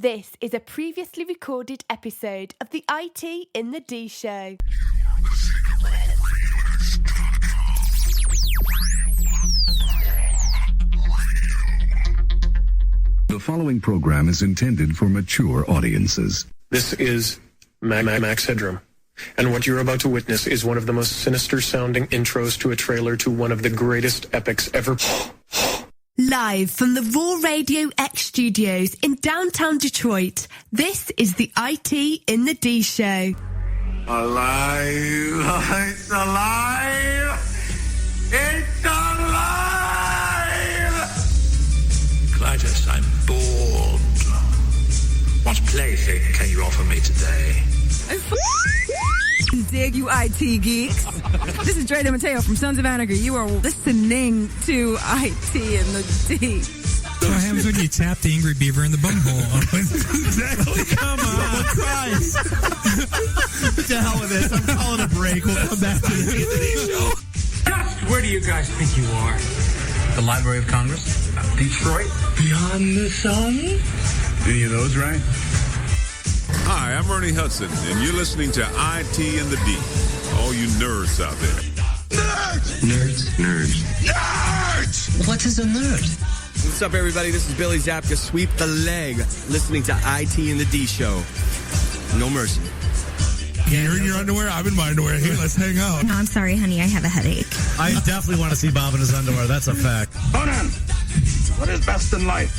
This is a previously recorded episode of the IT in the D Show. The following program is intended for mature audiences. This is Max Headroom, and what you're about to witness is one of the most sinister-sounding intros to a trailer to one of the greatest epics ever. Live from the Raw Radio X studios in downtown Detroit, this is the IT in the D Show. Alive! It's alive! It's alive! Clytus, I'm bored. What plaything can you offer me today? Dig, you IT geeks. This is Dre DeMatteo from Sons of Anarchy. You are listening to IT in the D. So what happens when you tap the angry beaver in the bunghole? Exactly. Come on. Christ. What the hell with this? I'm calling a break. We'll come back to the show. Just where do you guys think you are? The Library of Congress? Detroit? Beyond the sun? Any of those right? Hi, I'm Ernie Hudson, and you're listening to IT in the D. All you nerds out there. Nerds. What is a nerd? What's up, everybody? This is Billy Zapka. Sweep the leg. Listening to IT in the D Show. No mercy. You're in your underwear? I'm in my underwear. Here, let's hang out. No, I'm sorry, honey. I have a headache. I definitely want to see Bob in his underwear. That's a fact. Conan, what is best in life?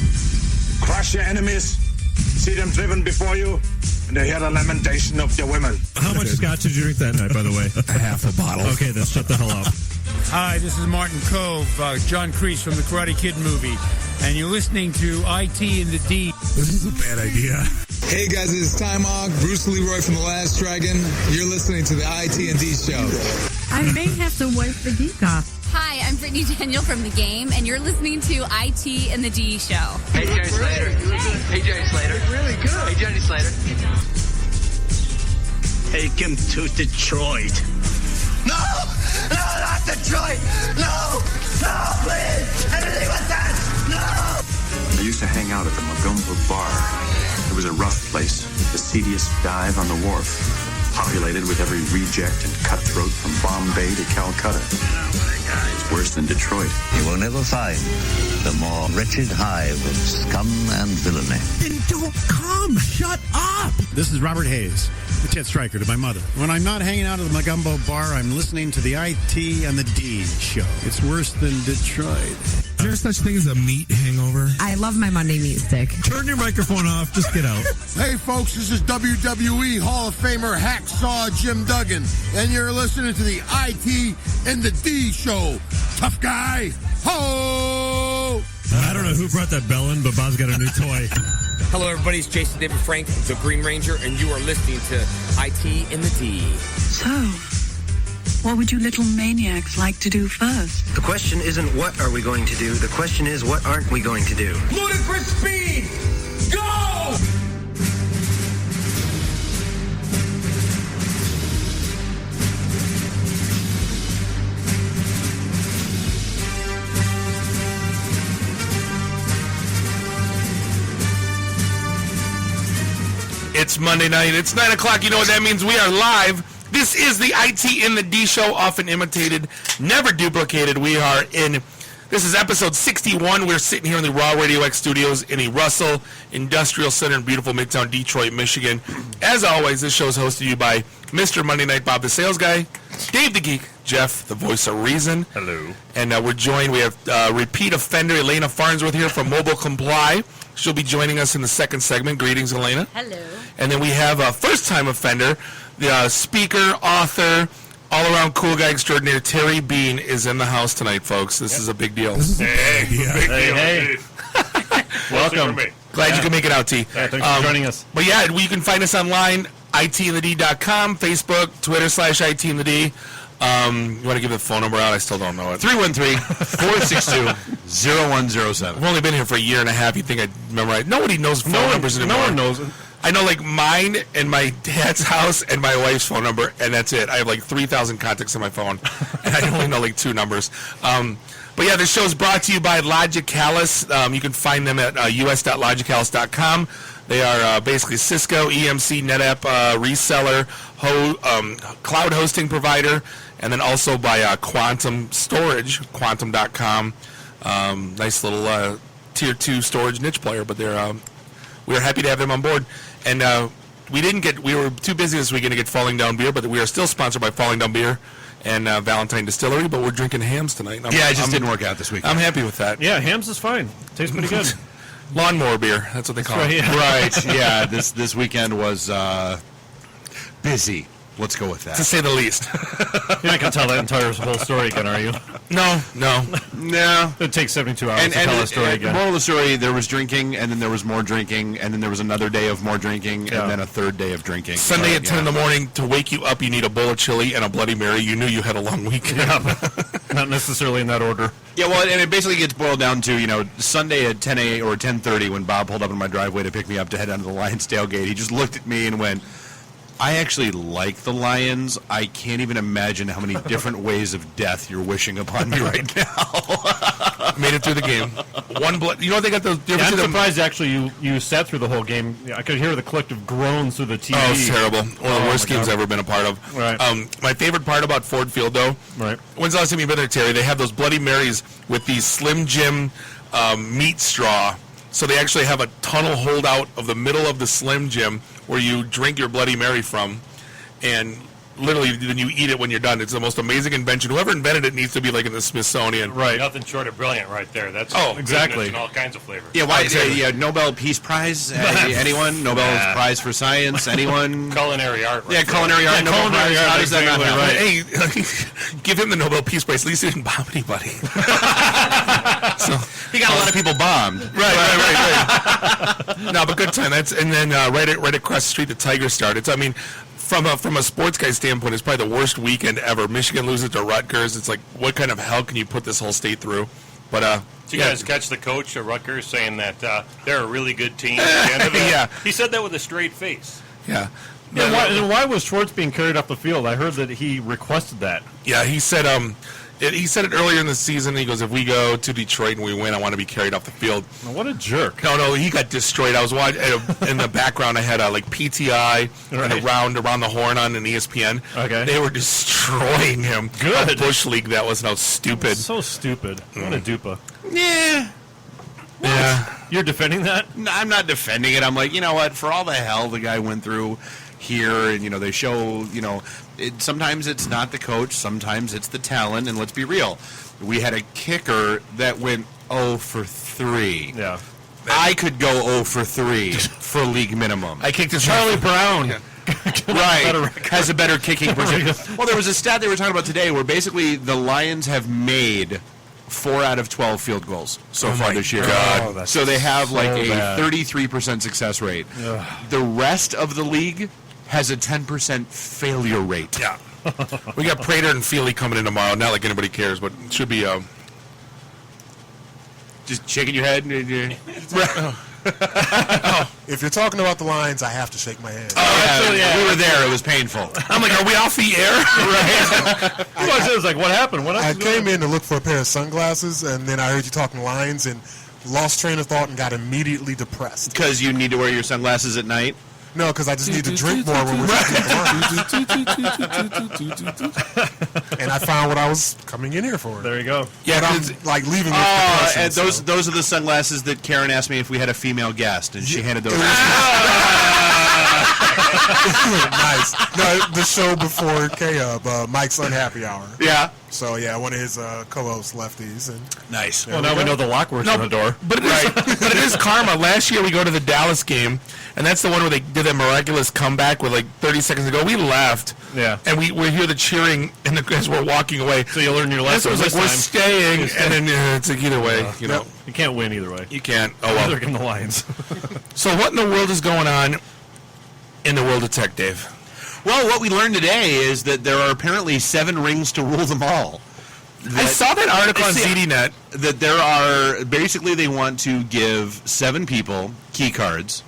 Crush your enemies, see them driven before you, and to hear the lamentation of your women. How much scotch did you drink that night, by the way? Half a bottle. Okay, then shut the hell up. Hi, this is Martin Cove, John Kreese from the Karate Kid movie, and you're listening to IT in the D. This is a bad idea. Hey guys, this is Ty Mogg, Bruce Leroy from The Last Dragon. You're listening to the IT and D Show. I may have to wipe the geek off. Hi, I'm Brittany Daniel from The Game, and you're listening to IT in the D Show. Hey, Jerry Slater. Hey, Jerry Slater. Really good. Hey, Jerry Slater. Take him to Detroit. No, not Detroit. No, please. Anything but that. No. I used to hang out at the Magumba Bar. It was a rough place, the seediest dive on the wharf, populated with every reject and cutthroat from Bombay to Calcutta. It's worse than Detroit. You will never find the more wretched hive of scum and villainy. Then don't come. Shut up. This is Robert Hayes, the Chet Stryker to my mother. When I'm not hanging out at the Magumbo Bar, I'm listening to the IT and the D Show. It's worse than Detroit. Is there such thing as a meat hangover? I love my Monday meat stick. Turn your microphone off. Just get out. Hey folks, this is WWE Hall of Famer Hacksaw Jim Duggan, and you're listening to the IT and the D Show. Tough guy. Ho! I don't know who brought that bell in, but Bob's got a new toy. Hello, everybody. It's Jason David Frank, the Green Ranger, and you are listening to IT in the D. So, what would you little maniacs like to do first? The question isn't what are we going to do. The question is what aren't we going to do. Ludicrous speed. Go! It's Monday night. It's 9 o'clock. You know what that means? We are live. This is the IT in the D Show, often imitated, never duplicated. We are in, this is episode 61. We're sitting here in the Raw Radio X studios in the Russell Industrial Center in beautiful Midtown Detroit, Michigan. As always, this show is hosted to you by Mr. Monday Night Bob the Sales Guy, Dave the Geek, Jeff the Voice of Reason. Hello. And we're joined, we have repeat offender Elena Farnsworth here from Mobile Comply. She'll be joining us in the second segment. Greetings, Elena. Hello. And then we have a first-time offender, the speaker, author, all-around cool guy extraordinaire, Terry Bean is in the house tonight, folks. This is a big deal. This is a big deal. Hey. Welcome. Glad you can make it out, T. Yeah, thanks for joining us. But yeah, you can find us online, itinthed.com, Facebook, Twitter /itinthd. You want to give the phone number out? I still don't know it. 313-462-0107. I've only been here for a year and a half. You think I'd memorize? Nobody knows phone numbers anymore. No one knows it. I know like mine and my dad's house and my wife's phone number, and that's it. I have like 3,000 contacts on my phone, and I only know like 2 numbers. But yeah, this show is brought to you by Logicalis. You can find them at us.logicalis.com. They are basically Cisco, EMC, NetApp reseller, cloud hosting provider, and then also by Quantum Storage, quantum.com. Nice little tier 2 storage niche player, but we are happy to have them on board. And we were too busy this weekend to get Falling Down beer, but we are still sponsored by Falling Down beer and Valentine Distillery, but we're drinking Hams tonight. It just didn't work out this weekend. I'm happy with that. Yeah, Hams is fine. Tastes pretty good. Lawnmower beer, that's what they call it. Right, yeah. This weekend was busy. Let's go with that. To say the least. You're not going to tell that entire whole story again, are you? No. It takes 72 hours to tell a story again. Moral of the story, there was drinking, and then there was more drinking, and then there was another day of more drinking, and then a third day of drinking. Sunday at 10 in the morning, to wake you up, you need a bowl of chili and a Bloody Mary. You knew you had a long weekend. Yeah, but not necessarily in that order. Yeah, well, and it basically gets boiled down to, Sunday at 10 a.m. or 10:30 when Bob pulled up in my driveway to pick me up to head down to the Lions tailgate, he just looked at me and went, I actually like the Lions. I can't even imagine how many different ways of death you're wishing upon me right now. Made it through the game. One blood. You know they got the. I'm surprised actually you sat through the whole game. I could hear the collective groans through the TV. Oh, it's terrible. One of the worst games I've ever been a part of. Right. My favorite part about Ford Field, though. Right. When's the last time you've been there, Terry? They have those Bloody Marys with these Slim Jim meat straw. So they actually have a tunnel holdout of the middle of the Slim Jim where you drink your Bloody Mary from, and literally then you eat it when you're done. It's the most amazing invention. Whoever invented it needs to be like in the Smithsonian. Right. Nothing short of brilliant right there. That's exactly. And all kinds of flavors. Yeah, why? Nobel Peace Prize? Anyone? Nobel Prize for Science? Anyone? Culinary art. Right culinary art. Nobel Prize. How does that not happen? Right. Hey, give him the Nobel Peace Prize. At least he didn't bomb anybody. So he got a lot of people bombed. Right. No, but good time. And then right across the street, the Tigers started. I mean, from a sports guy standpoint, it's probably the worst weekend ever. Michigan loses to Rutgers. It's like, what kind of hell can you put this whole state through? But did you guys catch the coach of Rutgers saying that they're a really good team at the end of it? Yeah. He said that with a straight face. Yeah. Why was Schwartz being carried off the field? I heard that he requested that. Yeah, he said he said it earlier in the season. He goes, if we go to Detroit and we win, I want to be carried off the field. Well, what a jerk. No, he got destroyed. I was watching in the background. I had like PTI and around the horn on an ESPN. Okay. They were destroying him. Good. Bush League, that was. No, stupid. So stupid. What a dupa. Yeah. What? Yeah. You're defending that? No, I'm not defending it. I'm like, you know what? For all the hell the guy went through here, and they show, sometimes it's not the coach, sometimes it's the talent, and let's be real. We had a kicker that went 0 for 3. Yeah. I could go 0 for 3 for league minimum. I kicked Charlie Brown. Yeah. Right. Has a better kicking percentage. Well, there was a stat they were talking about today where basically the Lions have made 4 out of 12 field goals so far this year. God. So they have like a bad. 33% success rate. Ugh. The rest of the league has a 10% failure rate. Yeah. We got Prater and Feely coming in tomorrow. Not like anybody cares, but it should be. Just shaking your head. If you're talking about the Lions, I have to shake my head. Oh, yeah. We were there. It was painful. I'm like, are we off the air? Right. It was like, what happened? I came in to look for a pair of sunglasses, and then I heard you talking Lions and lost train of thought and got immediately depressed. Because you need to wear your sunglasses at night? No, because I just need to drink more when we're talking and I found what I was coming in here for. There you go. Yeah, but I'm like leaving with depression. And those are the sunglasses that Karen asked me if we had a female guest, and she handed those to me. Nice. No, the show before K-Up, Mike's Unhappy Hour. Yeah. So, yeah, one of his co-hosts left these. And nice. Well, now we know the lock words on the door. But it is karma. Last year we go to the Dallas game, and that's the one where they did that miraculous comeback with like 30 seconds ago. We left. Yeah. And we hear the cheering as we're walking away. So you learn your lesson. It was like, we're staying, and then it's like either way. You know. You can't win either way. You can't. Oh, well. Neither can the Lions. So what in the world is going on in the world of tech, Dave? Well, what we learned today is that there are apparently 7 rings to rule them all. I saw that article on ZDNet. That there are, basically they want to give 7 people key cards,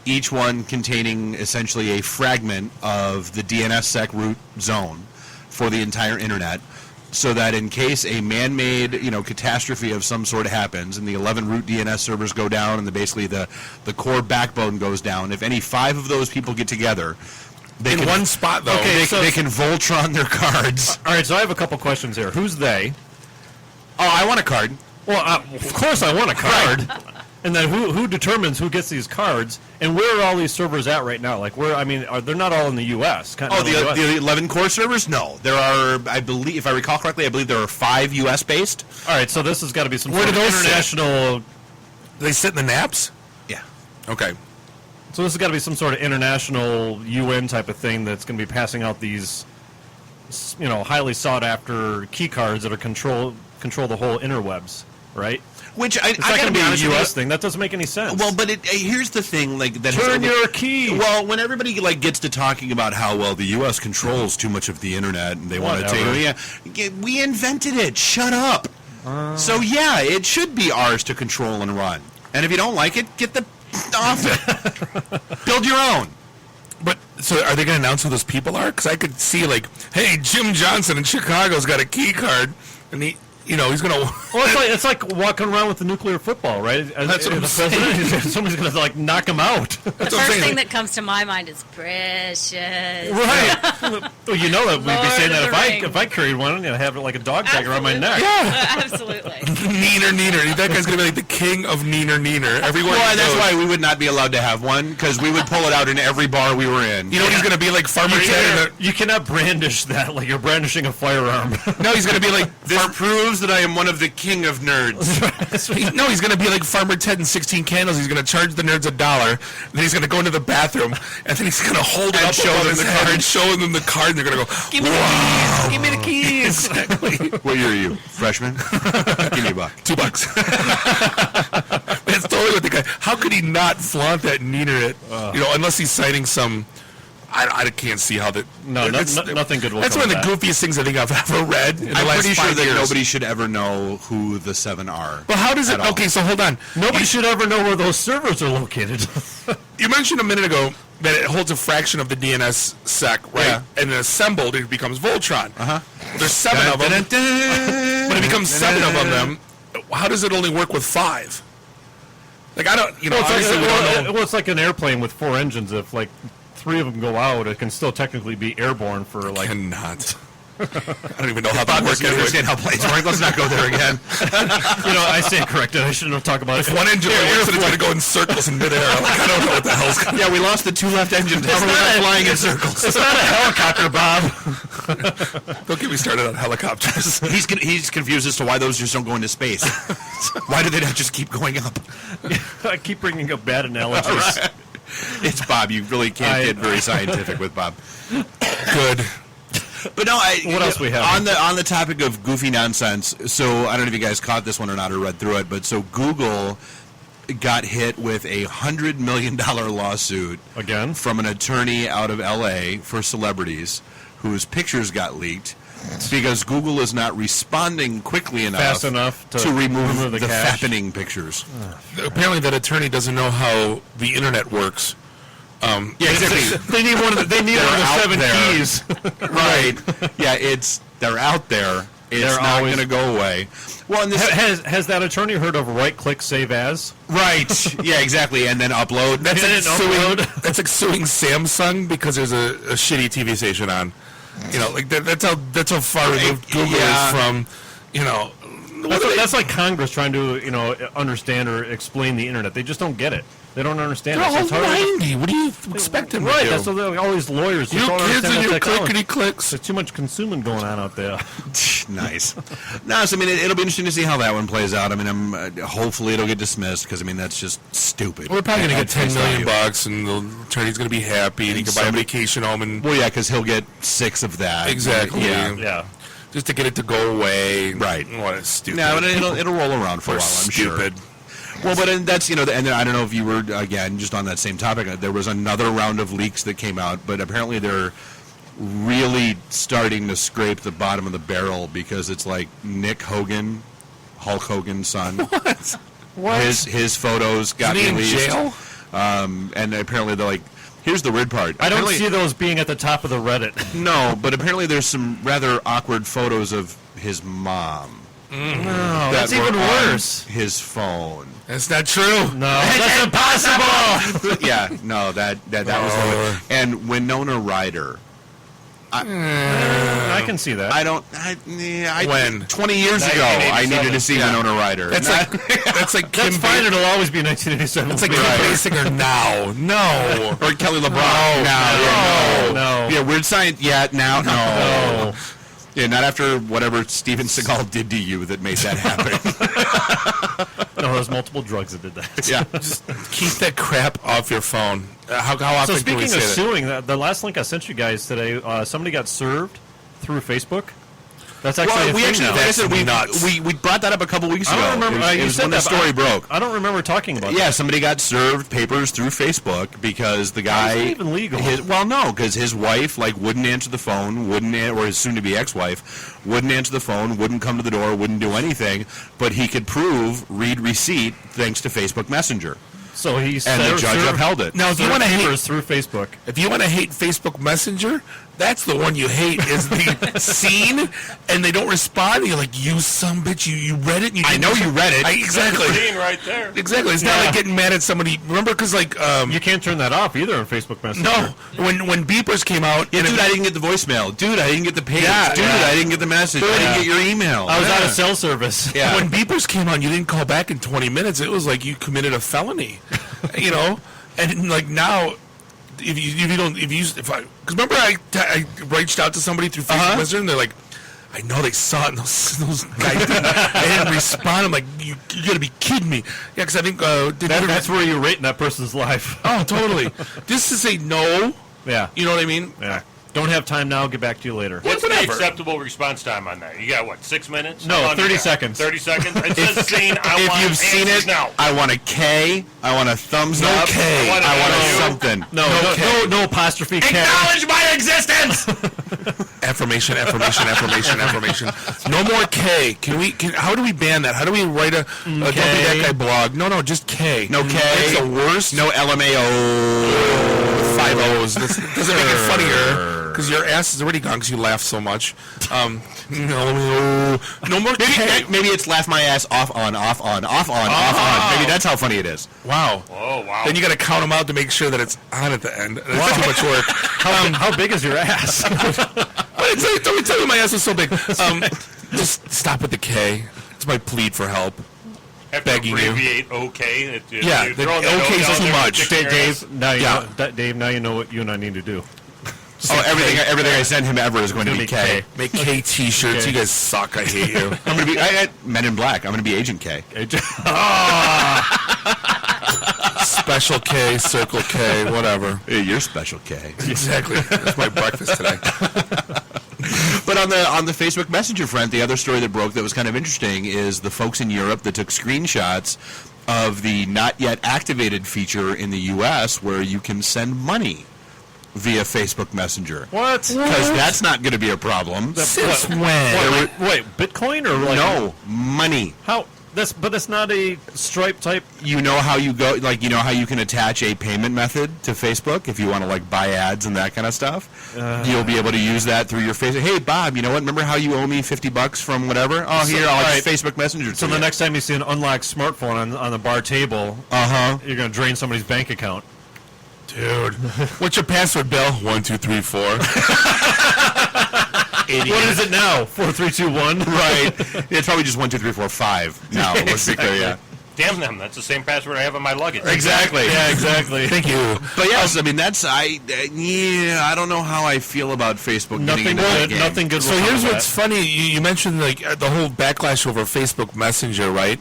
each one containing essentially a fragment of the DNSSEC root zone for the entire internet. so that in case a man-made, catastrophe of some sort happens and the 11 root DNS servers go down and basically the core backbone goes down, if any 5 of those people get together, they in can, one spot, though. Okay, they can Voltron their cards. All right, so I have a couple questions here. Who's they? Oh, I want a card. Well, of course I want a card. Right. And then who determines who gets these cards? And where are all these servers at right now? Like, they're not all in the U.S. The 11 core servers? No. There are, I believe, if I recall correctly, there are 5 U.S.-based. All right, so this has got to be some sort of international... Do they sit in the naps? Yeah. Okay. So this has got to be some sort of international UN type of thing that's going to be passing out these, highly sought-after key cards that are control the whole interwebs, right? Which it's not going to be a U.S. thing. That doesn't make any sense. Well, but here's the thing: turn your key. Well, when everybody gets to talking about how the U.S. controls too much of the internet and they want to take, we invented it. Shut up. So yeah, it should be ours to control and run. And if you don't like it, get the off it. Build your own. But so are they going to announce who those people are? Because I could see hey, Jim Johnson in Chicago's got a key card, and he's going to... Well, it's like walking around with the nuclear football, right? That's what I'm saying. Somebody's going to knock him out. The first thing that comes to my mind is precious. Right. Well, you know that we'd be saying that if I carried one, I'd have it like a dog tag around my neck. Yeah. Absolutely. Neener. That guy's going to be like the king of neener. Everywhere. Well, that's why we would not be allowed to have one, because we would pull it out in every bar we were in. You know he's going to be like Farmer Ted. You cannot brandish that like you're brandishing a firearm. No, he's going to be like... This proves that I am one of the king of nerds. He's going to be like Farmer Ted in 16 Candles. He's going to charge the nerds $1. Then he's going to go into the bathroom, and then he's going to hold it up, show them the card, and show them the card, and they're going to go, "Give me the keys! Give me the keys!" Exactly. What year are you? Freshman? Give me $1. $2. That's totally what the guy... How could he not flaunt that neener it? Unless he's citing some... I can't see how that... No, nothing good will That's come one of the that. goofiest things I think I've ever read in the last 5 years. I'm pretty sure that nobody should ever know who the 7 are. Well, how does it... Okay, so hold on. Nobody should ever know where those servers are located. You mentioned a minute ago that it holds a fraction of the DNS sec, right? Yeah. And then assembled, it becomes Voltron. Uh-huh. There's 7 of them. But it becomes 7 of them. How does it only work with 5? I don't... obviously we don't know. Well, it's like an airplane with 4 engines. If, 3 of them go out, it can still technically be airborne for Cannot. I don't even know how that works. I understand how planes work. Let's not go there again. I stand corrected. I shouldn't have talked about it. If one engine works, it's going to go in circles in midair. I don't know what the hell's going on. Yeah, we lost the 2 left engines. How are we not flying in circles? It's not a helicopter, Bob. Don't get me started on helicopters. He's confused as to why those just don't go into space. Why do they not just keep going up? I keep bringing up bad analogies. Right. It's Bob. You really can't get very scientific with Bob. Good. But no, what else we have on the topic of goofy nonsense? So I don't know if you guys caught this one or not or read through it, but so Google got hit with a $100 million lawsuit again from an attorney out of L.A. for celebrities whose pictures got leaked because Google is not responding quickly fast enough to remove the cache. fappening pictures. Apparently, that attorney doesn't know how the internet works. Yeah, exactly. They need one of the 7 keys. Right. Yeah, they're out there. It's not going to go away. Well, and has that attorney heard of right-click save as? Right. Yeah, exactly. And then upload. That's like suing Samsung because there's a shitty TV station on. That's how far removed Google is from. That's like Congress trying to understand or explain the internet. They just don't get it. They don't understand They're it. All 90. What do you expect them to do? That's what all these lawyers. You kids and your clickety-clicks. There's too much consuming going on out there. Nice. No, so, it'll be interesting to see how that one plays out. Hopefully it'll get dismissed because, that's just stupid. We're probably going to get $10 million, and the attorney's going to be happy, and he can buy a vacation home. And well, yeah, because he'll get 6 of that. Exactly. Yeah. Just to get it to go away. Right. What a stupid. No, it'll roll around for a while, I'm sure. Well, but that's, and then I don't know if you were, again, just on that same topic, there was another round of leaks that came out, but apparently they're really starting to scrape the bottom of the barrel because it's like Nick Hogan, Hulk Hogan's son. What? His photos got released. Is he in jail? And apparently they're like, here's the weird part. I don't see those being at the top of the Reddit. No, but apparently there's some rather awkward photos of his mom. No, That's even worse. His phone. That's not true. No, that's impossible. Yeah, no, that was. And Winona Ryder. I can see that. When 20 years ago, I needed to see Winona Ryder. That's like That's fine. It'll always be 1987. It's like Kim Basinger now. No. Or Kelly LeBron. No. Yeah, Weird Science. Yeah, now. No. Yeah, not after whatever Steven Seagal did to you that made that happen. No, there's multiple drugs that did that. Yeah. Just keep that crap off your phone. How often So can we speaking say of that? suing, the last link I sent you guys today, somebody got served through Facebook. That's actually a we thing actually, now. like I said, we brought that up a couple weeks ago. I don't remember. It was when the story broke. I don't remember talking about that. Yeah, somebody got served papers through Facebook because the guy. How is that even legal? Because his wife wouldn't answer the phone, or his soon-to-be ex-wife wouldn't answer the phone, wouldn't come to the door, wouldn't do anything, but he could read receipt thanks to Facebook Messenger. So he and the judge upheld it. Now, if you want to hate through Facebook, if you want to hate Facebook Messenger, that's the one you hate. Is the scene, and they don't respond. And you're like, you some bitch, you read it. And I know you read it. Exactly. Scene right there. Exactly. It's not like getting mad at somebody. Remember, because you can't turn that off either on Facebook Messenger. No, when beepers came out, dude, I didn't get the voicemail. Dude, I didn't get the page. I didn't get the message. I didn't get your email. I was out of cell service. Yeah. When beepers came on, you didn't call back in 20 minutes. It was like you committed a felony. You know, and like now, because remember I reached out to somebody through Facebook Messenger, and they're like, I know they saw it, and those guys didn't respond. I'm like, you gotta be kidding me. Yeah, because I think that's where you're rating that person's life. Oh, totally. Just to say no. Yeah. You know what I mean? Yeah. Don't have time now. Get back to you later. What's the acceptable response time on that? You got what? 6 minutes? No, 30 seconds. 30 seconds. It says scene. If you've seen it, now. I want a K. I want a thumbs up. K. I want a something. No apostrophe K. Acknowledge my existence. Affirmation. No more K. How do we ban that? How do we write a Don't Be That Guy blog? No, just K. No K. It's the worst. No LMAO. 5 O's. This doesn't make it funnier because your ass is already gone because you laugh so much. No more K. Maybe it's laugh my ass off on. Maybe that's how funny it is. Wow. Oh, wow. Then you got to count them out to make sure that it's on at the end. That's too much work. How big is your ass? Don't tell me my ass is so big. Just stop with the K. It's my plead for help. Have begging to abbreviate OK. Yeah, the OK is too much. Dave, now you know what you and I need to do. Everything I send him ever is going to be K. Make K T-shirts. You guys suck. I hate you. I'm going to be Men in Black. I'm going to be Agent K. Special K, Circle K, whatever. Hey, you're Special K. Exactly. That's my breakfast today. But on the Facebook Messenger front, the other story that broke that was kind of interesting is the folks in Europe that took screenshots of the not yet activated feature in the U.S. where you can send money via Facebook Messenger. What? Because that's not going to be a problem. Since when? Wait, Bitcoin or no money? How? But that's not a Stripe type. You know how you go, you know how you can attach a payment method to Facebook if you want to buy ads and that kind of stuff. You'll be able to use that through your Facebook. Hey Bob, you know what? Remember how you owe me $50 from whatever? Oh, here I'll Facebook Messenger. So the next time you see an unlocked smartphone on the bar table, you're going to drain somebody's bank account. Dude, what's your password, Bill? 1, 2, 3, 4. What is it now? 4, 3, 2, 1. Right. It's probably just 1, 2, 3, 4, 5. Now let's be clear. Yeah. Damn them! That's the same password I have on my luggage. Exactly. Yeah, exactly. Thank you. But yes, I mean I don't know how I feel about Facebook. Nothing good. Nothing good. So here's what's funny. You mentioned the whole backlash over Facebook Messenger, right?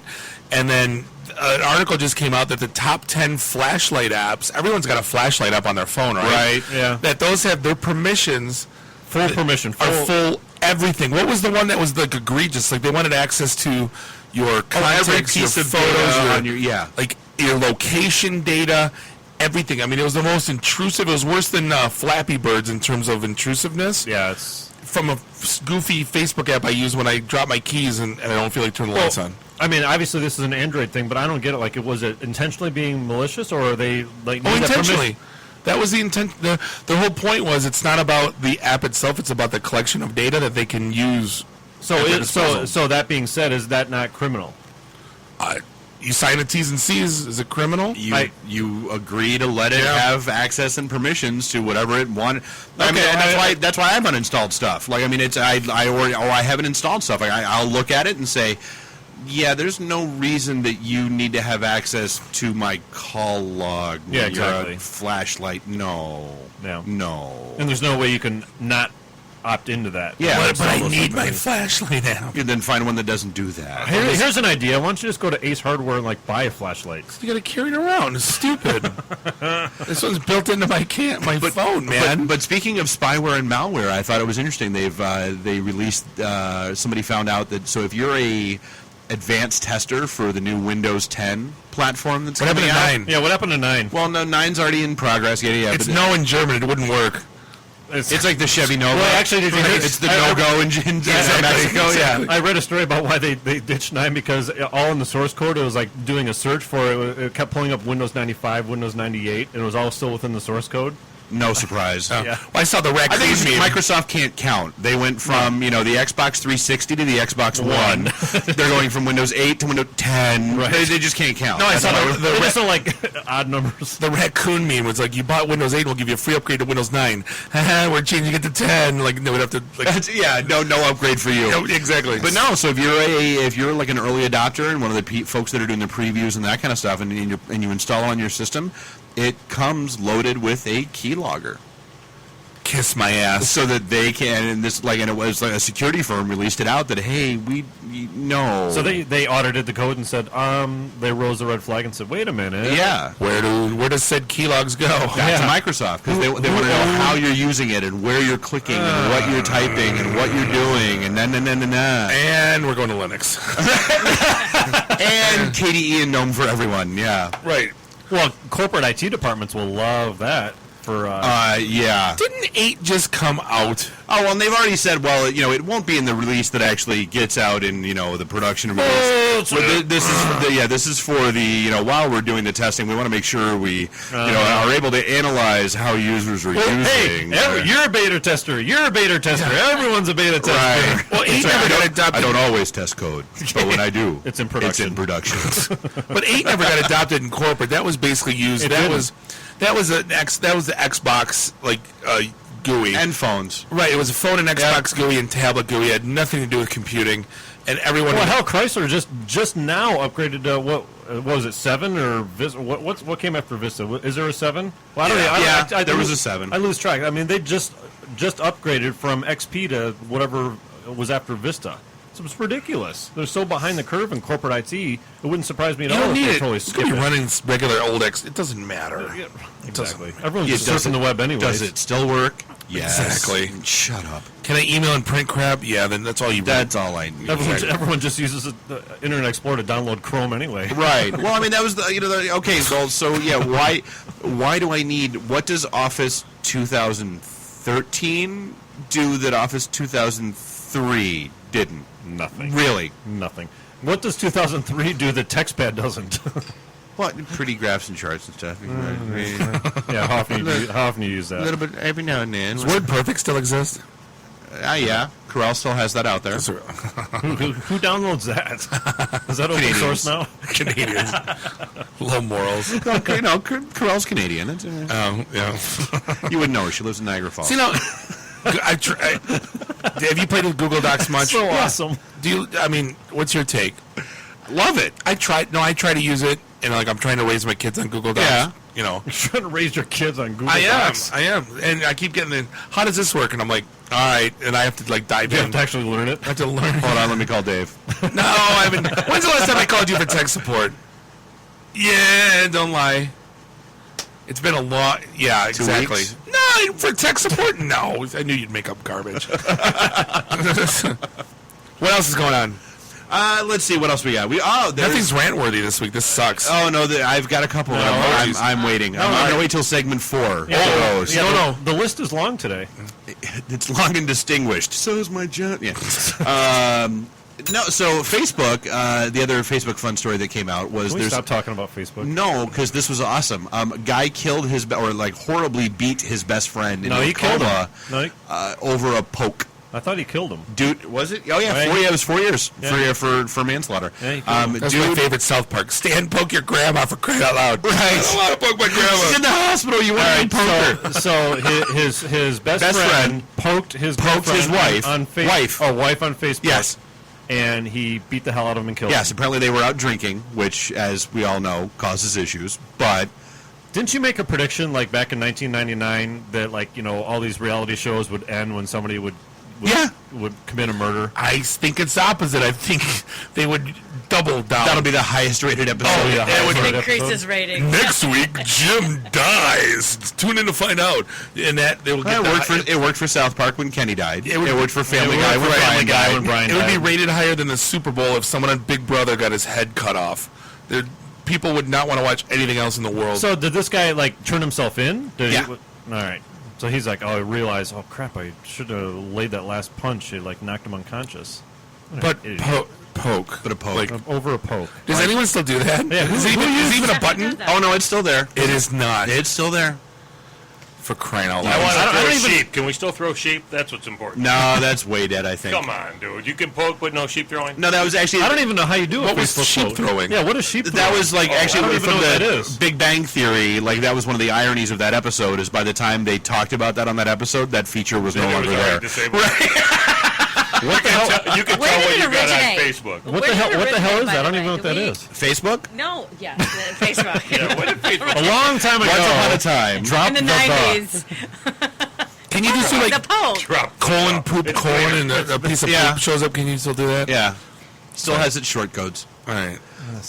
And then an article just came out that the top 10 flashlight apps. Everyone's got a flashlight app on their phone, right? Right. Yeah. That those have their permissions. Full permission. Full everything. What was the one that was egregious? They wanted access to your contacts, every piece your of photos, data your location data, everything. I mean, it was the most intrusive. It was worse than Flappy Birds in terms of intrusiveness. Yeah, it's from a goofy Facebook app I use when I drop my keys and I don't feel like turning the lights on. I mean, obviously this is an Android thing, but I don't get it. Was it intentionally being malicious, or are they intentionally? That was the intent. The whole point was it's not about the app itself; it's about the collection of data that they can use So that being said, is that not criminal? You sign a T's and C's. Is it criminal? You agree to let it have access and permissions to whatever it wanted. I mean, and that's why I've uninstalled stuff. Like, I mean, I haven't installed stuff. I'll look at it and say, yeah, there's no reason that you need to have access to my call log. Yeah, exactly. You're a flashlight. No. No. And there's no way you can not opt into that. Yeah, but I need my flashlight now. You then find one that doesn't do that. Here's an idea. Why don't you just go to Ace Hardware and buy a flashlight? You got to carry it around. It's stupid. This one's built into my phone, man. But speaking of spyware and malware, I thought it was interesting. They released. Somebody found out that if you're a advanced tester for the new Windows 10 platform that's what coming happened to out. 9? Yeah, what happened to 9? Well, no, 9's already in progress. Yeah. It's no in German. It wouldn't work. It's like the Chevy Nova. Well, actually, it's the no-go in Mexico. Yeah, I read a story about why they ditched 9 because all in the source code, it was like doing a search for it. It kept pulling up Windows 95, Windows 98, and it was all still within the source code. No surprise. Yeah. Well, I saw the raccoon I think meme. Microsoft can't count. They went from the Xbox 360 to the Xbox One. They're going from Windows 8 to Windows 10. Right. They just can't count. No, I saw They just don't odd numbers. The raccoon meme was like, you bought Windows 8, we'll give you a free upgrade to Windows 9. We're changing it to 10. Like, no, we'd have to. No upgrade for you. No, exactly. But no, so if you're like an early adopter and one of the folks that are doing the previews and that kind of stuff, and you install on your system, it comes loaded with a keylogger. Kiss my ass. So that they can, and it was like a security firm released it out that, hey, no. So they audited the code and said, they rose the red flag and said, wait a minute. Yeah. Where does said keylogs go? Back to Microsoft, because they want to know how you're using it and where you're clicking and what you're typing and what you're doing and And we're going to Linux. And KDE and GNOME for everyone, yeah. Right. Well, corporate IT departments will love that. Yeah. Didn't 8 just come out? Oh, well, and they've already said, it won't be in the release that actually gets out in, the production release. This is for the, while we're doing the testing, we want to make sure we, are able to analyze how users are using. Hey, you're a beta tester. You're a beta tester. Everyone's a beta tester. Right. Well, 8 never got adopted. I don't always test code, but when I do, it's in production. But 8 never got adopted in corporate. That was basically used. That was the Xbox GUI and phones. Right, it was a phone and Xbox GUI and tablet GUI. It had nothing to do with computing, and everyone. Well, hell, Chrysler just now upgraded to what was it, 7 or Vista? What came after Vista? Is there a 7? Well, there was a 7. I lose track. I mean, they just upgraded from XP to whatever was after Vista. It's ridiculous. They're so behind the curve in corporate IT. It wouldn't surprise me at all. You don't need it. Totally It's going to be running regular old X. It doesn't matter. Yeah, exactly. Everyone's just surfing the web anyway. Does it still work? Yes. Exactly. Shut up. Can I email and print crap? Yeah, then that's all you. That's all I need. Everyone just uses the Internet Explorer to download Chrome anyway. Right. Well, I mean, that was why do I need? What does Office 2013 do that Office 2003 didn't? Nothing. Really? Nothing. What does 2003 do that TextPad doesn't? What? Pretty graphs and charts and stuff. Yeah, how often you use that? A little bit every now and then. Does WordPerfect still exist? Yeah. Corel still has that out there. Who downloads that? Is that open source now? Canadians. Low morals. Corel's Canadian. Yeah. You wouldn't know her. She lives in Niagara Falls. See, have you played with Google Docs much? So awesome. What's your take? Love it. I try to use it, and I'm trying to raise my kids on Google Docs. Yeah. You're trying to raise your kids on Google Docs. I am. And I keep getting in, how does this work? And I'm like, all right. And I have to dive in. You have to actually learn it? I have to learn it. Hold on, let me call Dave. No, I haven't. When's the last time I called you for tech support? Yeah, don't lie. It's been a lot. Yeah, 2 exactly. weeks? No, for tech support, no. I knew you'd make up garbage. What else is going on? Let's see what else we got. Nothing's rant-worthy this week. This sucks. Oh no, I've got a couple. I'm waiting. I'm gonna wait till segment 4. The list is long today. It's long and distinguished. So is my job. Yeah. No, so Facebook, the other Facebook fun story that came out was... Can we stop talking about Facebook? No, because this was awesome. A guy killed horribly beat his best friend in Oklahoma over a poke. I thought he killed him. Dude, was it? Oh, yeah, Right. 4 years. It was 4 years Yeah. for manslaughter. Yeah, That's my favorite South Park. Stan, poke your grandma for crying out loud. Right. I don't want to poke my grandma. She's in the hospital. You want to poke her. So his best friend poked his wife on wife on Facebook. Yes. And he beat the hell out of him and killed him. Yes, apparently they were out drinking, which, as we all know, causes issues. But didn't you make a prediction like back in 1999 that all these reality shows would end when somebody would commit a murder? I think it's opposite. I think they would double down. That'll be the highest rated episode. Oh, yeah. It would increase his rating. Next week, Jim dies. Tune in to find out. And that they will get it worked for South Park when Kenny died. It worked for Family it Guy worked when for Brian died. It would be rated higher than the Super Bowl if someone on Big Brother got his head cut off. People would not want to watch anything else in the world. So did this guy turn himself in? Yeah. All right. So he's like, I realized, oh crap, I should have laid that last punch. It knocked him unconscious. But poke. But a poke. Over a poke. Does anyone still do that? Yeah. Is it even a button? Oh, no, it's still there. It is not. It's still there. For crying out loud. I want to throw sheep. Can we still throw sheep? That's what's important. No, that's way dead, I think. Come on, dude. You can poke but no sheep throwing? No, that was actually... I don't even know how you do it. What was sheep throwing? Yeah, what is sheep throwing? That was actually I don't even from know what that the is. Big Bang Theory. That was one of the ironies of that episode is by the time they talked about that on that episode, that feature was no longer there. What the hell? You can Where tell did what it you got on originate? Facebook. What the hell is that? I don't even know what that is. Facebook? No, yeah, Facebook. Yeah, what did Facebook? A long time ago. Once upon a time. Drop In the 90s. Can you just do The poke. colon, poop, colon, and a piece of poop shows up? Can you still do that? Yeah. Still has its short codes. All right.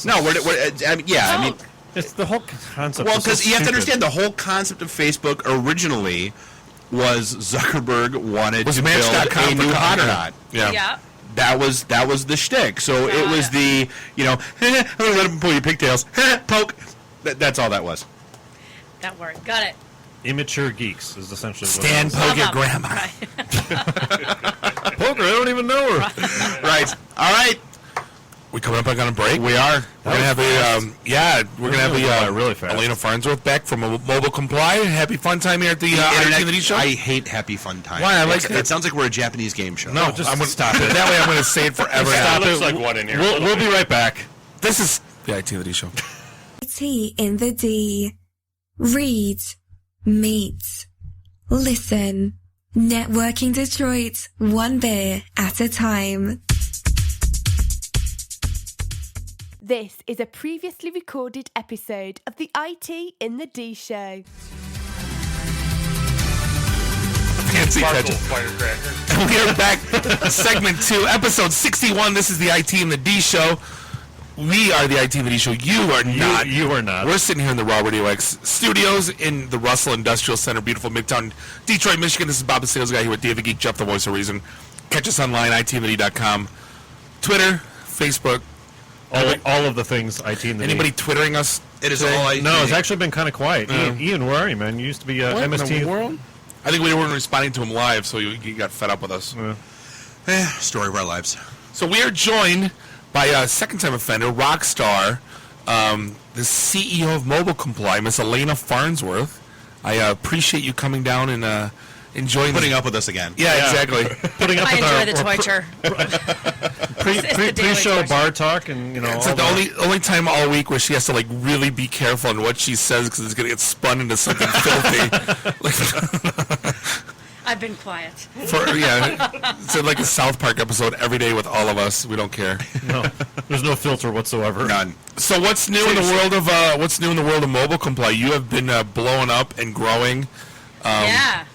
No, I mean, it's the whole concept. Well, is so because you have to stupid. understand the whole concept of Facebook originally was Zuckerberg wanted Was to build Match.com a new for hot or content. not. Yeah. That was the shtick. So it was the let him pull your pigtails, poke. That's all that was. That worked. Got it. Immature geeks is essentially what Stan, it is. poke your grandma. Poker, I don't even know her. Right. All right. We coming up on a break? We are. We're gonna have really fast. Elena Farnsworth back from Mobile Comply. Happy fun time here at the IT show. I hate happy fun time. Why? I like it. It sounds like we're a Japanese game show. No, just I'm gonna stop it. That way I'm going to say it forever. It looks like one in here. We'll be right back. This is the IT show. IT in the D. Read, meet, listen. Networking Detroit, one beer at a time. This is a previously recorded episode of the IT in the D show. Fancy Sparkle catch. firecracker. We are back, segment 2, episode 61. This is the IT in the D show. We are the IT in the D show. You are not. You are not. We're sitting here in the Raw Radio X studios in the Russell Industrial Center, beautiful Midtown, Detroit, Michigan. This is Bob the Sales Guy here with David Geek, Jeff the Voice of Reason. Catch us online, itinthed.com, Twitter, Facebook. All of the things IT in the Anybody twittering us? It is today? all IT. No, it's actually been kind of quiet. Ian, where are you, man? You used to be What in MST. the world? I think we weren't responding to him live, so you got fed up with us. Story of our lives. So we are joined by a second-time offender, rock star, the CEO of Mobile Comply, Miss Elena Farnsworth. I appreciate you coming down and enjoying Putting up with us again. Yeah, exactly. Putting up I with enjoy the torture. pre-show bar talk and It's all like the only time all week where she has to really be careful on what she says because it's gonna get spun into something filthy. I've been quiet. It's like a South Park episode every day with all of us. We don't care. No, there's no filter whatsoever. None. So what's new in the world of Mobile Comply? You have been blowing up and growing. Yeah.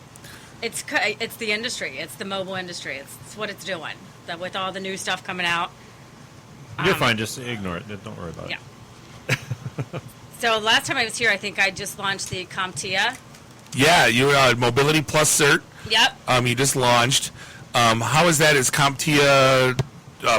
It's the industry. It's the mobile industry. It's what it's doing. With all the new stuff coming out. You're fine. Just ignore it. Don't worry about it. So last time I was here, I think I just launched the CompTIA. Yeah, you Mobility Plus cert. Yep. You just launched. How is that? Is CompTIA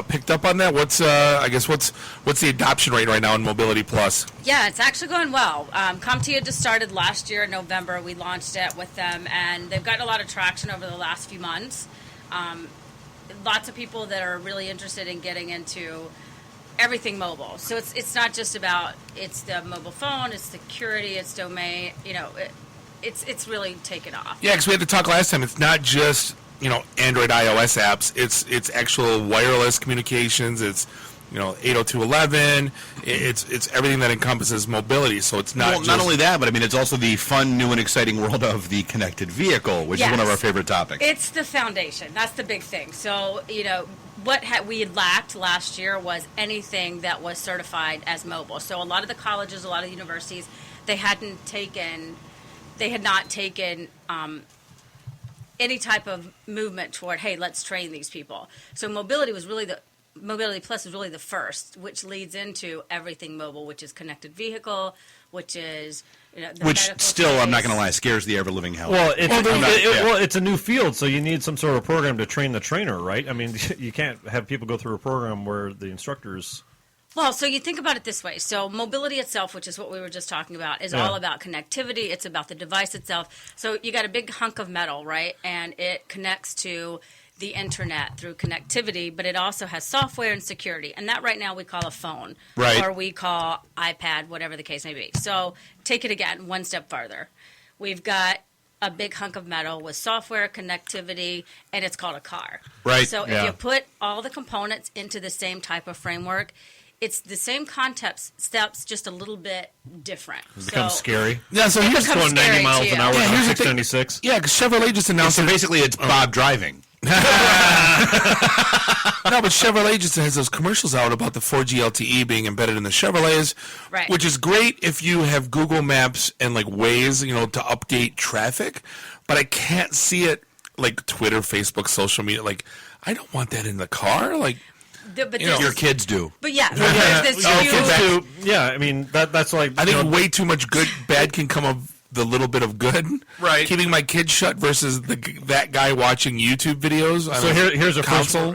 picked up on that? What's the adoption rate right now in Mobility Plus? Yeah, it's actually going well. CompTIA just started last year in November. We launched it with them, and they've gotten a lot of traction over the last few months. Lots of people that are really interested in getting into everything mobile. So it's not just about it's the mobile phone, it's security, it's domain. It's really taken off. Yeah, because we had to talk last time. It's not just Android, iOS apps. It's actual wireless communications. It's 802.11. It's everything that encompasses mobility. So it's not not only that, but I mean it's also the fun, new, and exciting world of the connected vehicle, which is one of our favorite topics. It's the foundation. That's the big thing. So what we lacked last year was anything that was certified as mobile. So a lot of the colleges, a lot of universities, they had not taken any type of movement toward, hey, let's train these people. So Mobility Plus is really the first, which leads into everything mobile, which is connected vehicle, which is which still, I'm not going to lie, scares the ever-living hell. Well, it's a new field, so you need some sort of program to train the trainer, right? I mean, you can't have people go through a program where the instructors. Well, so you think about it this way. So mobility itself, which is what we were just talking about, is all about connectivity. It's about the device itself. So you got a big hunk of metal, right? And it connects to the internet through connectivity, but it also has software and security. And that right now we call a phone. Right. Or we call iPad, whatever the case may be. So take it again, one step farther. We've got a big hunk of metal with software, connectivity, and it's called a car. Right. So if you put all the components into the same type of framework, it's the same concept steps, just a little bit different. It becomes scary. Yeah, so he's going 90 miles an hour on 696. Yeah, because Chevrolet just announced. So basically, it's Bob driving. No, but Chevrolet just has those commercials out about the 4G LTE being embedded in the Chevrolets, right. Which is great if you have Google Maps and like Waze, to update traffic. But I can't see it like Twitter, Facebook, social media. Like, I don't want that in the car. Like. But your kids do. But yeah, kids do. Yeah, I mean that's like. I think way too much bad can come of the little bit of good. Right. Keeping my kids shut versus that guy watching YouTube videos. So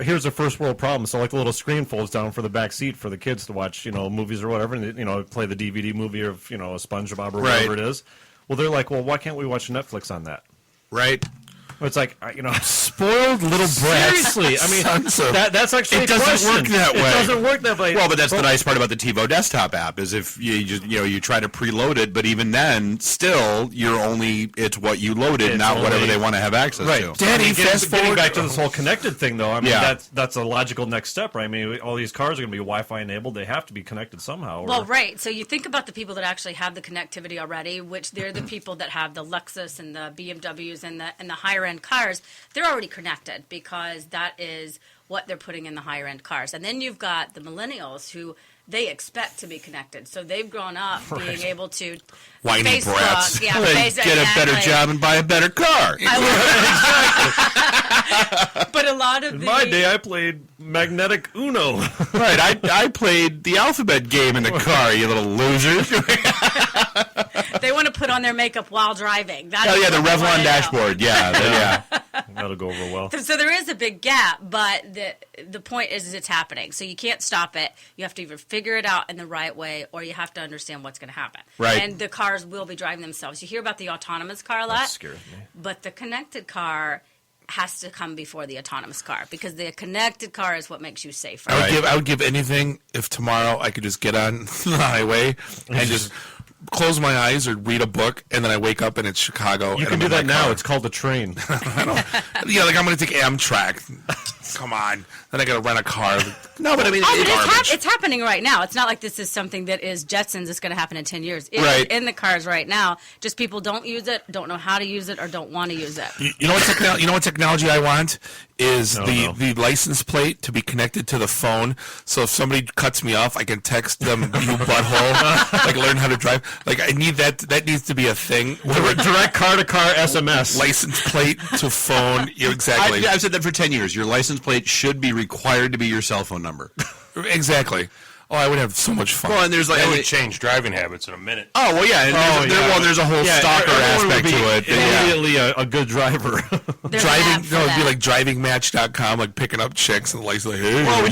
here's a first world problem. So like the little screen folds down for the back seat for the kids to watch movies or whatever, and play the DVD movie of a SpongeBob or whatever it is. Well, they're like, well, why can't we watch Netflix on that? Right. It's like, spoiled little brats. Seriously, I mean, that's actually it doesn't work that way. It doesn't work that way. Well, but that's the nice part about the TiVo desktop app is if you try to preload it, but even then, still it's what you loaded, not whatever they want to have access to. Daddy, getting back to this whole connected thing, though. I mean, that's a logical next step, right? I mean, all these cars are going to be Wi-Fi enabled. They have to be connected somehow. Well, right. So you think about the people that actually have the connectivity already, which they're the people that have the Lexus and the BMWs and the higher end cars. They're already connected because that is what they're putting in the higher end cars. And then you've got the millennials who they expect to be connected. So they've grown up being able to whiny Facebook, brats. get a better job and buy a better car. But a lot of in my day, I played magnetic Uno. Right, I played the alphabet game in the car, you little losers. They want to put on their makeup while driving. The Revlon dashboard. Yeah. That'll go over well. So there is a big gap, but the point is it's happening. So you can't stop it. You have to either figure it out in the right way, or you have to understand what's going to happen. Right. And the cars will be driving themselves. You hear about the autonomous car a lot. That scares me. But the connected car has to come before the autonomous car because the connected car is what makes you safer. I would give anything if tomorrow I could just get on the highway and just close my eyes or read a book, and then I wake up and it's Chicago. You can do that now. It's called a train. I'm going to take Amtrak. Come on. Then I got to rent a car. No, but I mean, it's happening right now. It's not like this is something that is Jetsons. It's going to happen in 10 years. It's in the cars right now. Just people don't use it, don't know how to use it, or don't want to use it. You know what technology I want is the license plate to be connected to the phone. So if somebody cuts me off, I can text them, you butthole. Like learn how to drive. Like I need that. That needs to be a thing. Direct car-to-car SMS. License plate to phone. Exactly. I've said that for 10 years. Your license plate should be required to be your cell phone number. Exactly. Oh, I would have so much fun. Well, and there's that would change driving habits in a minute. Oh, well, yeah. And there's a whole stalker aspect to it. Immediately a good driver. It'd be like drivingmatch.com, like picking up chicks and like, hey. Well,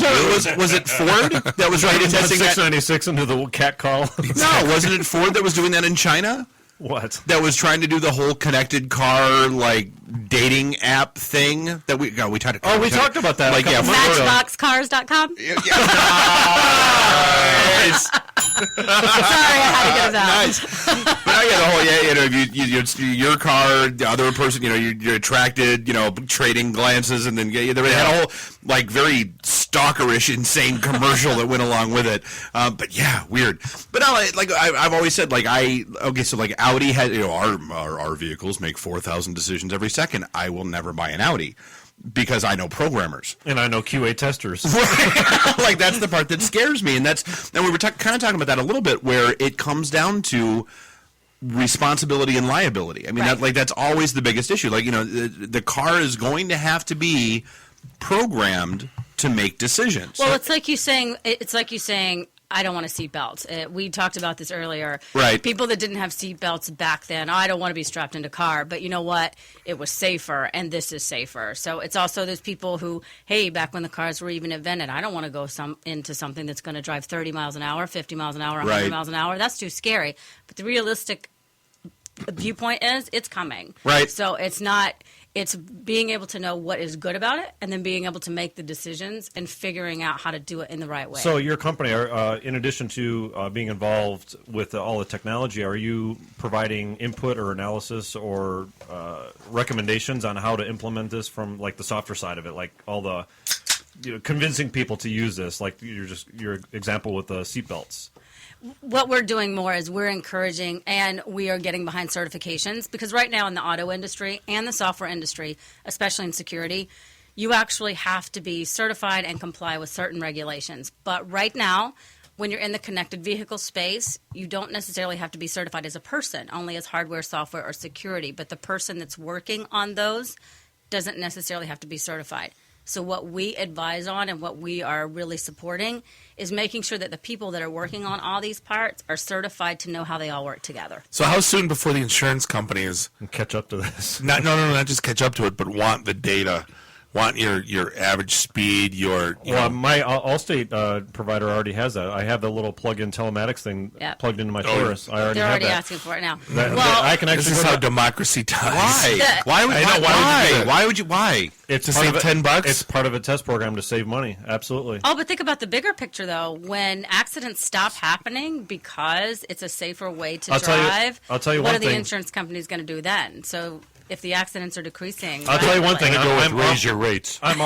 was it Ford that was testing that? 696 into the cat call. No, wasn't it Ford that was doing that in China? What? That was trying to do the whole connected car dating app thing that we talked about. We talked about that. Matchboxcars.com. I had to get it out. Nice. But I get the whole, your car, the other person, you're attracted, trading glances, and then they had a whole, like, very stalkerish, insane commercial that went along with it. But yeah, weird. But I've always said, like, Audi has, our vehicles make 4,000 decisions every second. I will never buy an Audi. Because I know programmers. And I know QA testers. Like, that's the part that scares me. And we were kind of talking about that a little bit, where it comes down to responsibility and liability. I mean, that's always the biggest issue. Like, the car is going to have to be programmed to make decisions. Well, it's like you saying, I don't want to seatbelts. We talked about this earlier. Right. People that didn't have seatbelts back then, I don't want to be strapped into a car. But you know what? It was safer, and this is safer. So it's also those people who, hey, back when the cars were even invented, I don't want to go into something that's going to drive 30 miles an hour, 50 miles an hour, 100 miles an hour. That's too scary. But the realistic viewpoint is it's coming. Right. So it's not... It's being able to know what is good about it, and then being able to make the decisions and figuring out how to do it in the right way. So your company, in addition to being involved with all the technology, are you providing input or analysis or recommendations on how to implement this from, like, the software side of it, like all the convincing people to use this, like your example with the seatbelts? What we're doing more is we're encouraging, and we are getting behind certifications, because right now in the auto industry and the software industry, especially in security, you actually have to be certified and comply with certain regulations. But right now, when you're in the connected vehicle space, you don't necessarily have to be certified as a person, only as hardware, software, or security. But the person that's working on those doesn't necessarily have to be certified. So what we advise on and what we are really supporting is making sure that the people that are working on all these parts are certified to know how they all work together. So how soon before the insurance companies catch up to this? Not just catch up to it, but want the data, want your average speed, my Allstate provider already has that. I have the little plug-in telematics thing plugged into my Taurus. They're already asking for it now. I can actually. This is how democracy dies. Why would you? It's to save $10. It's part of a test program to save money. Absolutely. Oh, but think about the bigger picture, though. When accidents stop happening because it's a safer way to drive, I'll tell you what one are the thing. insurance companies going to do then? So if the accidents are decreasing, I'll tell you one thing. Raise your rates. I'm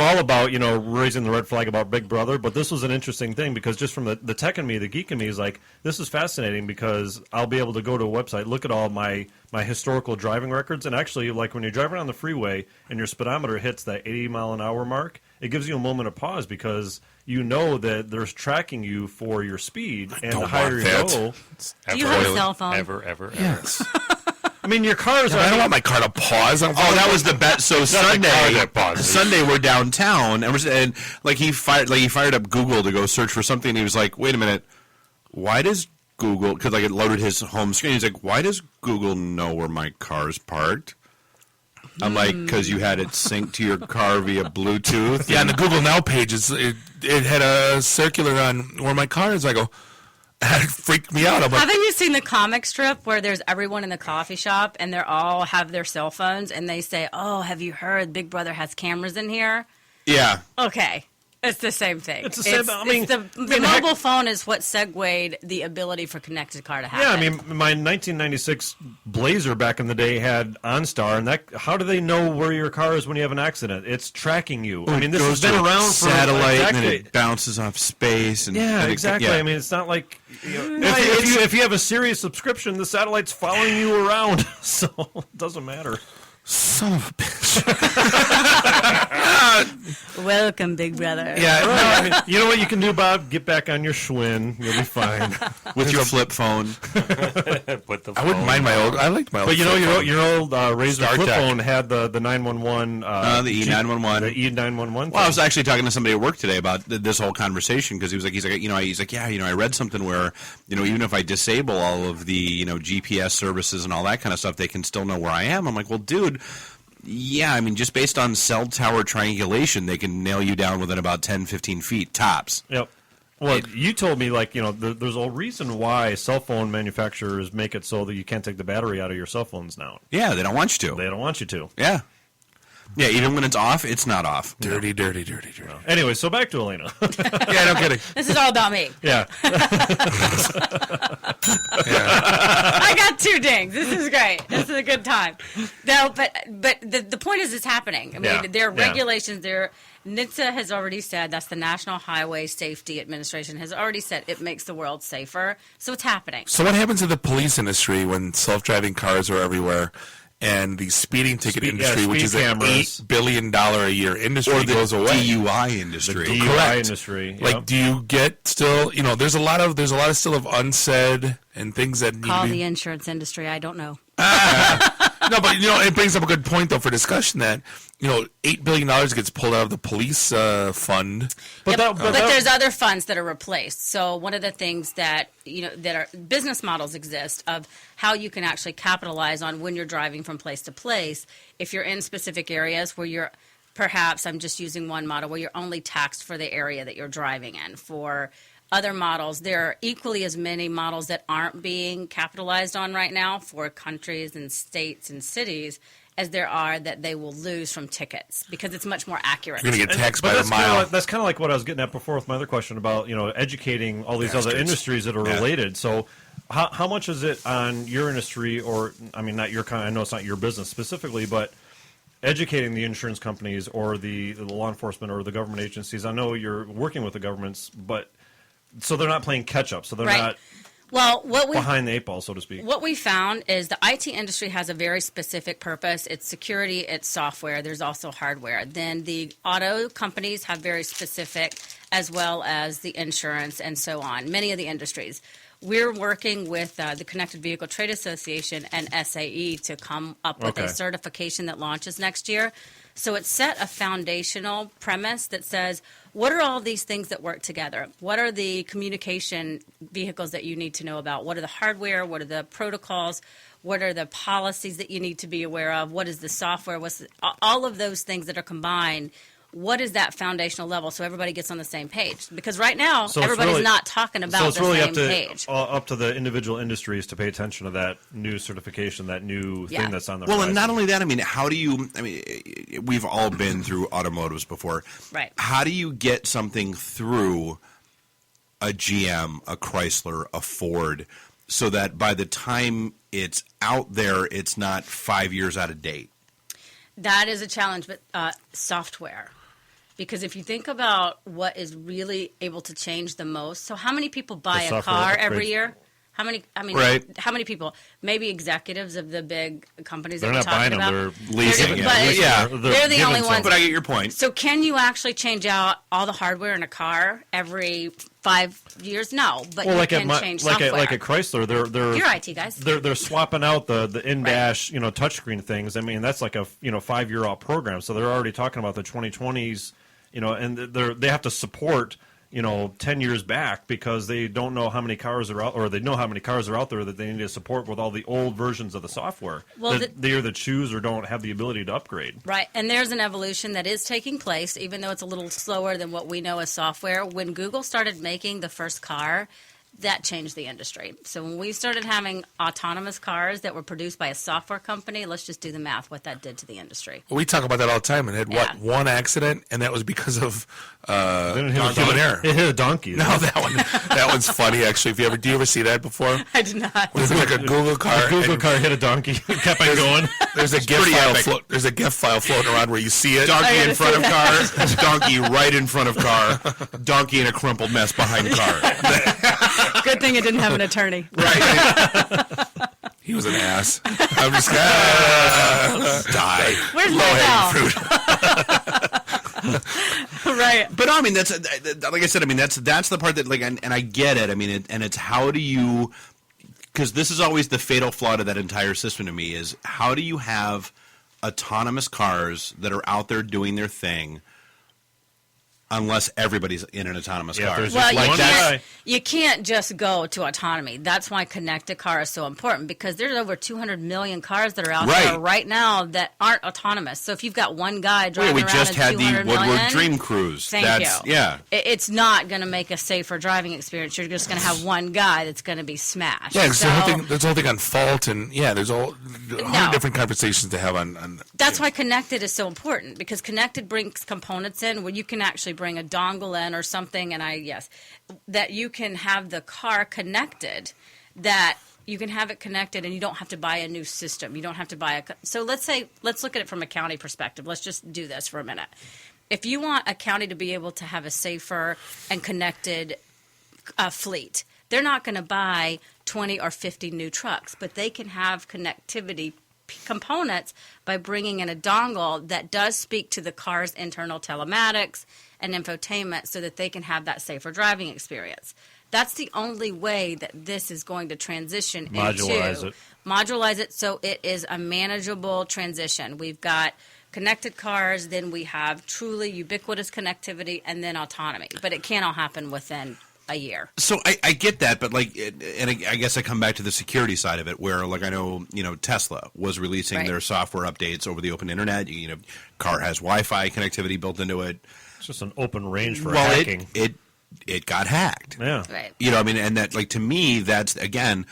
all about raising the red flag about Big Brother, but this was an interesting thing because just from the tech in me, the geek in me is like, this is fascinating because I'll be able to go to a website, look at all my historical driving records, and actually, like when you're driving on the freeway and your speedometer hits that 80 mile an hour mark, it gives you a moment of pause because you know that there's tracking you for your speed, and the higher you go. Do you have a cell phone? Ever. Yes. I mean, your cars are. I don't want my car to pause. That was the best. So Sunday we're downtown, and he fired up Google to go search for something. And he was like, "Wait a minute, why does Google?" Because it loaded his home screen. He's like, "Why does Google know where my car's parked?" I'm like, because you had it synced to your car via Bluetooth. Yeah, and the Google Now page it had a circular on where my car is. I go. It freaked me out. Haven't you seen the comic strip where there's everyone in the coffee shop and they all have their cell phones and they say, "Oh, have you heard Big Brother has cameras in here?" Yeah. Okay. It's the same thing. It's the same. The mobile phone is what segued the ability for connected car to happen. Yeah, I mean, my 1996 Blazer back in the day had OnStar, and how do they know where your car is when you have an accident? It's tracking you. I mean, this has been around for satellite, a decade. and then it bounces off space. And Exactly. I mean, it's not like if you have a Sirius subscription, the satellite's following you around, so it doesn't matter. Son of a bitch. Welcome, Big Brother. Yeah, I mean, you know what you can do, Bob? Get back on your Schwinn. You'll be fine. With your flip phone. I wouldn't mind my old. I liked my old. But your old Razor Star flip Trek. phone had the 911. The E911. The E911. Well, I was actually talking to somebody at work today about this whole conversation because he's like, I read something where, even if I disable all of the, GPS services and all that kind of stuff, they can still know where I am. I'm like, well, dude. Yeah, I mean, just based on cell tower triangulation, they can nail you down within about 10, 15 feet, tops. Yep. Well, you told me, there's a reason why cell phone manufacturers make it so that you can't take the battery out of your cell phones now. Yeah, they don't want you to. They don't want you to. Yeah. Yeah, even when it's off, it's not off. Dirty. Anyway, so back to Elena. Yeah, no kidding. This is all about me. Yeah. I got 2 dings. This is great. This is a good time. No, but the point is, it's happening. I mean, there are regulations. NHTSA has already said, that's the National Highway Safety Administration, has already said it makes the world safer. So it's happening. So what happens in the police industry when self-driving cars are everywhere and the speeding ticket industry, which is an $8 billion a year industry, goes away? DUI industry. The DUI industry. Like, do you get still, there's a lot of still of unsaid and things that need Call to be... the insurance industry. I don't know. No, but it brings up a good point though for discussion that $8 billion gets pulled out of the police fund. But there's other funds that are replaced. So one of the things that that are business models exist of how you can actually capitalize on when you're driving from place to place. If you're in specific areas where you're perhaps, I'm just using one model, where you're only taxed for the area that you're driving in. For other models, there are equally as many models that aren't being capitalized on right now for countries and states and cities as there are that they will lose from tickets because it's much more accurate. You're going to get taxed by the mile. That's kind of like what I was getting at before with my other question about educating all these other industries that are related. So how much is it on your industry, or I mean not your kind? I know it's not your business specifically, but educating the insurance companies or the law enforcement or the government agencies? I know you're working with the governments, but so they're not playing catch up. So they're not behind the 8 ball, so to speak. What we found is the IT industry has a very specific purpose. It's security, it's software. There's also hardware. Then the auto companies have very specific, as well as the insurance and so on. Many of the industries. We're working with the Connected Vehicle Trade Association and SAE to come up with a certification that launches next year. So it set a foundational premise that says, what are all these things that work together? What are the communication vehicles that you need to know about? What are the hardware? What are the protocols? What are the policies that you need to be aware of? What is the software? All of those things that are combined. What is that foundational level so everybody gets on the same page? Because right now, everybody's not talking about the same page. Up to the individual industries to pay attention to that new certification, that new thing that's on the horizon. And not only that, I mean, we've all been through automotives before. Right. How do you get something through a GM, a Chrysler, a Ford, so that by the time it's out there, it's not 5 years out of date? That is a challenge, but software. Because if you think about what is really able to change the most, so how many people buy a car every year? How many? I mean, how many people? Maybe executives of the big companies that we're talking about. They're leasing. They're the only ones. But I get your point. So can you actually change out all the hardware in a car every 5 years? No, but you can change software. Like at Chrysler, they're you're IT guys. They're swapping out the in-dash touchscreen things. I mean, that's like a 5-year-old program. So they're already talking about the 2020s. And they have to support 10 years back because they don't know how many cars are out, or they know how many cars are out there that they need to support with all the old versions of the software. Well, they either choose or don't have the ability to upgrade. Right, and there's an evolution that is taking place, even though it's a little slower than what we know as software. When Google started making the first car, that changed the industry. So when we started having autonomous cars that were produced by a software company, let's just do the math, what that did to the industry. Well, we talk about that all the time, and it had one accident, and that was because of human error. It hit a donkey. No, that one's funny actually. Do you ever see that before? I did not. It's like a Google car. A Google car hit a donkey. Kept on going. There's a GIF file floating around where you see it. Donkey in front of car. Donkey right in front of car. Donkey in a crumpled mess behind car. Good thing it didn't have an attorney. Right. He was an ass. I'm just gonna die. Where's my fruit? Right. But I mean, that's like I said. I mean, that's the part that and I get it. I mean, and it's how do you? Because this is always the fatal flaw to that entire system to me is how do you have autonomous cars that are out there doing their thing unless everybody's in an autonomous car. Well, you can't just go to autonomy. That's why connected car is so important, because there's over 200 million cars that are out there right now that aren't autonomous. So if you've got one guy driving around just in had the 200 Woodward million, Dream Cruise. Thank you. Yeah. It's not going to make a safer driving experience. You're just going to have one guy that's going to be smashed. Yeah, there's a whole thing on fault, and there's a hundred different conversations to have on. That's why connected is so important, because connected brings components in where you can actually bring a dongle in or something, and that you can have the car connected, that you can have it connected and you don't have to buy a new system. You don't have to buy so let's look at it from a county perspective. Let's just do this for a minute. If you want a county to be able to have a safer and connected fleet, they're not going to buy 20 or 50 new trucks, but they can have connectivity components by bringing in a dongle that does speak to the car's internal telematics and infotainment so that they can have that safer driving experience. That's the only way that this is going to transition modularize it so it is a manageable transition. We've got connected cars, then we have truly ubiquitous connectivity, and then autonomy. But it can't all happen within a year. So I get that, but and I guess I come back to the security side of it, where I know Tesla was releasing their software updates over the open internet. Car has Wi-Fi connectivity built into it. It's just an open range for hacking. It got hacked. Yeah, right. And that to me, that's again.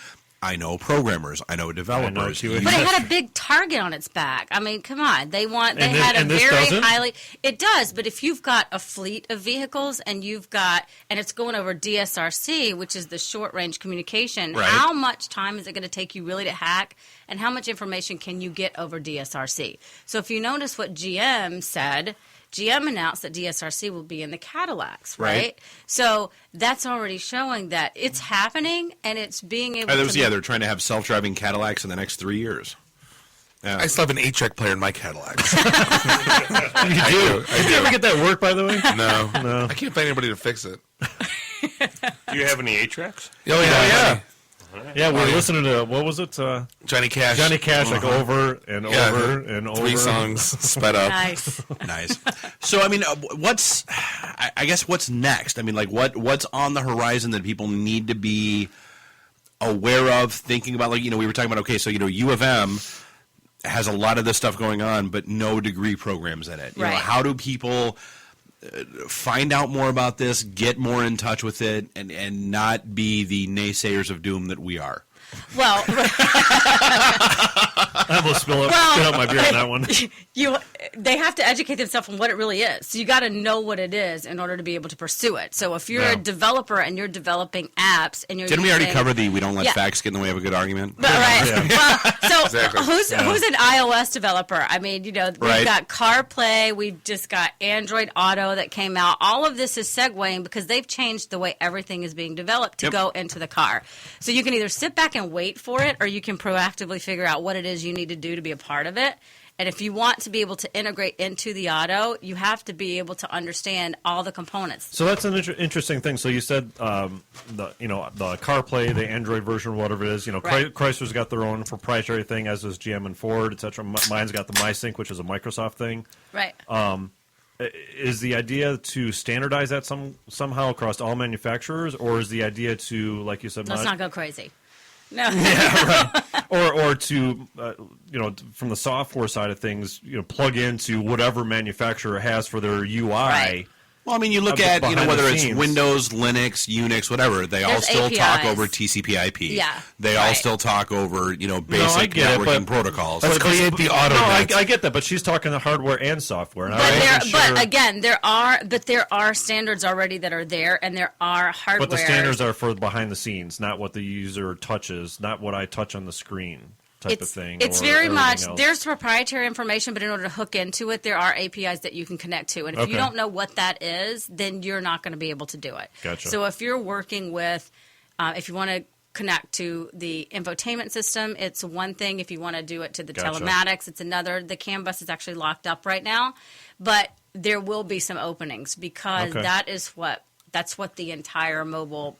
I know programmers. I know developers. But it had a big target on its back. I mean, come on. They had a very highly. It does, but if you've got a fleet of vehicles and it's going over DSRC, which is the short range communication, how much time is it going to take you really to hack, and how much information can you get over DSRC? So if you notice what GM said. GM announced that DSRC will be in the Cadillacs, right? So that's already showing that it's happening, and it's being able to... they're trying to have self-driving Cadillacs in the next 3 years. Yeah. I still have an 8-track player in my Cadillac. You do? Did you ever get that work, by the way? No. I can't find anybody to fix it. Do you have any 8-tracks? Oh, yeah. Yeah, we're listening to, what was it? Johnny Cash. Johnny Cash, over and over and over. 3 songs sped up. Nice. So, I mean, what's next? I mean, what's on the horizon that people need to be aware of, thinking about? We were talking about, U of M has a lot of this stuff going on, but no degree programs in it. Right. How do people find out more about this, get more in touch with it, and not be the naysayers of doom that we are? Well, I almost spit out my beer on that one. They have to educate themselves on what it really is. So you got to know what it is in order to be able to pursue it. So if you're a developer and you're developing apps and you're Didn't we already cover the we don't let facts get in the way of a good argument? But, right. Yeah. Well, so who's an iOS developer? I mean, we've got CarPlay, we've just got Android Auto that came out. All of this is segueing because they've changed the way everything is being developed to go into the car. So you can either sit back and wait for it, or you can proactively figure out what it is you need to do to be a part of it. And if you want to be able to integrate into the auto, you have to be able to understand all the components. So that's an interesting thing. So you said the CarPlay, the Android version, whatever it is. Chrysler's got their own proprietary thing, as does GM and Ford, etc. Mine's got the MySync, which is a Microsoft thing. Right. Is the idea to standardize that somehow across all manufacturers, or is the idea to, like you said, let's not go crazy? No. Yeah, right. Or to from the software side of things, plug into whatever manufacturer has for their UI. Right. Well, I mean, you look at whether it's Windows, Linux, Unix, whatever. They all still talk over TCP/IP. Yeah. They all still talk over basic networking protocols. Let's create the auto. I get that, but she's talking the hardware and software. And but again, there are standards already that are there, and there are hardware. But the standards are for behind the scenes, not what the user touches, not what I touch on the screen. It's very much else. There's proprietary information, but in order to hook into it, there are APIs that you can connect to, and if you don't know what that is, then you're not going to be able to do it. Gotcha. So if you're working with, if you want to connect to the infotainment system, it's one thing. If you want to do it to the telematics, it's another. The CAN bus is actually locked up right now, but there will be some openings because that's what the entire mobile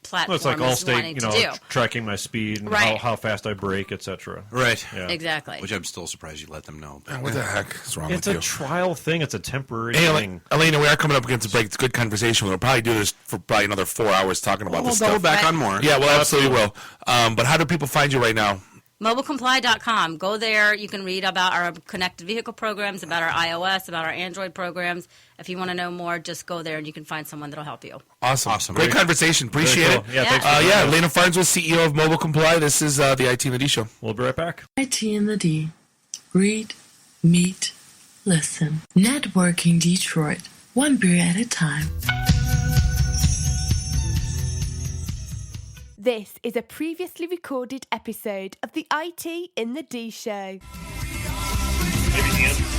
platform Well, it's like is Allstate, wanting you to know, do. tracking my speed and Right. how fast I brake, etc. Right. Yeah. Exactly. Which I'm still surprised you let them know. What the heck is wrong It's with a you? trial thing. It's a temporary Hey, thing. Elena, we are coming up against a break. It's a good conversation. We'll probably do this for probably another 4 hours talking about this We'll double stuff. back on more. Yeah, well, absolutely will. But how do people find you right now? MobileComply.com. Go there. You can read about our connected vehicle programs, about our iOS, about our Android programs. If you want to know more, just go there and you can find someone that'll help you. Awesome. Great conversation. Appreciate Very cool. it. Yeah, thanks for joining us. Elena Farnsworth, CEO of Mobile Comply. This is the IT and the D Show. We'll be right back. IT and the D. Read, meet, listen. Networking Detroit. One beer at a time. This is a previously recorded episode of the IT in the D Show.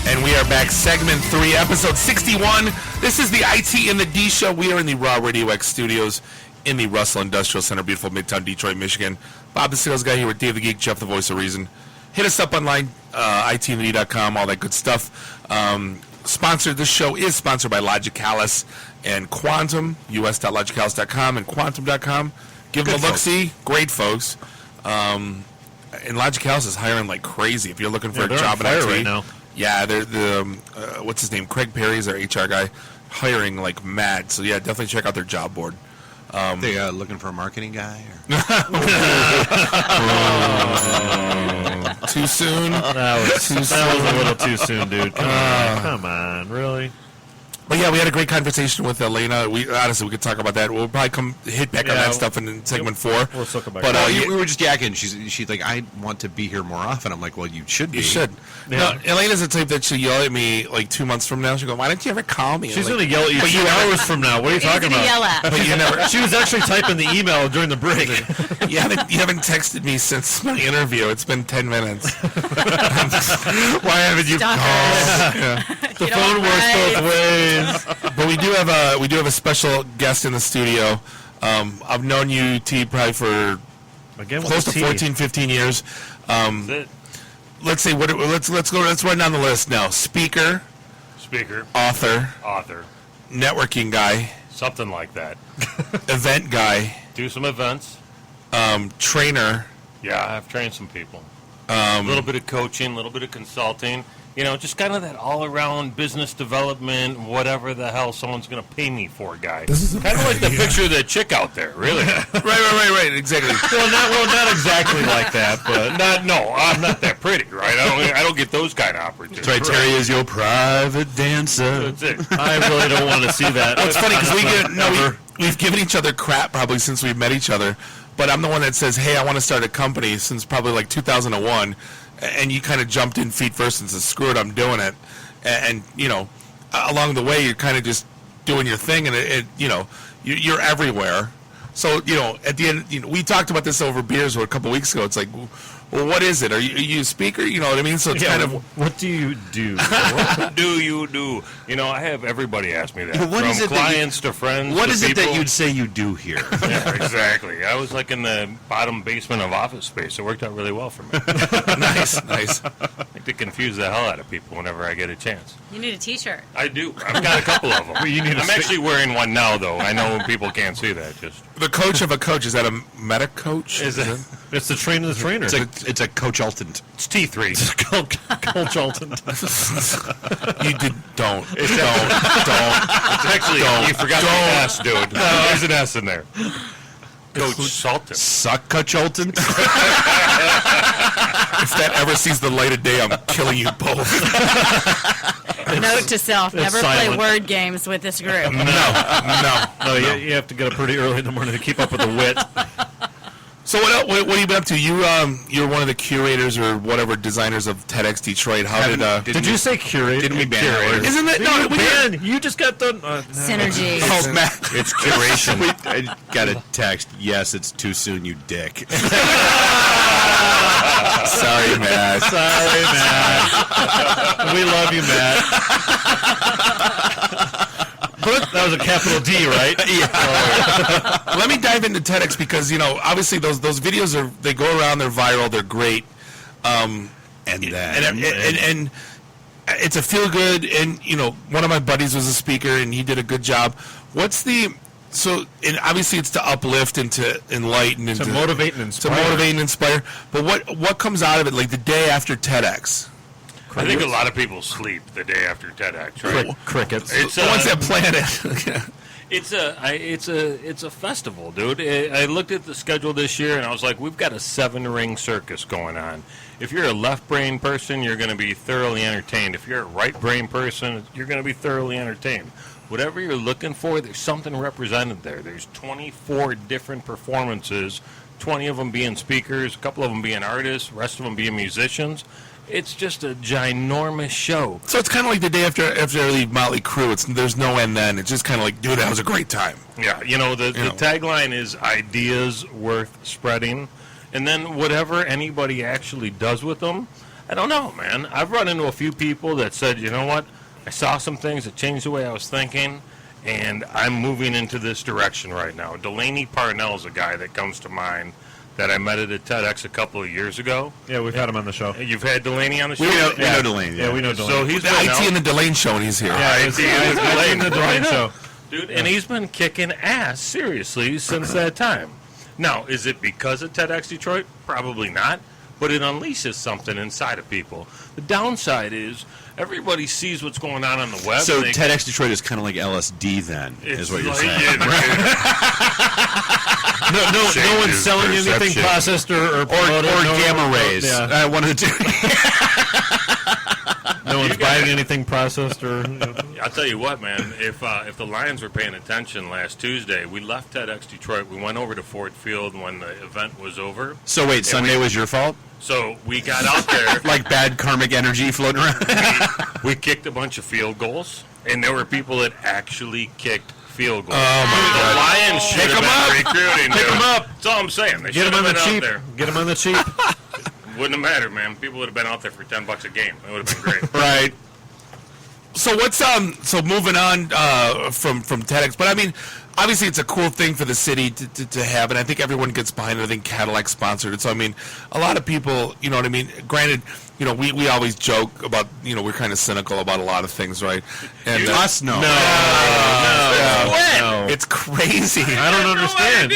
And we are back, segment 3, episode 61. This is the IT in the D Show. We are in the Raw Radio X studios in the Russell Industrial Center, beautiful Midtown Detroit, Michigan. Bob the Sales Guy here with Dave the Geek, Jeff the Voice of Reason. Hit us up online, itandthed.com, all that good stuff. This show is sponsored by Logicalis and Quantum, us.logicalis.com and quantum.com. Give them a look-see. Great folks. And Logicalis is hiring like crazy. If you're looking for a job in IT right now. Yeah, they're what's his name? Craig Perry's their HR guy, hiring like mad. So yeah, definitely check out their job board. They looking for a marketing guy? Too soon. That was a little too soon, dude. Come on, really? But yeah, we had a great conversation with Elena. We honestly, we could talk about that. We'll probably hit back on that stuff in segment 4. We'll circle back. But we were just yakking. She's like, I want to be here more often. I'm like, well, you should be. You should. Yeah. No, Elena's the type that she'll yell at me like 2 months from now. She'll go, "Why didn't you ever call me?" She's like, going to yell at you 2 hours from now. What are you talking about? Yell at. But you never. She was actually typing the email during the break. You haven't texted me since my interview. It's been 10 minutes. Why haven't you called? Yeah. The phone works both ways. But we do have a special guest in the studio. I've known you, T, probably for close to 14, 15 years. Let's say let's run down the list now. Speaker, author, networking guy, something like that. Event guy. Do some events. Trainer. Yeah, I've trained some people. A little bit of coaching, a little bit of consulting. You know, just kind of that all-around business development, whatever the hell someone's going to pay me for, guy. Kind of like the picture of that chick out there, really. Right, exactly. well, not exactly like that, but I'm not that pretty, right? I don't get those kind of opportunities. That's right, Terry is your private dancer. That's it. I really don't want to see that. It's funny because we've given each other crap probably since we've met each other, but I'm the one that says, hey, I want to start a company since probably like 2001. And you kind of jumped in feet first and said, screw it, I'm doing it. And you know, along the way, you're kind of just doing your thing, and you're everywhere. So, you know, at the end, we talked about this over beers a couple weeks ago. It's like, well, what is it? Are you a speaker? You know what I mean? So it's kind of... What do you do? What do you do? You know, I have everybody ask me that. What From is it clients to friends What to is it people. that you'd say you do here? Yeah, exactly. I was like in the bottom basement of Office Space. It worked out really well for me. Nice. I like to confuse the hell out of people whenever I get a chance. You need a T-shirt. I do. I've got a couple of them. I'm actually wearing one now, though. I know people can't see that. Just the coach of a coach. Is that a meta coach? Is it? It's the trainer of the trainer. It's a coachaltant. It's T3. It's coachaltant. Don't. It's actually, you forgot the S, dude. There's an S in there. Coach Salton. Suck coachaltant? If that ever sees the light of day, I'm killing you both. Note to self: never play word games with this group. No. You have to get up pretty early in the morning to keep up with the wit. So what have you been up to? You're one of the curators or whatever designers of TEDxDetroit. How did you say curate? Didn't we ban it? Isn't that no? You just got done. Synergy. Oh, Matt. It's curation. I got a text. Yes, it's too soon, you dick. Sorry, Matt. We love you, Matt. That was a capital D, right? Yeah. Let me dive into TEDx because obviously those videos they go around, they're viral, they're great, and it's a feel good. And one of my buddies was a speaker and he did a good job. and obviously it's to uplift and to enlighten and to motivate and inspire. To motivate and inspire. But what comes out of it, like the day after TEDx? I think a lot of people sleep the day after TEDx, right? Crickets. It's the ones that plan it. It's a festival, dude. I looked at the schedule this year, and I was like, we've got a 7-ring circus going on. If you're a left brain person, you're going to be thoroughly entertained. If you're a right brain person, you're going to be thoroughly entertained. Whatever you're looking for, there's something represented there. There's 24 different performances, 20 of them being speakers, a couple of them being artists, the rest of them being musicians. It's just a ginormous show. So it's kind of like the day after I leave Motley Crue. There's no end then. It's just kind of like, dude, that was a great time. Yeah, the tagline is ideas worth spreading. And then whatever anybody actually does with them, I don't know, man. I've run into a few people that said, you know what, I saw some things that changed the way I was thinking, and I'm moving into this direction right now. Delaney Parnell's a guy that comes to mind that I met at a TEDx a couple of years ago. Yeah, we've had him on the show. You've had Delaney on the show? We know Delaney. Yeah, we know Delaney. So he's the been IT out. and the Delane show, and he's here. Yeah, IT and the Delane show. Dude, and he's been kicking ass, seriously, since that time. Now, is it because of TEDxDetroit? Probably not, but it unleashes something inside of people. The downside is everybody sees what's going on the web. So TEDxDetroit is kind of like LSD then, is what you're saying. No one's selling anything processed or gamma rays. Yeah. One of the two. No one's buying anything processed or. I'll tell you what, man. If the Lions were paying attention last Tuesday, we left TEDxDetroit. We went over to Ford Field when the event was over. So wait, Sunday was your fault? So we got out there. Like bad karmic energy floating around? we kicked a bunch of field goals, and there were people that actually kicked field goals. Oh, my God. The Lions should have been recruiting. Pick them up. That's all I'm saying. They Get should them have on the been cheap. out there. Get them on the cheap. Wouldn't have mattered, man. People would have been out there for $10 a game. It would have been great. Right. So what's so moving on from TEDx, but I mean, obviously it's a cool thing for the city to have, and I think everyone gets behind it. I think Cadillac sponsored it, so I mean, a lot of people, you know what I mean. Granted, we always joke about, we're kind of cynical about a lot of things, right? And us, no. It's crazy. I don't understand.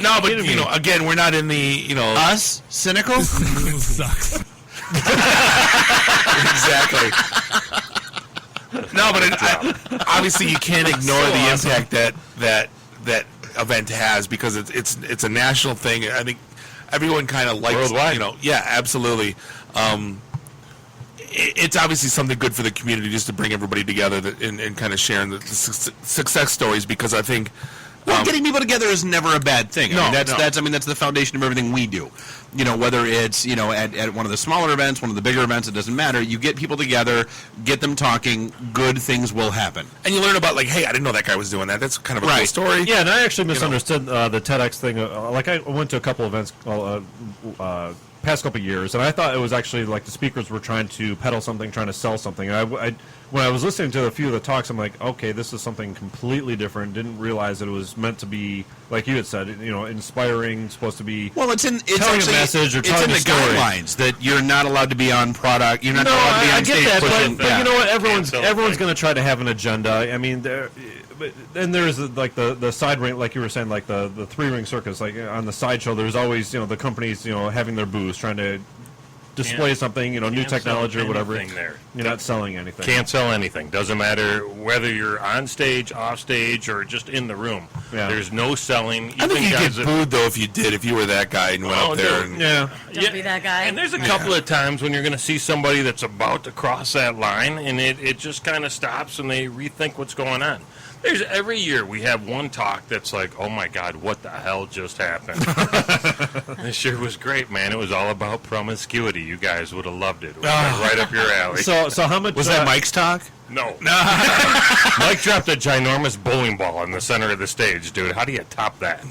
No, but again, we're not in the us cynical sucks. Exactly. No, but obviously you can't ignore the impact that event has, because it's a national thing. I think everyone kind of likes worldwide. Yeah, absolutely. It's obviously something good for the community, just to bring everybody together and kind of sharing the success stories, because I think. Well, getting people together is never a bad thing. That's the foundation of everything we do. Whether it's at one of the smaller events, one of the bigger events, it doesn't matter. You get people together, get them talking, good things will happen. And you learn about, like, hey, I didn't know that guy was doing that. That's kind of a cool story. Yeah, and I actually misunderstood the TEDx thing. I went to a couple events past couple of years, and I thought it was actually like the speakers were trying to peddle something, trying to sell something. And when I was listening to a few of the talks, I'm like, okay, this is something completely different. Didn't realize that it was meant to be, like you had said, inspiring, supposed to be telling a message or telling a the story. Guidelines that you're not allowed to be on product. You're not allowed to be on stage pushing. But you know what? Everyone's going to try to have an agenda. I mean, and there's like the side ring, like you were saying, like the 3-ring circus. Like on the sideshow, there's always the companies having their booths, trying to display something, new technology or whatever. There. You're not selling anything. Can't sell anything. Doesn't matter whether you're on stage, off stage, or just in the room. Yeah. There's no selling. I think you get booed, though, if you were that guy and went up there. Don't be that guy. And there's a couple of times when you're going to see somebody that's about to cross that line, and it just kind of stops, and they rethink what's going on. Every year we have one talk that's like, oh my God, what the hell just happened? This year was great, man. It was all about promiscuity. You guys would have loved it. It was right up your alley. So how much was that Mike's talk? No. Mike dropped a ginormous bowling ball in the center of the stage, dude. How do you top that?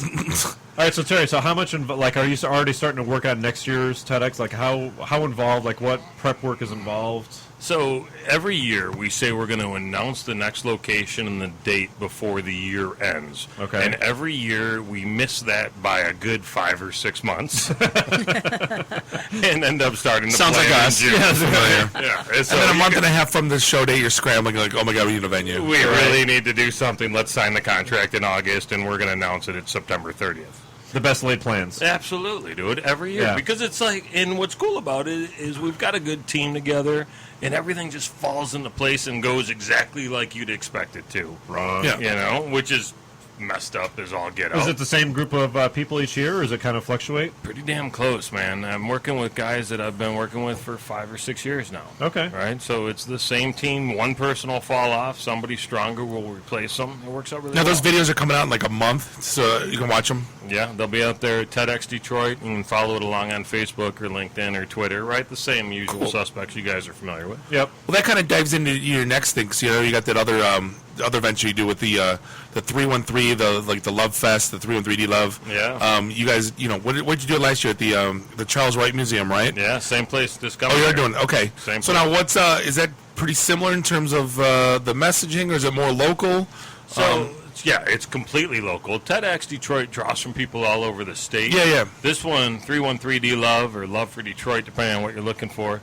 All right, so Terry, how much, are you already starting to work on next year's TEDx? Like, how involved, what prep work is involved? So every year we say we're going to announce the next location and the date before the year ends. Okay. And every year we miss that by a good 5 or 6 months, and end up starting to Sounds plan like us. in June. Yeah, familiar. Yeah. And then a month and a half from the show day, you're scrambling like, oh my God, we need a venue. We really need to do something. Let's sign the contract in August, and we're going to announce it at September 30th. The best laid plans. Absolutely, dude. Every year. Yeah. Because it's and what's cool about it is we've got a good team together, and everything just falls into place and goes exactly like you'd expect it to. Right. Yeah. Which is messed up as all get out. Is it the same group of people each year, or does it kind of fluctuate? Pretty damn close, man. I'm working with guys that I've been working with for 5 or 6 years now. Okay. Right? So it's the same team. One person will fall off. Somebody stronger will replace them. It works out really well. Now, those videos are coming out in like a month, so you can watch them. Yeah, they'll be out there at TEDxDetroit. You can follow it along on Facebook or LinkedIn or Twitter, right? The same usual suspects you guys are familiar with. Yep. Well, that kind of dives into your next thing. So, you got that other venture you do with the 313, the Love Fest, the 313Dlove. Yeah. You guys, what did you do last year at the Charles Wright Museum, right? Yeah, same place this coming Oh, you're year. doing okay. Same So place. now, what's is that pretty similar in terms of the messaging, or is it more local? So, yeah, it's completely local. TEDxDetroit draws from people all over the state. Yeah. This one, 313Dlove, or Love for Detroit, depending on what you're looking for,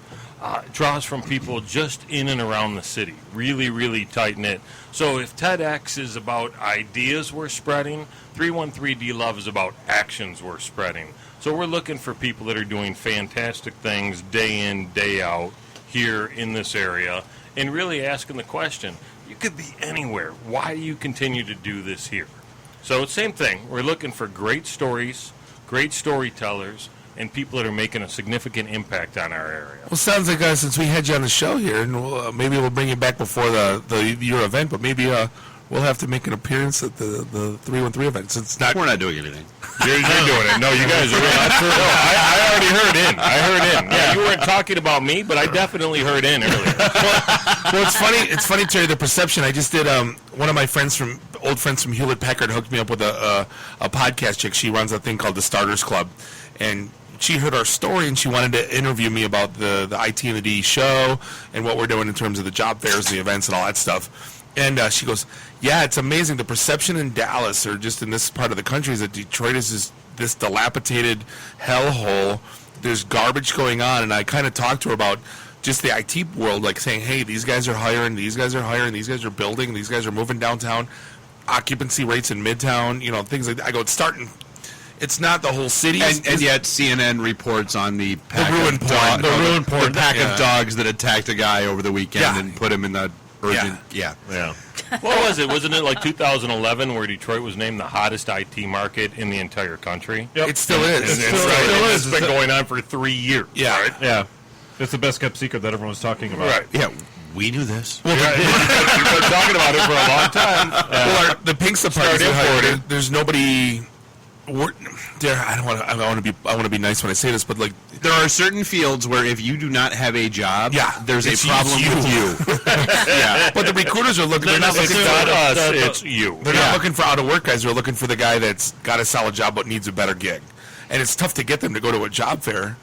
draws from people just in and around the city. Really, really tight-knit. So if TEDx is about ideas we're spreading, 313Dlove is about actions we're spreading. So we're looking for people that are doing fantastic things day in, day out here in this area, and really asking the question, you could be anywhere. Why do you continue to do this here? So same thing. We're looking for great stories, great storytellers, and people that are making a significant impact on our area. Well, sounds like since we had you on the show here, and maybe we'll bring you back before your event, but maybe we'll have to make an appearance at the 313 event. Since we're not doing anything. You're doing it. No, you guys are really. I already heard in. I heard in. Yeah, you weren't talking about me, but I definitely heard in earlier. Well, it's funny. It's funny, Terry. The perception. I just did. One of my old friends from Hewlett Packard hooked me up with a podcast chick. She runs a thing called the Starters Club, and she heard our story and she wanted to interview me about the IT and the D show and what we're doing in terms of the job fairs, the events, and all that stuff. And she goes, yeah, it's amazing. The perception in Dallas or just in this part of the country is that Detroit is this dilapidated hellhole. There's garbage going on. And I kind of talked to her about just the IT world, like saying, hey, these guys are hiring, these guys are building, these guys are moving downtown, occupancy rates in Midtown, things like that. I go, it's starting. It's not the whole city. And yet CNN reports on the ruined porn. The pack of dogs that attacked a guy over the weekend and put him in that urgent. Yeah. What was it? Wasn't it like 2011 where Detroit was named the hottest IT market in the entire country? Yep. It still is. It's been going on for 3 years. Yeah. Right? Yeah. It's the best kept secret that everyone's talking about. Right. Yeah. We knew this. Well, we've been talking about it for a long time. Well, the Pinks department, there's nobody. I want to be nice when I say this, but like there are certain fields where if you do not have a job, there's a problem with you. Yeah, but the recruiters are looking. They're not looking for us. It's you. They're not looking for out of work guys. They're looking for the guy that's got a solid job but needs a better gig, and it's tough to get them to go to a job fair.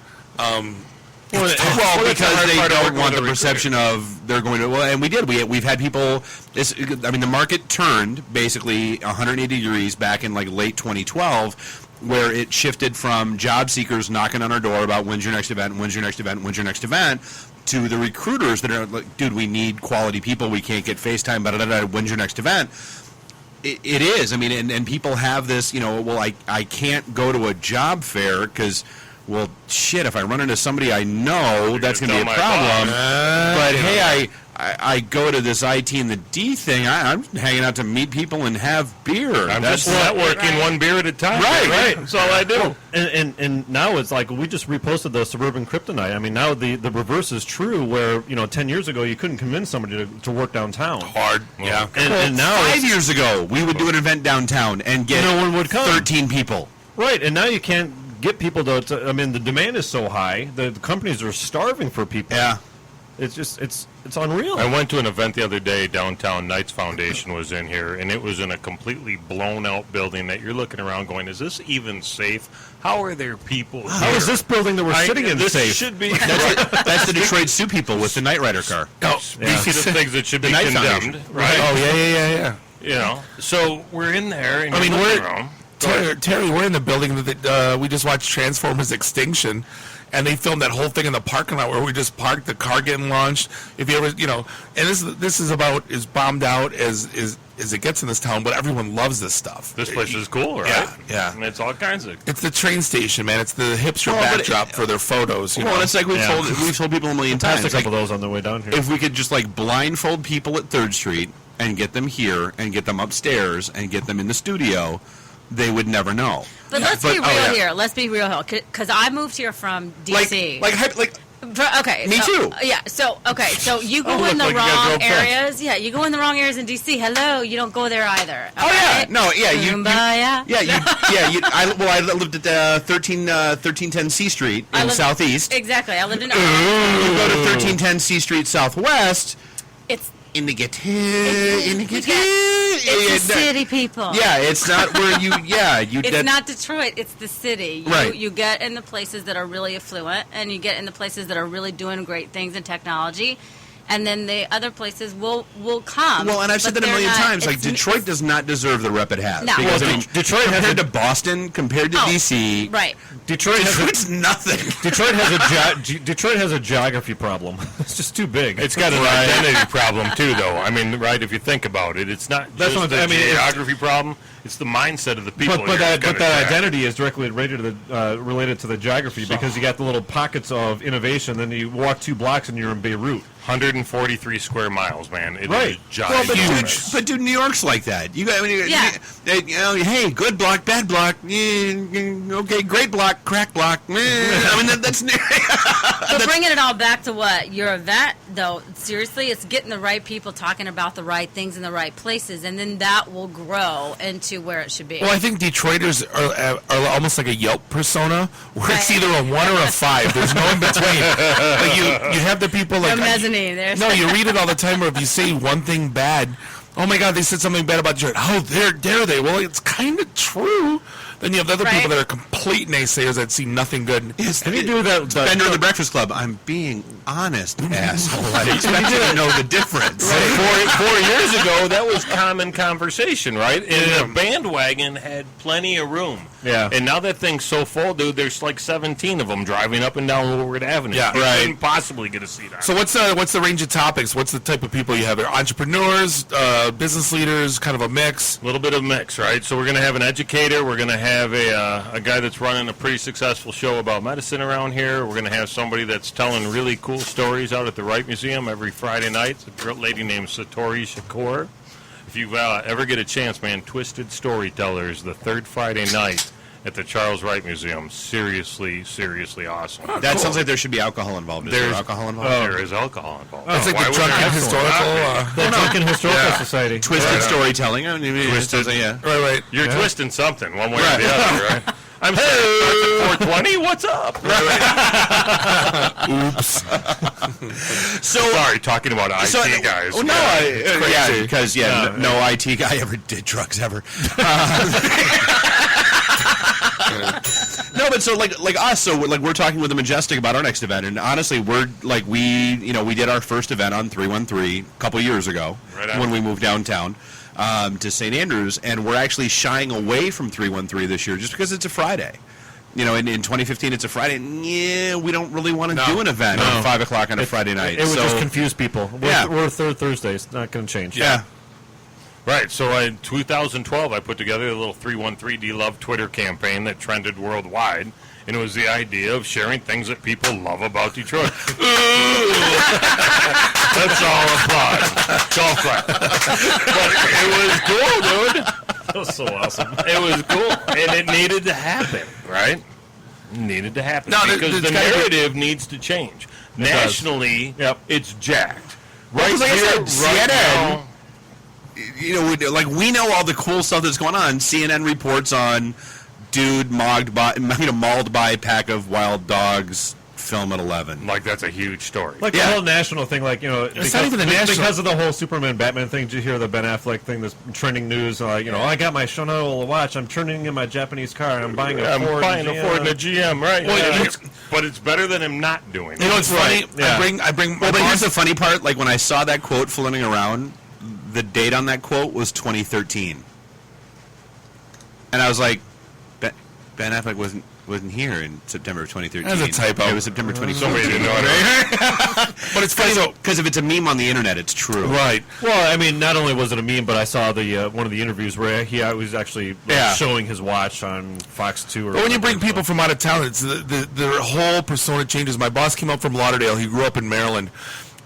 Because they don't want the perception of they're going to. Well, and we did. We've had people. The market turned basically 180 degrees back in like late 2012, where it shifted from job seekers knocking on our door about when's your next event, when's your next event, when's your next event, to the recruiters that are like, dude, we need quality people. We can't get FaceTime. When's your next event? It is. I mean, and people have this. I can't go to a job fair because. Well, shit, if I run into somebody I know, that's going to be a problem. But, hey, I go to this IT and the D thing. I'm hanging out to meet people and have beer. I'm just networking one beer at a time. Right. That's all I do. And now it's like we just reposted the Suburban Kryptonite. I mean, now the reverse is true where, 10 years ago you couldn't convince somebody to work downtown. Hard, yeah. And now 5 years ago, we would do an event downtown and get no one would come. 13 people. Right, and now you can't get people to I mean, the demand is so high, the companies are starving for people. Yeah. It's just it's unreal. I went to an event the other day downtown. Knights Foundation was in here, and it was in a completely blown out building that you're looking around going, is this even safe? How are there people How here? is this building that we're sitting in this safe? Should be That's the Detroit Sioux people with the Knight Rider car. Species of things that should be Knight condemned, Foundation. right? Oh, yeah. You know, so we're in there, and I mean, you're looking around. Terry, we're in the building that we just watched Transformers Extinction, and they filmed that whole thing in the parking lot where we just parked, the car getting launched. If you ever, and this is about as bombed out as it gets in this town, but everyone loves this stuff. This place is cool, right? Yeah. And it's all kinds of. It's the train station, man. It's the hipster backdrop for their photos. Well, and it's like we've told people a million times. Passed a couple of those on the way down here. If we could just blindfold people at 3rd Street and get them here and get them upstairs and get them in the studio, they would never know. But let's be real here. Let's be real here, because I moved here from DC. Okay. Me too. Yeah. So you go in the wrong areas. Yeah, you go in the wrong areas in DC. Hello, you don't go there either. Okay? Oh yeah. No. Yeah. I lived at 1310 C Street in Southeast. Exactly. I lived in. You go to 1310 C Street Southwest. It's in the It's the city people. Yeah, it's not where you. Yeah, It's not Detroit. It's the city. Right. You get in the places that are really affluent, and you get in the places that are really doing great things in technology, and then the other places will come. Well, and I've said that a million times. Detroit does not deserve the rep it has. No. Because, Detroit compared to Boston, compared to DC, right? Detroit's nothing. Detroit has a geography problem. It's just too big. It's got an identity problem too, though. I mean, right? If you think about it, it's not just the geography problem. It's the mindset of the people. But that identity is directly related to the geography because you got the little pockets of innovation. Then you walk 2 blocks and you're in Beirut. 143 square miles, man. It is giant. But dude, New York's like that. You got, hey, good block, bad block. Okay, great block, crack block. I mean, that's. But bringing it all back to what your event, though, seriously, it's getting the right people talking about the right things in the right places, and then that will grow into where it should be. Well, I think Detroiters are almost like a Yelp persona, where it's either a 1 or a 5. There's no in between. You have the people like mezzanine. No, you read it all the time. Where if you say one thing bad, oh my God, they said something bad about Detroit. How dare they? Well, it's kind of true. Then you have the other people that are complete naysayers that see nothing good. Yes, can you do that? Bender of the Breakfast Club. I'm being honest, asshole. I expect you to know the difference. Right. 4 years ago, that was common conversation, right? And the bandwagon had plenty of room. Yeah. And now that thing's so full, dude, there's like 17 of them driving up and down Woodward Avenue. Yeah, you right. couldn't possibly get a seat on. So what's the range of topics? What's the type of people you have there? Entrepreneurs, business leaders, kind of a mix? A little bit of mix, right? So we're going to have an educator. We're going to have a guy that's running a pretty successful show about medicine around here. We're going to have somebody that's telling really cool stories out at the Wright Museum every Friday night. It's a lady named Satori Shakur. If you ever get a chance, man, Twisted Storytellers, the 3rd Friday night at the Charles Wright Museum. Seriously, seriously awesome. Oh, that sounds like there should be alcohol involved. Is there alcohol involved? There is alcohol involved. It's like the Drunken Historical... Drunken Historical Society. Twisted storytelling. I mean, Twisted. Right. You're twisting something one way or the other, right? I'm sorry, 420, what's up? Oops. Sorry, talking about IT guys. Because no IT guy ever did drugs ever. No, but so like us, so we're talking with the Majestic about our next event, and honestly, we did our first event on 313 a couple years ago when we moved downtown to St. Andrews, and we're actually shying away from 313 this year just because it's a Friday. In 2015 it's a Friday. Yeah, we don't really want to do an event at 5 o'clock on a Friday night. It would just confuse people. We're 3rd Thursday. It's not going to change. Yeah. Right, so in 2012, I put together a little 313Dlove Twitter campaign that trended worldwide, and it was the idea of sharing things that people love about Detroit. That's all applause. It's all fun. But it was cool, dude. That was so awesome. It was cool, and it needed to happen, right? It needed to happen because the narrative needs to change. Nationally, it's jacked. Right, like I said, CNN... we know all the cool stuff that's going on. CNN reports on dude mauled by a pack of wild dogs film at 11. Like, that's a huge story. Like the whole national thing, like, it's not even the national. Because of the whole Superman Batman thing. Did you hear the Ben Affleck thing, this trending news? I got my Chanel watch, I'm turning in my Japanese car, and I'm buying a Ford and a GM, right? Well, but it's better than him not doing it. You know what's funny? Yeah. I bring but here's the funny part. Like, when I saw that quote floating around, the date on that quote was 2013. And I was like, Ben Affleck wasn't here in September of 2013. That's a typo. It was September 2013. Somebody didn't know it. But it's funny, though, because if it's a meme on the internet, it's true. Right. Well, I mean, not only was it a meme, but I saw the one of the interviews where he was actually showing his watch on Fox 2. But when you bring people from out of town, it's their whole persona changes. My boss came up from Lauderdale. He grew up in Maryland.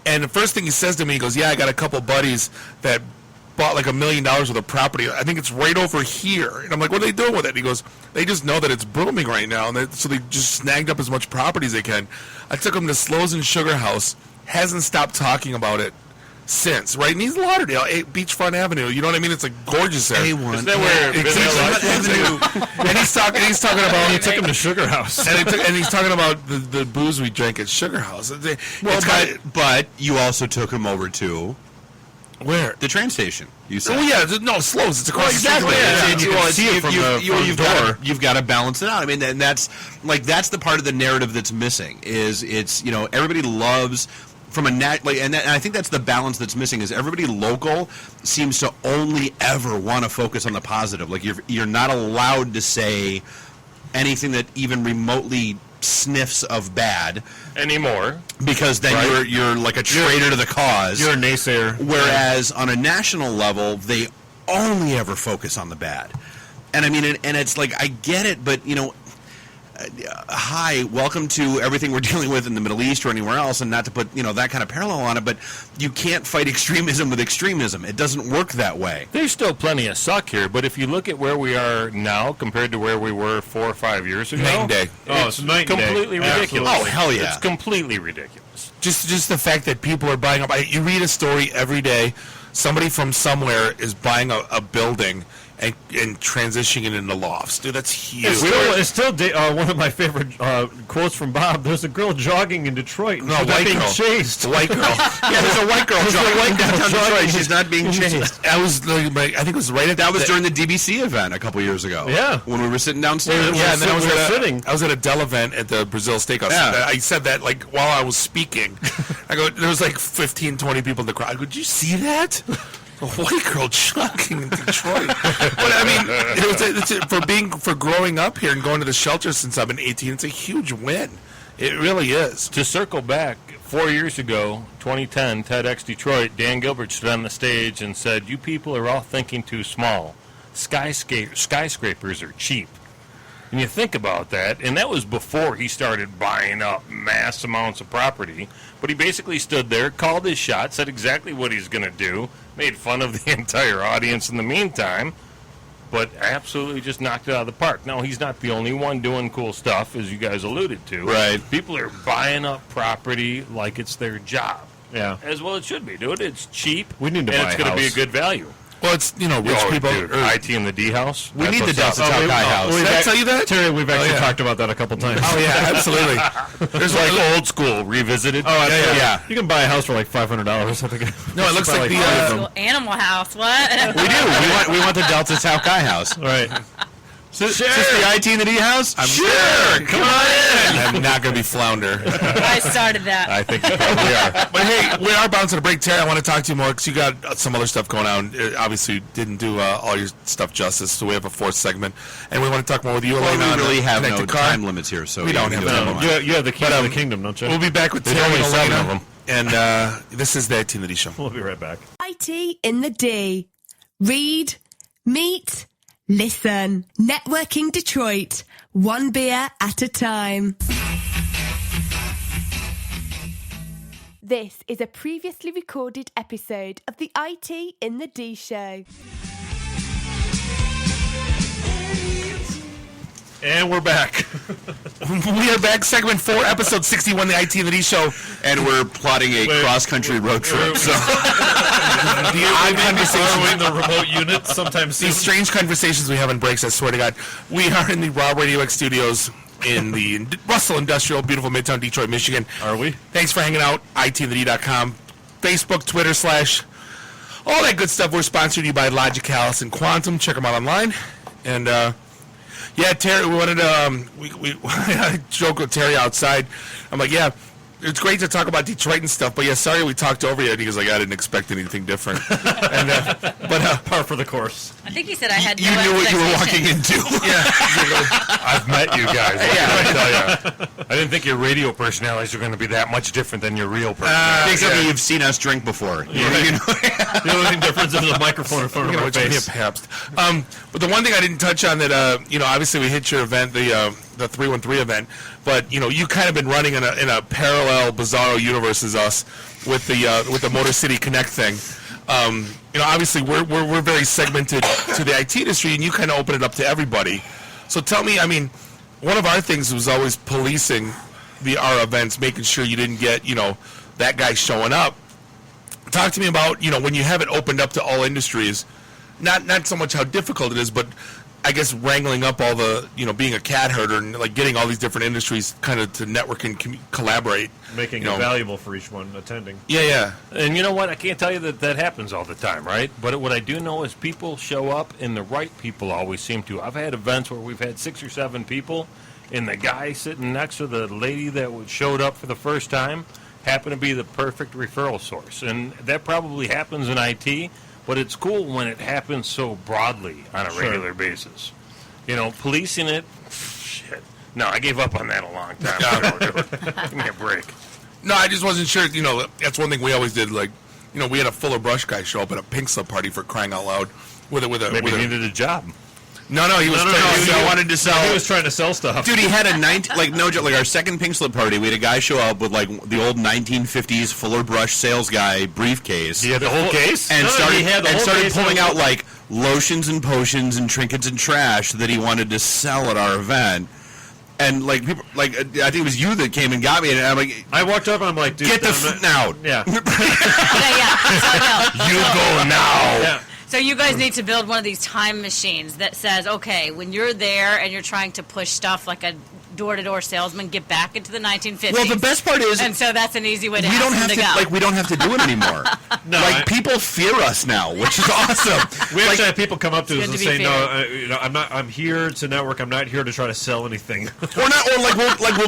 And the first thing he says to me, he goes, I got a couple buddies that bought like $1 million worth of property. I think it's right over here. And I'm like, what are they doing with it? And he goes, they just know that it's booming right now. And so they just snagged up as much property as they can. I took him to Slows and Sugar House. Hasn't stopped talking about it since, right? And he's Lauderdale, Beachfront Avenue. You know what I mean? It's like gorgeous there. A1. Is that where and he's talking about. He took him to Sugar House, and he's talking about the booze we drank at Sugar House. But you also took him over to where? The train station. You said. Oh yeah, no, Slows. It's across the street. You can see it from the door. You've got to balance it out. I mean, and that's the part of the narrative that's missing. Is it's everybody loves. From a and I think that's the balance that's missing. Is everybody local seems to only ever want to focus on the positive. Like you're not allowed to say anything that even remotely sniffs of bad anymore, because then you're like a traitor to the cause. You're a naysayer. Whereas on a national level, they only ever focus on the bad. And I mean, and it's like I get it, but hi, welcome to everything we're dealing with in the Middle East or anywhere else, and not to put that kind of parallel on it, but you can't fight extremism with extremism. It doesn't work that way. There's still plenty of suck here, but if you look at where we are now compared to where we were 4 or 5 years ago, night and day. It's completely ridiculous. Oh, hell yeah. It's completely ridiculous. Just the fact that people are buying up. You read a story every day. Somebody from somewhere is buying a building and transitioning it into lofts. Dude, that's huge. It's still one of my favorite quotes from Bob. There's a girl jogging in Detroit. No, white being girl. chased. White girl. Yeah, there's a white girl jogging downtown Detroit. She's not being chased. I think it was right at that was during the DBC event a couple years ago. Yeah, when we were sitting downstairs. And then I was at a Dell event at the Brazil Steakhouse. Yeah. I said that while I was speaking. I go, there was 15, 20 people in the crowd. I go, did you see that? A white girl jogging in Detroit. But I mean, for growing up here and going to the shelter since I've been 18, it's a huge win. It really is. To circle back, 4 years ago, 2010, TEDxDetroit, Dan Gilbert stood on the stage and said, "You people are all thinking too small. Skyscrapers are cheap." And you think about that, and that was before he started buying up mass amounts of property. But he basically stood there, called his shot, said exactly what he's going to do, made fun of the entire audience in the meantime, but absolutely just knocked it out of the park. Now, he's not the only one doing cool stuff, as you guys alluded to. Right. People are buying up property like it's their job. Yeah. As well it should be, dude. It's cheap, we need to buy and it's going to be a good value. Well, it's, rich people. Dude, IT in the D house. We need the Delta Talk High house. Did I tell you that? Terry, we've actually talked about that a couple times. Oh, yeah, absolutely. There's old school revisited. Oh, yeah. You can buy a house for $500, I think. No, it looks like the Animal House. What? We do. We want the Delta Talk High house. Right. Is this the IT in the D house? Sure. Come on in. I'm not going to be flounder. I started that. I think you probably are. But hey, we are bouncing a break. Terry, I want to talk to you more because you got some other stuff going on. Obviously, didn't do all your stuff justice, so we have a fourth segment. And we want to talk more with you. Well, we really have no time limits here, so we don't have no. You have the key to the kingdom, don't you? We'll be back with Terry and Elena. And this is the IT in the D Show. We'll be right back. IT in the D. Read, meet, listen. Networking Detroit. One beer at a time. This is a previously recorded episode of the IT in the D Show. And we're back. We are back. Segment 4, episode 61, the IT in the D Show. And we're plotting a cross-country road trip. So the remote unit sometimes. These strange conversations we have in breaks, I swear to God. We are in the Raw Radio X studios in the Russell Industrial, beautiful Midtown Detroit, Michigan. Are we? Thanks for hanging out. ITandTheD.com, Facebook, Twitter, / all that good stuff. We're sponsored to you by Logicalis and Quantum. Check them out online. And yeah, Terry, we wanted to I joke with Terry outside. I'm like, yeah, it's great to talk about Detroit and stuff, but yeah, sorry we talked over you. And he was like, I didn't expect anything different. And, but par for the course. I think he said I had you knew what you were walking into. Yeah. I've met you guys. What can I tell you? I didn't think your radio personalities were going to be that much different than your real personalities. You've seen us drink before. The only difference is the microphone in front of our face. Pabst. But the one thing I didn't touch on that, obviously we hit your event, the 313 event, but you kind of been running in a parallel bizarro universe as us with the Motor City Connect thing. Obviously we're very segmented to the IT industry, and you kind of open it up to everybody. So tell me, one of our things was always policing our events, making sure you didn't get that guy showing up. Talk to me about when you have it opened up to all industries, not so much how difficult it is, but I guess wrangling up all the, being a cat herder and like getting all these different industries kind of to network and collaborate. Making it valuable for each one attending. Yeah. And you know what? I can't tell you that happens all the time, right? But what I do know is people show up, and the right people always seem to. I've had events where we've had 6 or 7 people, and the guy sitting next to the lady that showed up for the first time happened to be the perfect referral source. And that probably happens in IT. But it's cool when it happens so broadly on a regular basis. Policing it, shit. No, I gave up on that a long time ago. Give me a break. No, I just wasn't sure. That's one thing we always did. Like, we had a Fuller Brush guy show up at a pink slip party for crying out loud. Maybe he needed a job. No, he was he wanted to sell. He was trying to sell stuff. Dude, he had no joke. Like our second pink slip party, we had a guy show up with like the old 1950s Fuller Brush sales guy briefcase. He had the whole case, and started pulling out like lotions and potions and trinkets and trash that he wanted to sell at our event. And like people, I think it was you that came and got me, and I'm like, I walked up and I'm like, dude, get the out. Yeah. You go now. Yeah. So you guys need to build one of these time machines that says, okay, when you're there and you're trying to push stuff like a door-to-door salesman, get back into the 1950s. Well, the best part is, and so that's an easy way to we don't have to go. we don't have to do it anymore. People fear us now, which is awesome. We actually have people come up to us and say, fair. "No, I'm here to network. I'm not here to try to sell anything." We'll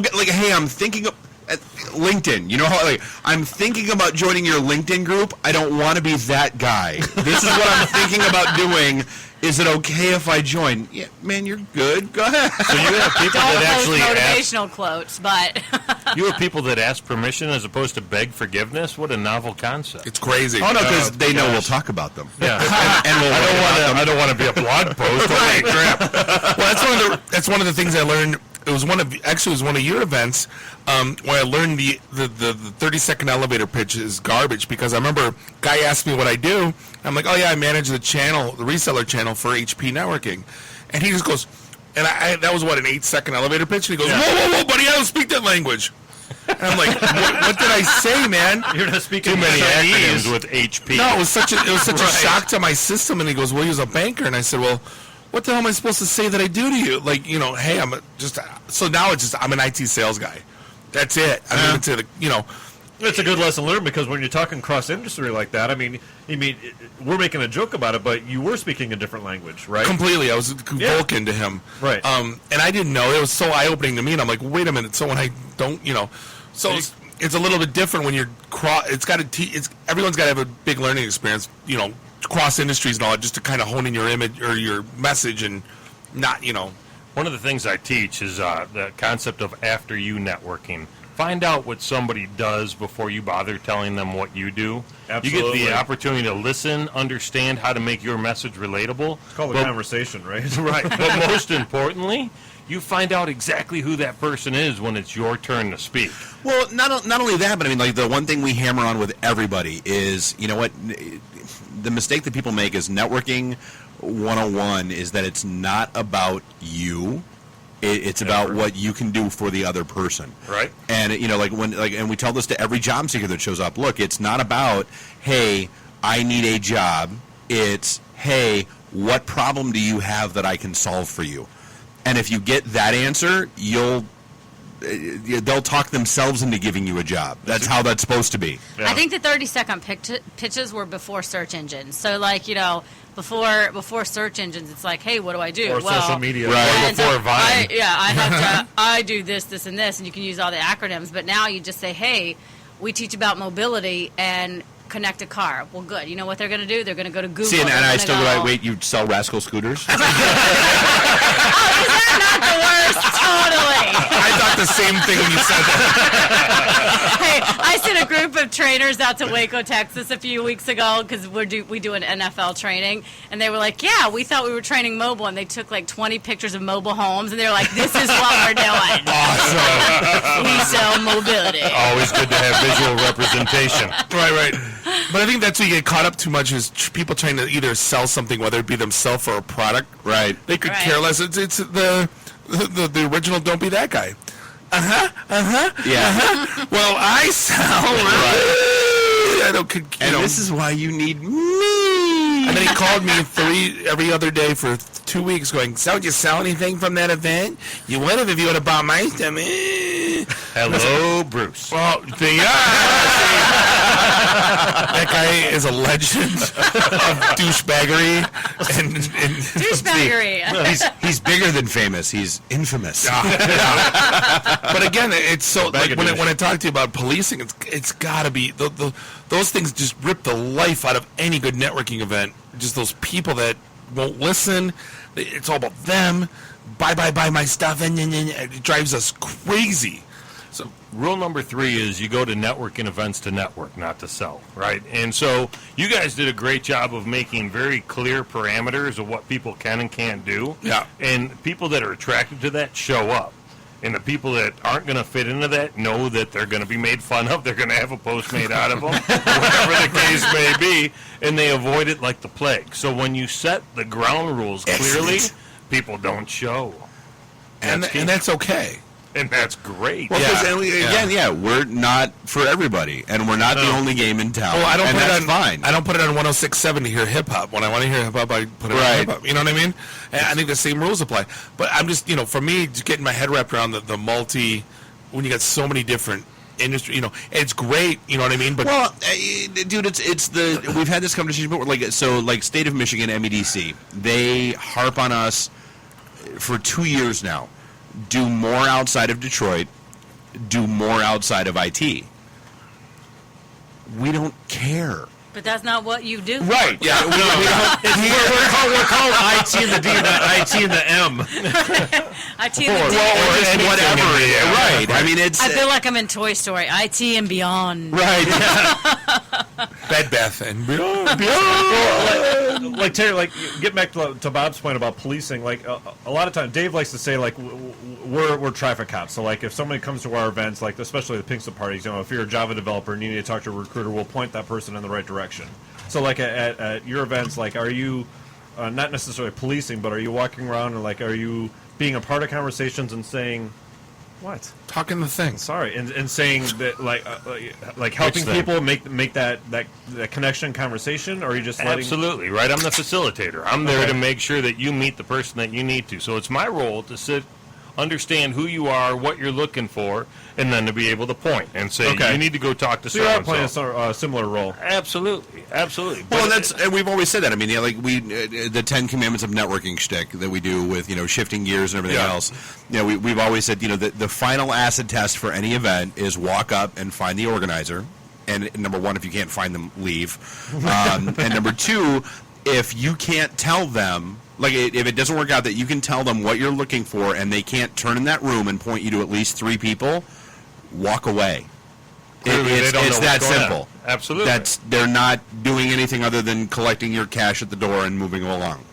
get hey, I'm thinking of LinkedIn. You know how I'm thinking about joining your LinkedIn group. I don't want to be that guy. This is what I'm thinking about doing. Is it okay if I join? Yeah, man, you're good. Go ahead. So you have people that actually motivational quotes, but you have people that ask permission as opposed to beg forgiveness. What a novel concept! It's crazy. Oh no, because they know we'll talk about them. Yeah, and we'll I don't want to be a blog post. Right. Crap. Well, that's one of the things I learned. It was one of your events where I learned the 30-second elevator pitch is garbage, because I remember a guy asked me what I do. I'm like, oh yeah, I manage the reseller channel for HP networking, and he just goes, and that was an 8-second elevator pitch, and he goes, whoa, buddy, I don't speak that language. And I'm like, what did I say, man? You're not speaking too many acronyms with HP. No, it was such a shock to my system. And he goes, well, he was a banker, and I said, well, what the hell am I supposed to say that I do to you? Like, hey, so now I'm an IT sales guy. That's it. I'm into the, It's a good lesson learned, because when you're talking cross-industry like that, we're making a joke about it, but you were speaking a different language, right? Completely. I was Vulcan to him. Right. And I didn't know. It was so eye-opening to me, and I'm like, wait a minute. So when I don't, so it's a little bit different when you're everyone's got to have a big learning experience, cross industries and all that, just to kind of hone in your image or your message, and not, One of the things I teach is the concept of after you networking. Find out what somebody does before you bother telling them what you do. Absolutely. You get the opportunity to listen, understand how to make your message relatable. It's called a conversation, right? Right. But most importantly, you find out exactly who that person is when it's your turn to speak. Well, not only that, but the one thing we hammer on with everybody is, the mistake that people make is networking 101 is that it's not about you. It's about what you can do for the other person. Right. And and we tell this to every job seeker that shows up. Look, it's not about, hey, I need a job. It's, hey, what problem do you have that I can solve for you? And if you get that answer, they'll talk themselves into giving you a job. That's how that's supposed to be. I think the 30-second pitches were before search engines. So, like, before search engines, it's like, hey, what do I do? Or social media. Right. Or before Vine. I do this, and this, and you can use all the acronyms. But now you just say, hey, we teach about mobility and connect a car. Well, good. You know what they're going to do? They're going to go to Google. See, and I still wait, you sell Rascal scooters? Is that not the worst? Totally. I thought the same thing when you said that. Hey, I sent a group of trainers out to Waco, Texas a few weeks ago because we do an NFL training, and they were like, yeah, we thought we were training mobile, and they took like 20 pictures of mobile homes, and they're like, this is what we're doing. Awesome. We sell mobility. Always good to have visual representation. Right. But I think that's where you get caught up too much is people trying to either sell something, whether it be themselves or a product. Right. They could care less. It's the original Don't Be That Guy. Yeah. Well, I sell. I don't. This is why you need me. And then he called me every other day for 2 weeks going, so did you sell anything from that event? You would have if you would have bought my stuff. Hello, Bruce. Well, that guy is a legend of douchebaggery. Douchebaggery. He's bigger than famous. He's infamous. But again, it's so like when I talk to you about policing, it's got to be those things just rip the life out of any good networking event. Just those people that won't listen. It's all about them. Buy my stuff, and it drives us crazy. So rule number 3 is you go to networking events to network, not to sell, right? And so you guys did a great job of making very clear parameters of what people can and can't do. Yeah. And people that are attracted to that show up. And the people that aren't going to fit into that know that they're going to be made fun of. They're going to have a post made out of them, whatever the case may be, and they avoid it like the plague. So when you set the ground rules clearly, people don't show. And that's okay. And that's great. Well, we're not for everybody, and we're not the only game in town. Well, that's fine. I don't put it on 106.7 to hear hip hop. When I want to hear hip hop, I put it on hip hop. You know what I mean? And I think the same rules apply. But I'm just, for me, just getting my head wrapped around the multi, when you got so many different industry, it's great. You know what I mean? But dude, it's we've had this conversation before. Like State of Michigan, MEDC, they harp on us for 2 years now. Do more outside of Detroit, do more outside of IT. We don't care. But that's not what you do. Right. Yeah. We're called IT and the D, not IT and the M. IT and the D. Or whatever. Right. I mean, I feel like I'm in Toy Story. IT and beyond. Right. Bed Bath and beyond. Like Terry, get back to Bob's point about policing. Like a lot of times, Dave likes to say, we're traffic cops. So if somebody comes to our events, especially the Pink Slip parties, if you're a Java developer and you need to talk to a recruiter, we'll point that person in the right direction. So at your events, are you not necessarily policing, but are you walking around and are you being a part of conversations and saying, what? Talking the thing. Sorry, and saying that helping people make that connection conversation, or are you just letting... Absolutely, right? I'm the facilitator. I'm there to make sure that you meet the person that you need to. So it's my role to understand who you are, what you're looking for, and then to be able to point and say, you need to go talk to so-and-so. So you're playing a similar role. Absolutely. Well, and we've always said that. I mean, the 10 Commandments of networking shtick that we do with, shifting gears and everything else. We've always said, the final acid test for any event is walk up and find the organizer. And number 1, if you can't find them, leave. And number 2, if you can't tell them, if it doesn't work out that you can tell them what you're looking for and they can't turn in that room and point you to at least 3 people, walk away. It's that simple. Absolutely. They're not doing anything other than collecting your cash at the door and moving along.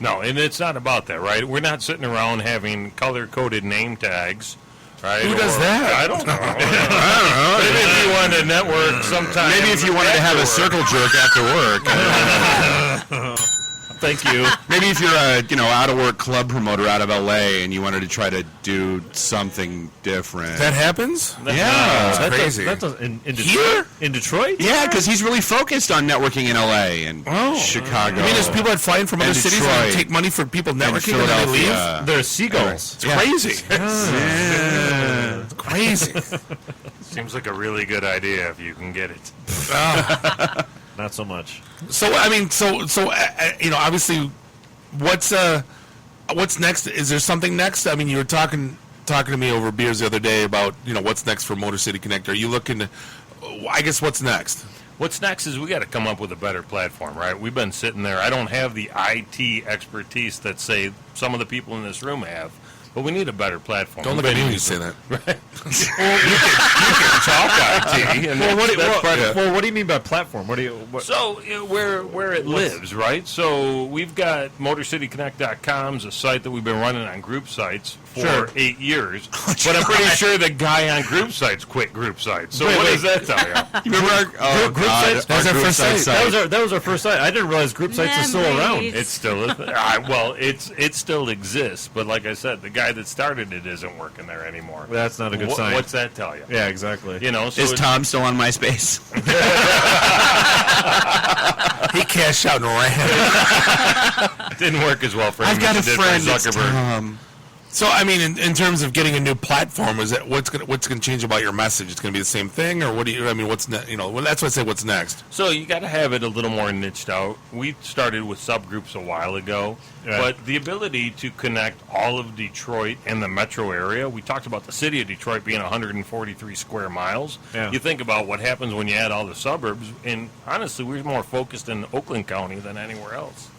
No, and it's not about that, right? We're not sitting around having color-coded name tags. Right? Who does that? I don't know. Maybe if you wanted to network sometime. Maybe if you wanted to have a circle jerk after work. Thank you. Maybe if you're a out of work club promoter out of LA and you wanted to try to do something different. That happens? Yeah, that's crazy. In Detroit? In Detroit? Yeah, because he's really focused on networking in LA and Chicago. I mean, there's people that fly in from other cities and take money for people networking and then they leave. They're seagulls. It's crazy. It's crazy. Seems like a really good idea if you can get it. Not so much. So I mean, obviously, what's next? Is there something next? I mean, you were talking to me over beers the other day about what's next for Motor City Connect. Are you looking to? I guess what's next? What's next is we got to come up with a better platform, right? We've been sitting there. I don't have the IT expertise that say some of the people in this room have. But we need a better platform. Don't look at me when you say that. Right? Well, you can talk IT. And what do you mean by platform? So where it lives, right? So we've got MotorCityConnect.com's a site that we've been running on group sites for 8 years. But I'm pretty sure the guy on group sites quit group sites. So what does that tell you? You remember our group sites? That was our first site. That was our first site. I didn't realize group sites are still around. It's still it still exists. But like I said, the guy that started it isn't working there anymore. That's not a good sign. What's that tell you? Yeah, exactly. So is Tom still on MySpace? He cashed out and ran. Didn't work as well for him. I've got a friend that's Tom. So I mean, in terms of getting a new platform, is that what's going to change about your message? It's going to be the same thing, or what do you? I mean, what's that's what I say. What's next? So you got to have it a little more niched out. We started with subgroups a while ago, but the ability to connect all of Detroit and the metro area. We talked about the city of Detroit being 143 square miles. Yeah. You think about what happens when you add all the suburbs, and honestly, we're more focused in Oakland County than anywhere else.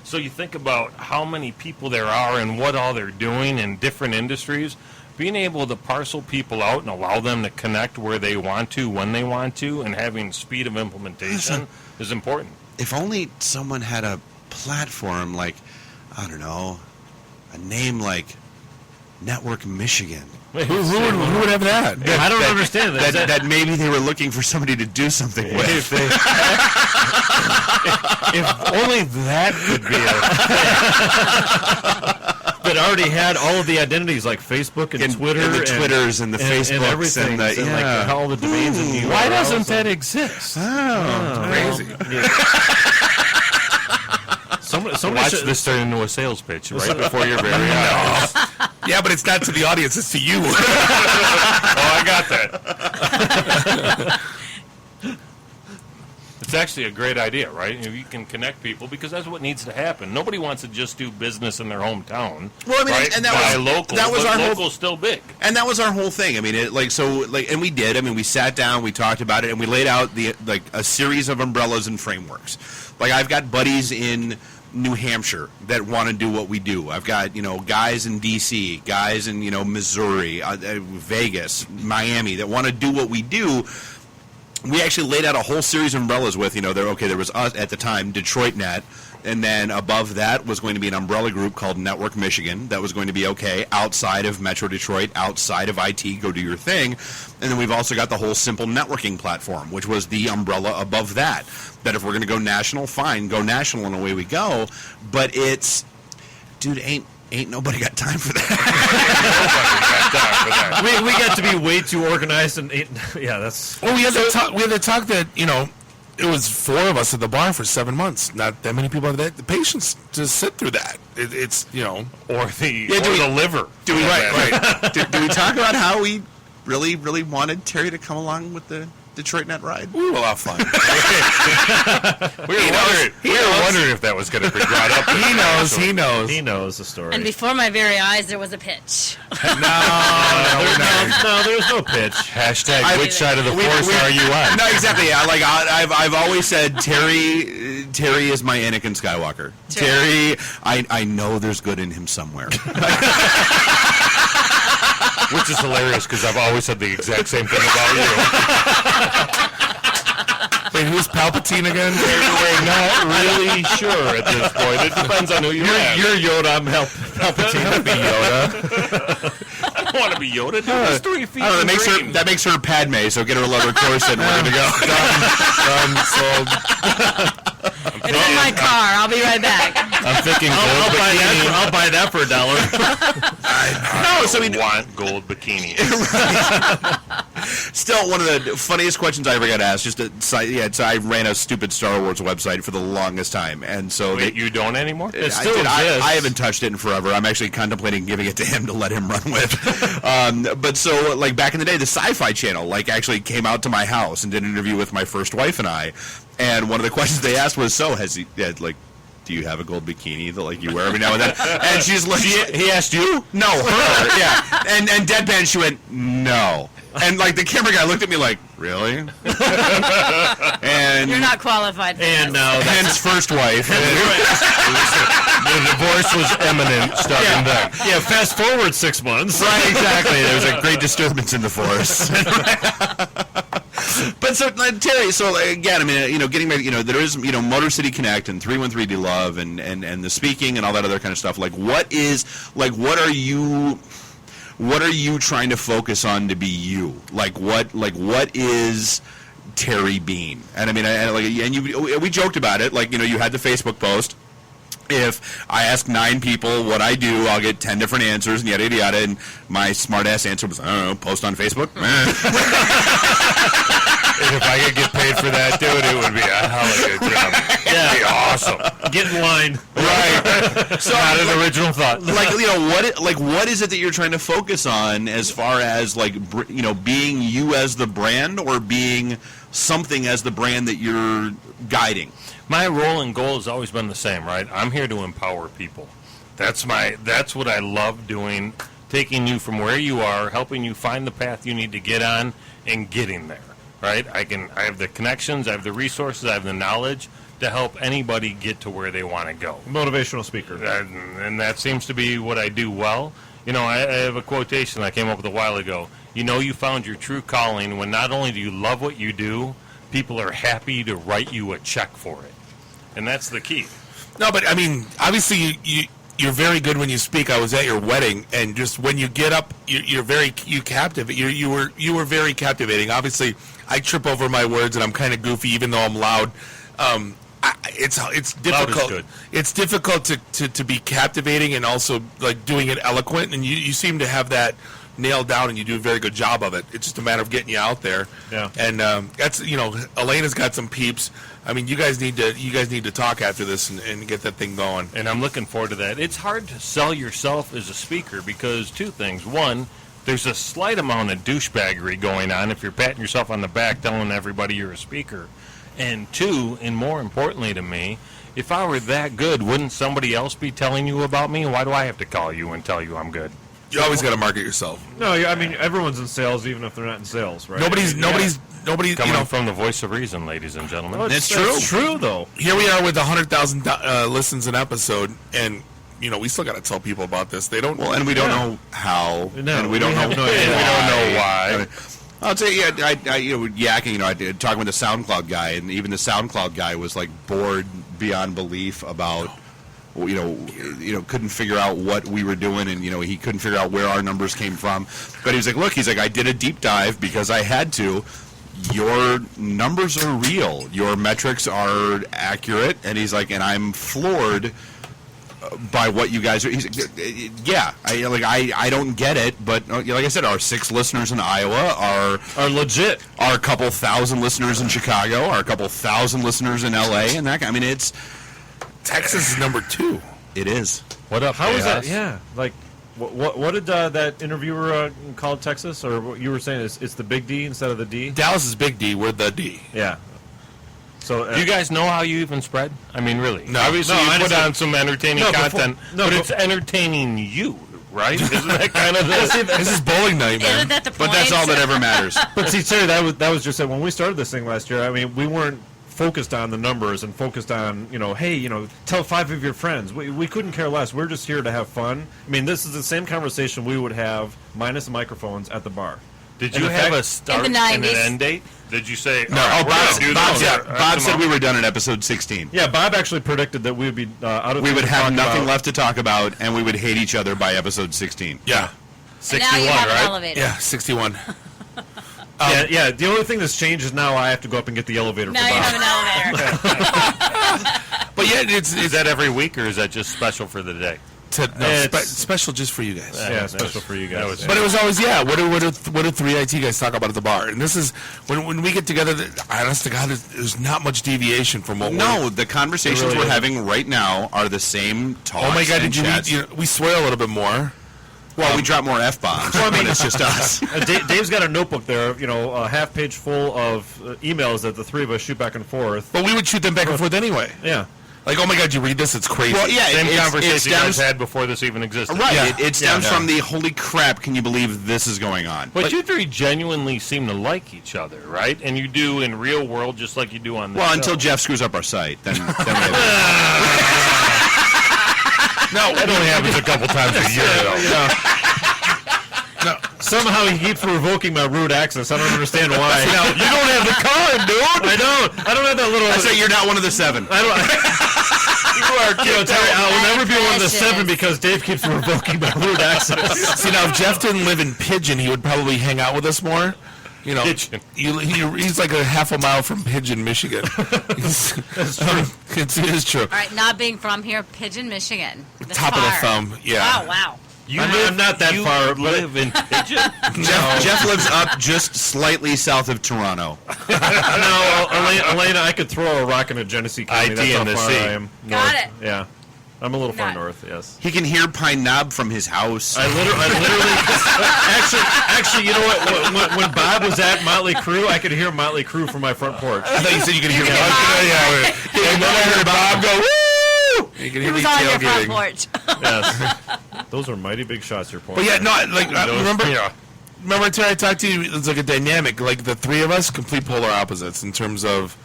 So you think about how many people there are and what all they're doing in different industries. Being able to parcel people out and allow them to connect where they want to, when they want to, and having speed of implementation is important. If only someone had a platform like, I don't know, a name like Network Michigan. Who would have that? I don't understand that. That maybe they were looking for somebody to do something with. If only that could be that already had all of the identities like Facebook and Twitter and the Twitters and the Facebooks and everything, and like all the domains and URLs. Why doesn't that exist? Crazy. Watch this turn into a sales pitch right before your very eyes. Yeah, but it's not to the audience; it's to you. Oh, I got that. It's actually a great idea, right? If you can connect people, because that's what needs to happen. Nobody wants to just do business in their hometown. Well, I mean, right? and that was our local's still big. And that was our whole thing. I mean, and we did. I mean, we sat down, we talked about it, and we laid out a series of umbrellas and frameworks. Like, I've got buddies in New Hampshire that want to do what we do. I've got, guys in D.C., guys in, Missouri, Vegas, Miami that want to do what we do. We actually laid out a whole series of umbrellas with, there was us at the time, DetroitNet, and then above that was going to be an umbrella group called Network Michigan that was going to be outside of Metro Detroit, outside of IT, go do your thing. And then we've also got the whole simple networking platform, which was the umbrella above that. That if we're going to go national, fine, go national and away we go. But it's, dude, ain't nobody got time for that. We got to be way too organized and that's. Well, we had to talk that it was 4 of us at the bar for 7 months. Not that many people have the patience to sit through that. It's or the liver. Do we right? Do we talk about how we really, really wanted Terry to come along with the DetroitNet ride? We were a lot of fun. we were wondering if that was going to be brought up. He knows. He knows the story. And before my very eyes, there was a pitch. No, there was no pitch. Hashtag which side of the force are you on? No, exactly. Yeah, I've always said Terry is my Anakin Skywalker. True. Terry, I know there's good in him somewhere. Which is hilarious because I've always said the exact same thing about you. Wait, who's Palpatine again? We're not really sure at this point. It depends on who you're at. You're Yoda, I'm Palpatine. I'll be Yoda. I don't want to be Yoda. Dude, it's 3 feet that makes her Padme, so get her a leather corset and we're going to go. Done, sold. It's in my car. I'll be right back. I'm thinking gold bikini. I'll buy that for $1. I want gold bikini. Still, one of the funniest questions I ever got asked. So I ran a stupid Star Wars website for the longest time, and so Wait, you don't anymore? I haven't touched it in forever. I'm actually contemplating giving it to him to let him run with. But so, like back in the day, the Sci-Fi Channel actually came out to my house and did an interview with my first wife and I. And one of the questions they asked was, "So has he do you have a gold bikini that you wear every now and then?" And she's like, he asked you? No, her. Yeah. And deadpan, she went, "No." And the camera guy looked at me like, "Really?" And you're not qualified for and this. now hence first wife. The divorce was imminent starting then. Yeah, fast forward 6 months. Right, exactly. There was a great disturbance in the force. But so, Terry, again, I mean, getting back, there is, Motor City Connect and 313Dlove and the speaking and all that other kind of stuff. What are you trying to focus on to be you? What is Terry Bean? And I mean, we joked about it. You had the Facebook post. If I ask 9 people what I do, I'll get 10 different answers and yada, yada, yada. And my smart-ass answer was, I don't know, post on Facebook? And if I could get paid for that, dude, it would be a hell of a good job. Yeah. It'd be awesome. Get in line. Right. So, not an original thought. What is it that you're trying to focus on as far as, being you as the brand or being something as the brand that you're guiding? My role and goal has always been the same, right? I'm here to empower people. That's what I love doing, taking you from where you are, helping you find the path you need to get on, and getting there, right? I have the connections, I have the resources, I have the knowledge to help anybody get to where they want to go. Motivational speaker. And that seems to be what I do well. I have a quotation I came up with a while ago. You found your true calling when not only do you love what you do, people are happy to write you a check for it. And that's the key. No, but I mean, obviously you're very good when you speak. I was at your wedding, and just when you get up, you were very captivating. Obviously, I trip over my words, and I'm kind of goofy, even though I'm loud. It's difficult. Loud is good. It's difficult to be captivating and also doing it eloquent, and you seem to have that nailed down, and you do a very good job of it. It's just a matter of getting you out there. Yeah. And that's Elena's got some peeps. I mean, you guys need to talk after this and get that thing going. And I'm looking forward to that. It's hard to sell yourself as a speaker because 2 things. 1, there's a slight amount of douchebaggery going on if you're patting yourself on the back telling everybody you're a speaker. And 2, and more importantly to me, if I were that good, wouldn't somebody else be telling you about me? Why do I have to call you and tell you I'm good? You always got to market yourself. No, I mean, everyone's in sales, even if they're not in sales, right? Nobody's coming from the voice of reason, ladies and gentlemen. Oh, It's true. It's true, though. Here we are with 100,000 listens an episode, and we still got to tell people about this. They don't. Well, and we don't know how, and we don't know why. I'll tell you, yakking. I did talking with the SoundCloud guy, and even the SoundCloud guy was bored beyond belief about. Couldn't figure out what we were doing, and he couldn't figure out where our numbers came from. But he was like, "Look," he's like, "I did a deep dive because I had to. Your numbers are real. Your metrics are accurate." And he's like, "And I'm floored by what you guys are." He's like, "Yeah, I don't get it, but like I said, our 6 listeners in Iowa are legit. Our couple thousand listeners in Chicago, our couple thousand listeners in LA, and that. I mean, it's." Texas is number 2. It is. What up? How is that? Yeah. What did that interviewer call Texas? Or what you were saying it's the big D instead of the D? Dallas is big D. We're the D. Yeah. So do you guys know how you even spread? I mean, really? No. Obviously, you put on some entertaining content, but it's entertaining you, right? Isn't that kind of this is bowling night, man. Isn't that the point? But that's all that ever matters. But see, Terry, that was just it. When we started this thing last year, I mean, we weren't focused on the numbers and focused on, tell 5 of your friends. We couldn't care less. We're just here to have fun. I mean, this is the same conversation we would have minus the microphones at the bar. Did you have a start and an end date? Did you say, no? Bob said we were done at episode 16. Yeah, Bob actually predicted that we would be out of. We would have nothing left to talk about, and we would hate each other by episode 16. Yeah, 61, and now you have an elevator. Yeah, 61. Yeah. The only thing that's changed is now I have to go up and get the elevator. Now for you Bob. have an elevator. But yeah, is that every week or is that just special for the day? Special just for you guys. Yeah, special for you guys. But it was always, what do three IT guys talk about at the bar? And this is, when we get together, honest to God, there's not much deviation from what the conversations we're having right now are the same talks. Oh my God, we swear a little bit more. Well, we drop more F-bombs, but it's just us. Dave's got a notebook there, a half page full of emails that the three of us shoot back and forth. But we would shoot them back and forth anyway. Yeah. Like, oh my God, you read this? It's crazy. Well, yeah, same conversation you guys had before this even existed. Right, it stems from the holy crap, can you believe this is going on? But you three genuinely seem to like each other, right? And you do in real world just like you do on the show. Until Jeff screws up our site. Then we No, that only happens a couple times a year, though. No. Somehow he keeps revoking my rude access. I don't understand why. No, you don't have the card, dude. I don't have that little. I say you're not one of the 7. I don't. I will never be one of the 7 because Dave keeps revoking my rude access. See, now if Jeff didn't live in Pigeon, he would probably hang out with us more. Pigeon. He's like a half a mile from Pigeon, Michigan. That's true. It is true. All right, not being from here, Pigeon, Michigan. Top of the thumb, yeah. Wow. I'm not that far. You live in Pigeon? Jeff lives up just slightly south of Toronto. No, Elena, I could throw a rock in a Genesee County. IT That's in how the far sea. I am. Got it. Yeah. I'm a little far north, yes. He can hear Pine Knob from his house. I literally actually, you know what? When Bob was at Motley Crue, I could hear Motley Crue from my front porch. I thought you said you could hear me. And then I heard Bob go, woo! You can hear me on your front tailgating. porch. Yes. Those are mighty big shots you're pointing. But remember Terry, I talked to you, it's like a dynamic, like the three of us, complete polar opposites in terms of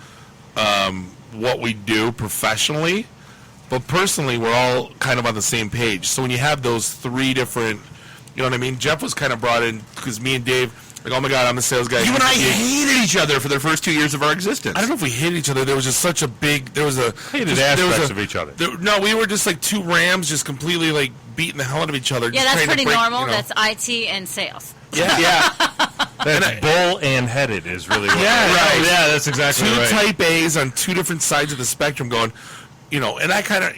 what we do professionally, but personally we're all kind of on the same page. So when you have those three different, you know what I mean? Jeff was kind of brought in because me and Dave, like, oh my God, I'm the sales guy. You and I hated each other for the first 2 years of our existence. I don't know if we hated each other. There was just such a big, hated aspects of each other. No, we were just like two rams, just completely like beating the hell out of each other. Yeah, that's pretty normal. You know. That's IT and sales. Yeah. That's bull and headed is really what right. Yeah, that's exactly right. Two type A's on two different sides of the spectrum going, and I kind of,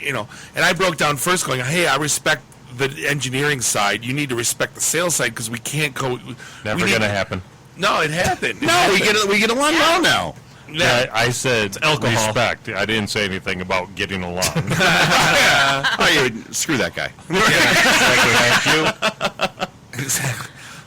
and I broke down first going, hey, I respect the engineering side. You need to respect the sales side because we can't go. Never going to happen. No, it happened. No, we get along well now. Yeah, I said alcohol. Respect. I didn't say anything about getting along. Screw that guy. Exactly.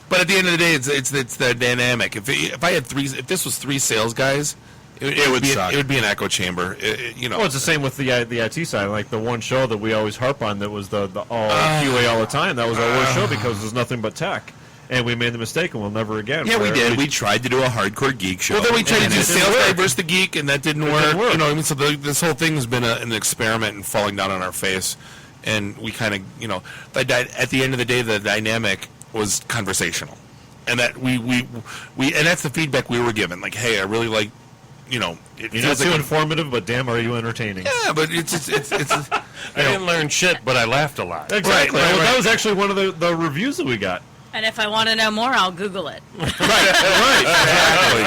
But at the end of the day, it's the dynamic. If this was three sales guys, it would suck. It would be an echo chamber. Well, it's the same with the IT side. Like the one show that we always harp on that was the all QA all the time. That was our worst show because there's nothing but tech. And we made the mistake, and we'll never again. Yeah, we did. We tried to do a hardcore geek show. Well, then we tried to do sales guy versus the geek, and that didn't work. So this whole thing has been an experiment and falling down on our face. And we kind of, at the end of the day, the dynamic was conversational, and that we and that's the feedback we were given. Like, hey, I really like, You're not too informative, but damn, are you entertaining? Yeah, but it's I didn't learn shit, but I laughed a lot. Exactly. Right. That was actually one of the reviews that we got. And if I want to know more, I'll Google it. Right, exactly.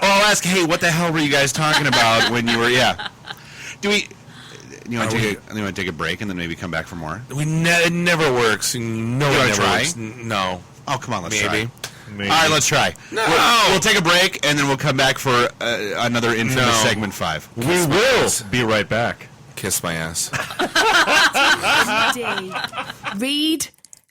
I'll ask, hey, what the hell were you guys talking about when you were, Do we... You want to take a break and then maybe come back for more? It never works. No, it never works. No. Oh, come on, let's try. Maybe. All right, let's try. No. We'll take a break and then we'll come back for another infamous segment 5. We will be right back. Kiss my ass. Read,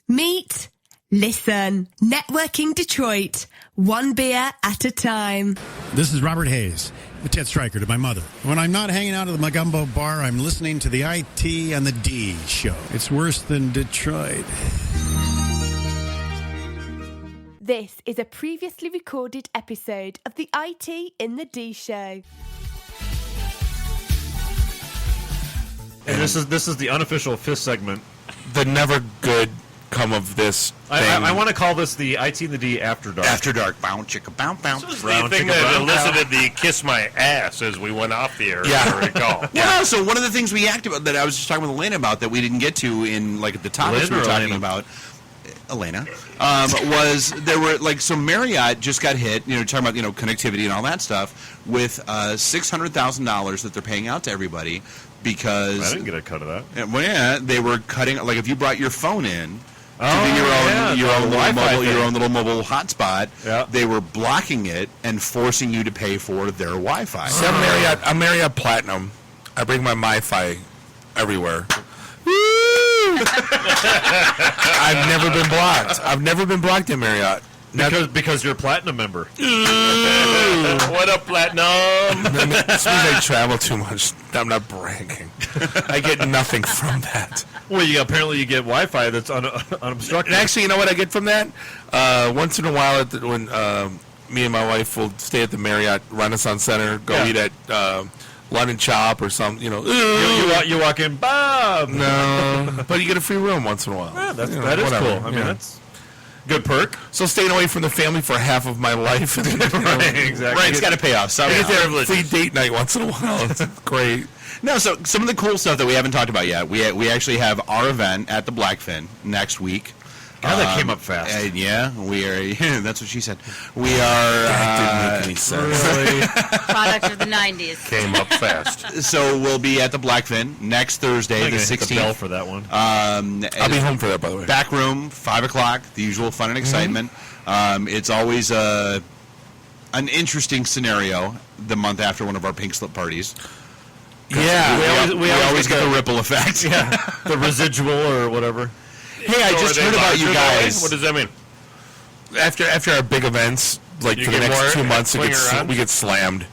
meet, listen. Networking Detroit. One beer at a time. This is Robert Hayes, the Ted Stryker to my mother. When I'm not hanging out at the Magumbo bar, I'm listening to the IT and the D show. It's worse than Detroit. This is a previously recorded episode of the IT in the D show. And this is the unofficial 5th segment. The never good come of this thing. I want to call this the IT and the D After Dark. After Dark. Bounce, chicka, bounce, bounce. This was the thing that elicited the kiss my ass as we went off the air. I recall. Yeah. So one of the things we acted about that I was just talking with Elena about that we didn't get to in like at the topics we were talking about Elena, was there were like so Marriott just got hit. Talking about connectivity and all that stuff with $600,000 that they're paying out to everybody because I didn't get a cut of that. Well, yeah, they were cutting like if you brought your phone in. Your own little mobile hotspot. Yeah. They were blocking it and forcing you to pay for their Wi-Fi. So I'm Marriott Platinum. I bring my MiFi everywhere. I've never been blocked. I've never been blocked in Marriott. Because you're a platinum member. What up, platinum? This means I travel too much. I'm not bragging. I get nothing from that. Well, apparently you get Wi-Fi that's unobstructed. And actually, you know what I get from that? Once in a while, when me and my wife will stay at the Marriott Renaissance Center, go eat at London Chop or something. You walk in, Bob. No, but you get a free room once in a while. Yeah, that is cool. I mean, that's good perk. So staying away from the family for half of my life. Right, exactly. Right, it's got to pay off. So free date night once in a while. It's great. No, so some of the cool stuff that we haven't talked about yet. We actually have our event at the Blackfin next week. God, that came up fast. Yeah, we are. That's what she said. We are. That didn't make any sense. Really? Product of the 90s. Came up fast. So we'll be at the Blackfin next Thursday, the 16th. The bell for that one. I'll be home for that, by the way. Back room, 5 o'clock. The usual fun and excitement. It's always an interesting scenario the month after one of our pink slip parties. Yeah, we always get the ripple effect. Yeah, the residual or whatever. Hey, I just heard about you guys. What does that mean? After our big events, like for the next 2 months, we get slammed.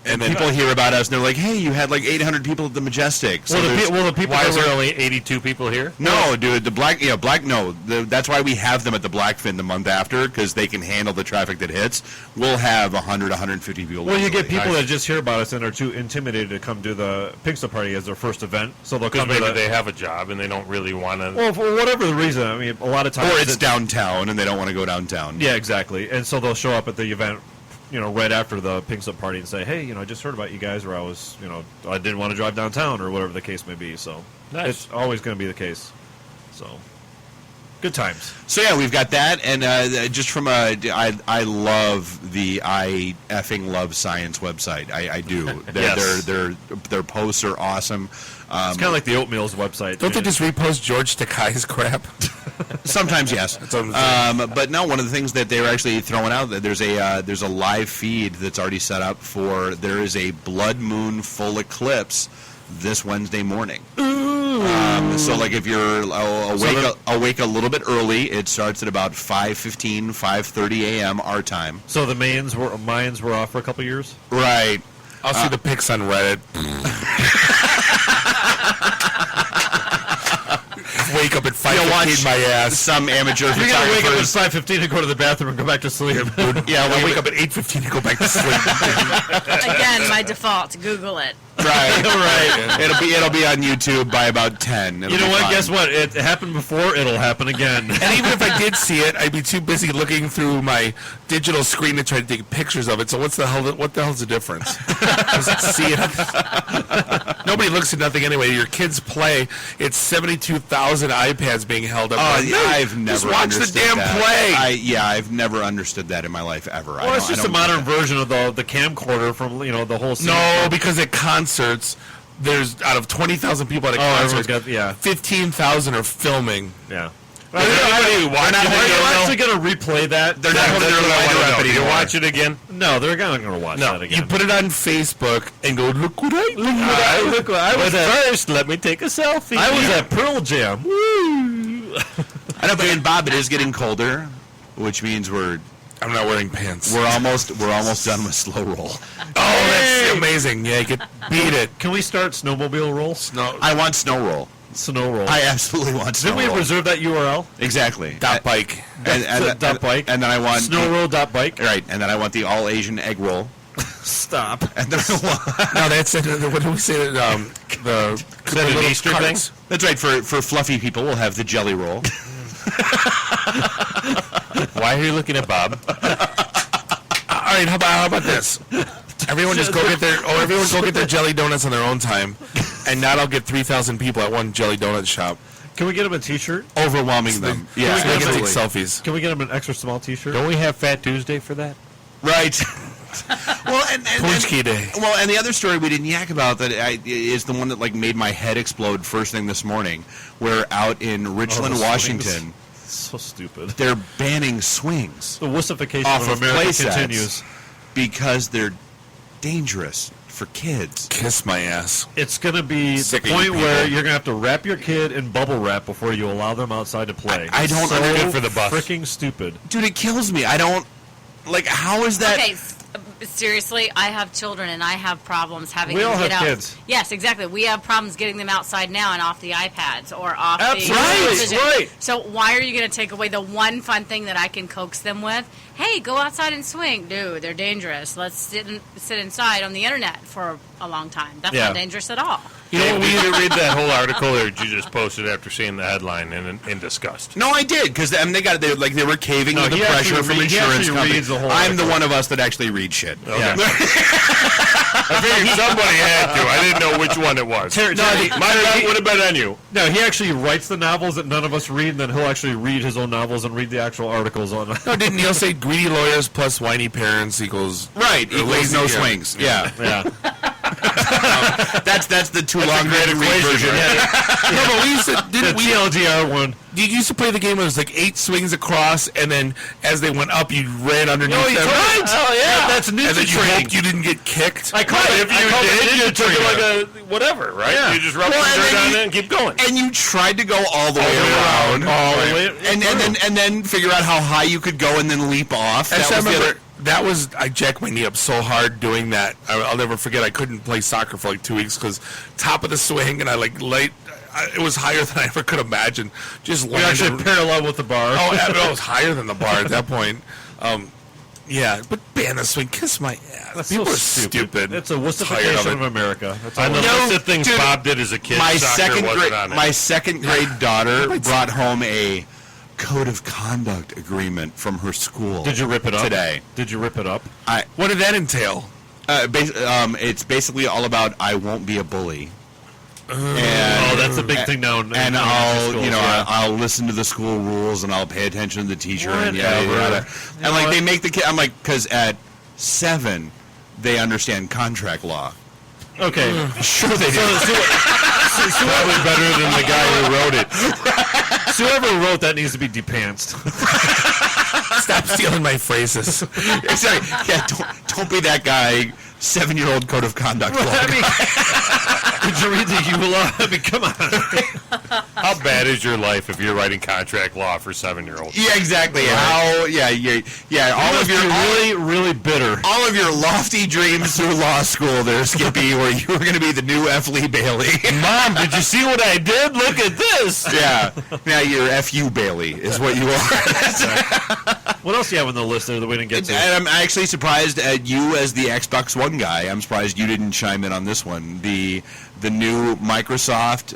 And then people hear about us, and they're like, "Hey, you had like 800 people at the Majestic." So the people. Why is there only 82 people here? No, dude, that's why we have them at the Blackfin the month after, because they can handle the traffic that hits. We'll have 100, 150 people. Well, you get people that just hear about us and are too intimidated to come do the Pink Slip Party as their first event, so they'll come. Maybe they have a job and they don't really want to. Well, for whatever the reason, I mean, a lot of times, or it's downtown and they don't want to go downtown. Yeah, exactly, and so they'll show up at the event. Right after the Pink Slip Party and say, hey, I just heard about you guys, or I was, I didn't want to drive downtown, or whatever the case may be. So It's always going to be the case. So good times. So yeah, we've got that, and just from I love the I effing love science website. I do. Their posts are awesome. It's kind of like the Oatmeal's website. Don't they just repost George Takei's crap? Sometimes, yes. But no, one of the things that they're actually throwing out, there's a live feed that's already set up for. There is a blood moon full eclipse this Wednesday morning. So like if you're awake a little bit early, it starts at about 5:15, 5:30 a.m. our time. So the Mayans were off for a couple years? Right. I'll see the pics on Reddit. Wake up at 5:15, my ass. Some amateur You're going to wake up at photographers. 5:15 and go to the bathroom and go back to sleep. Yeah, I'll wake up at 8:15 and go back to sleep. Again, my default. Google it. Right. It'll be on YouTube by about 10. You know what? Fun. Guess what? It happened before. It'll happen again. And even if I did see it, I'd be too busy looking through my digital screen to try to take pictures of it. So what the hell's the difference? Just see it. Nobody looks at nothing anyway. Your kids play. It's 72,000 iPads being held up. I've never just watch the damn play. I've never understood that in my life ever. Well, it's just a modern version of the camcorder from the whole scene. No, because at concerts, there's out of 20,000 people at a concert, 15,000 are filming. Yeah. Are you actually going to replay that? They're not going to do it. You watch it again? No, they're not going to watch that again. You put it on Facebook and go, look what I was first. Let me take a selfie. I was at Pearl Jam. Woo! I know, but in Bob, it is getting colder, which means I'm not wearing pants. We're almost done with slow roll. Oh, that's amazing! Yeah, you could beat it. Can we start snowmobile roll? I want snow roll. Snow roll. I absolutely want snow roll. Didn't we reserve that URL? Exactly. .bike. And .bike. And then I want snowroll.bike. Right. And then I want the all Asian egg roll. Stop. And then I want. No, that's it. What do we say? The Easter thing. That's right. For fluffy people, we'll have the jelly roll. Why are you looking at Bob? All right, how about this? Everyone just go get their jelly donuts on their own time, and not I'll get 3,000 people at one jelly donut shop. Can we get him a T-shirt? Overwhelming them. Yeah, Can we absolutely. take selfies? Can we get him an extra small T-shirt? Don't we have Fat Tuesday for that? Right. Well, and Punchki Day. Well, and the other story we didn't yak about that is the one that like made my head explode first thing this morning. We're out in Richland, Washington. So stupid. They're banning swings. The wussification off of play America sets continues because they're dangerous for kids. Kiss my ass. It's going to be Sick the of you point where people. you're going to have to wrap your kid in bubble wrap before you allow them outside to play. I don't so understand for the bus. Freaking stupid. Dude, it kills me. I don't like. How is that? Okay, seriously, I have children and I have problems having We them all get have out. kids. Yes, exactly. We have problems getting them outside now and off the iPads or off Absolutely. the television. Right. So why are you going to take away the one fun thing that I can coax them with? Hey, go outside and swing. Dude, they're dangerous. Let's sit inside on the internet for a long time. That's Yeah. not dangerous at all. You know, did you read that whole article, or did you just post it after seeing the headline in disgust? No, I did because they were caving No, to the he pressure actually from read- he insurance actually companies. reads the whole I'm the article. one of us that actually reads shit. Okay. Yeah. I figured somebody had to. I didn't know which one it was. Terry, My bet would have been on you. No, he actually writes the novels that none of us read, and then he'll actually read his own novels and read the actual articles on it. No, didn't Neil say greedy lawyers plus whiny parents equals Right, or equals lazy- no swings. Yeah. Yeah. That's the too long to read version. No, but we used to didn't we? TLDR one. Did you used to play the game? It was like 8 swings across, and then as they went up, you ran underneath No, you them. right. Oh yeah, that's And ninja then you training. hoped you didn't get kicked. I call it. If you did, you took it like a whatever, right? Yeah. You just rub Well, some and dirt then on you- it and keep going. And you tried to go all the way around. All the way. And then figure out how high you could go and then leap off. I That was the remember other- that was I jacked my knee up so hard doing that. I'll never forget. I couldn't play soccer for like 2 weeks because top of the swing and I like late. It was higher than I ever could imagine. Just We actually parallel with the bar. Oh, yeah, no, it was higher than the bar at that point. Yeah, but ban the swing, kiss my ass. That's People so are stupid. It's a Tired wussification of of it. America. That's all On the it is. list of things dude, Bob did as a kid, my soccer wasn't on it. my second grade daughter brought home a code of conduct agreement from her school. Did you rip it up today? Did you rip it up? What did that entail? It's basically all about I won't be a bully. Oh, that's a big thing now. And I'll listen to the school rules and I'll pay attention to the teacher and yada yada. And like they make the kid. I'm like, because at 7 they understand contract law. Okay, Sure they do. Probably better than the guy who wrote it. So whoever wrote that needs to be depantsed. Stop stealing my phrases. Sorry. Yeah, don't be that guy. 7-year-old code of conduct law. Did you read the EULA? I mean, come on. How bad is your life if you're writing contract law for 7-year-olds? Yeah, exactly. How? Yeah. All of your really bitter. all of your lofty dreams through law school, there, Skippy, where you were going to be the new F. Lee Bailey. Mom, did you see what I did? Look at this. Yeah. Now you're F.U. Bailey is what you are. What else do you have on the list there that we didn't get to? And I'm actually surprised at you as the Xbox One guy. I'm surprised you didn't chime in on this one. The new Microsoft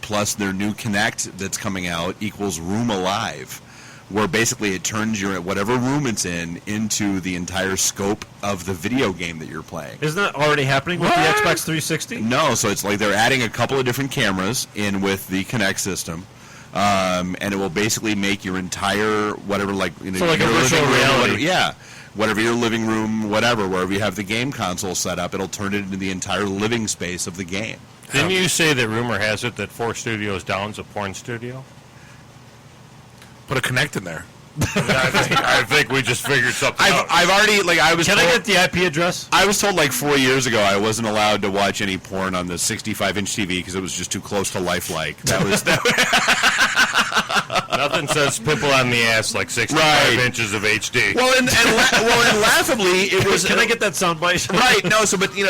plus their new Kinect that's coming out equals Room Alive, where basically it turns your whatever room it's in into the entire scope of the video game that you're playing. Isn't that already happening with the Xbox 360? No, so it's like they're adding a couple of different cameras in with the Kinect system. And it will basically make your entire whatever, like, So like a your virtual living room, reality. whatever your living room, whatever, wherever you have the game console set up, it'll turn it into the entire living space of the game. Didn't you say that rumor has it that 4 studios down's a porn studio? Put a Connect in there. I think we just figured something out. I've already, like, I was Can told, I get the IP address? I was told like 4 years ago I wasn't allowed to watch any porn on the 65-inch TV because it was just too close to lifelike. That was Nothing says pimple on the ass like 65 inches of HD. Well, and laughably, it was. Can I get that soundbite? Right. No. So, but in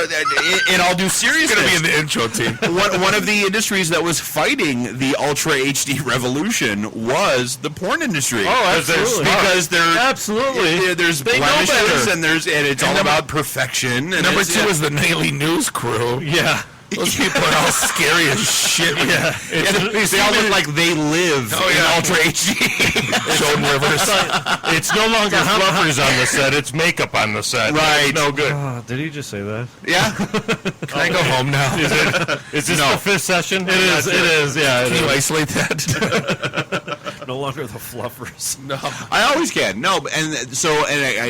all due seriousness, It's going to be in the intro, team. one of the industries that was fighting the Ultra HD revolution was the porn industry. Oh, absolutely. Because Absolutely. there's They know blemishes better. and it's all about perfection. And Number it's, 2 is the Nightly News Crew. Yeah. Those people are all scary as shit. Yeah. They all look like they live in Ultra HD. Jordan Rivers. It's no longer fluffers on the set, it's makeup on the set. Right. It's no good. Did he just say that? Yeah. Can I go home now? Is this the fifth session? It is, yeah. Can you isolate that? No longer the fluffers. No. I always can. No, and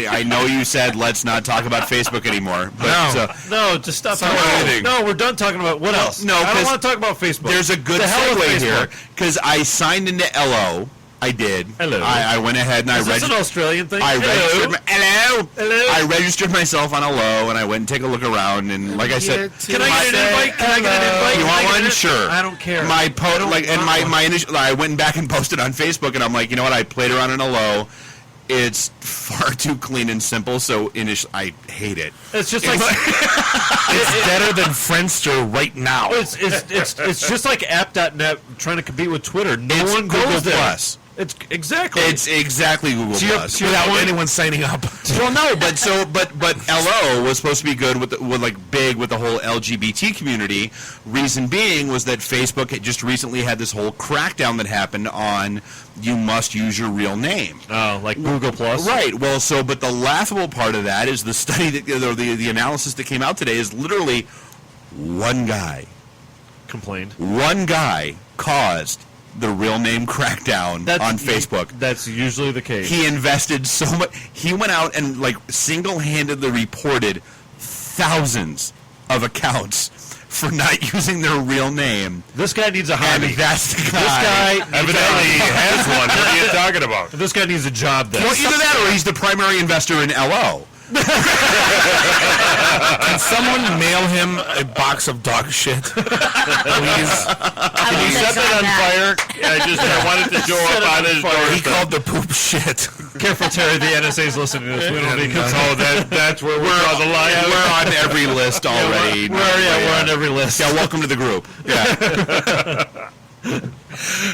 I know you said let's not talk about Facebook anymore. But, No, just stop talking about about anything. No, we're done talking about what else? No, I don't want to talk about Facebook. There's a good The hell with segue here Facebook. because I signed into LO. I did. Hello. I went ahead and Is this an Australian thing? Hello. Hello. I registered myself on a low, and I went and take a look around. And like I said, Can I get an invite? Can I get an invite? You want one? Sure. I don't care. My my initial. I went back and posted on Facebook, and I'm like, you know what? I played around in a low. It's far too clean and simple. So I hate it. It's just like it's better than Friendster right now. It's just like app.net trying to compete with Twitter. No one Google goes there. Plus. It's exactly. It's exactly Google Plus without anyone signing up. Well, no, but LO was supposed to be good with the whole LGBT community. Reason being was that Facebook had just recently had this whole crackdown that happened on you must use your real name. Oh, like Google Plus, right? Well, but the laughable part of that is the study that or the analysis that came out today is literally one guy complained. One guy caused the real name crackdown on Facebook. That's usually the case. He invested so much. He went out and single-handedly reported thousands of accounts for not using their real name. This guy needs a hobby. And that's the guy. This guy evidently has one. What are you talking about? This guy needs a job then. Well, either that or he's the primary investor in LO. Can someone mail him a box of dog shit? Please. Can you set that on fire? I wanted to show up on his door. He called the poop shit. Careful, Terry. The NSA's listening to this. We don't need that's where we're on the line. Yeah, we're on every list already. We're on every list. Yeah, welcome to the group. Yeah.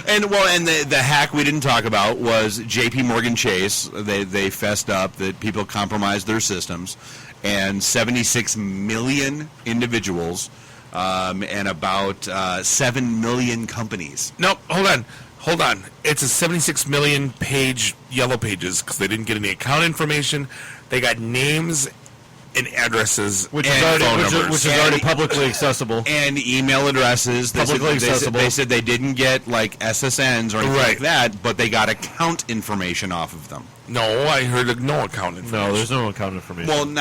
And the hack we didn't talk about was J.P. Morgan Chase. They fessed up that people compromised their systems, and 76 million individuals, and about 7 million companies. Nope, hold on. It's a 76 million page yellow pages because they didn't get any account information. They got names and addresses, which is already publicly accessible, and email addresses. Publicly accessible. They said they didn't get SSNs or anything like that, but they got account information off of them. No, I heard no account information. No, there's no account information.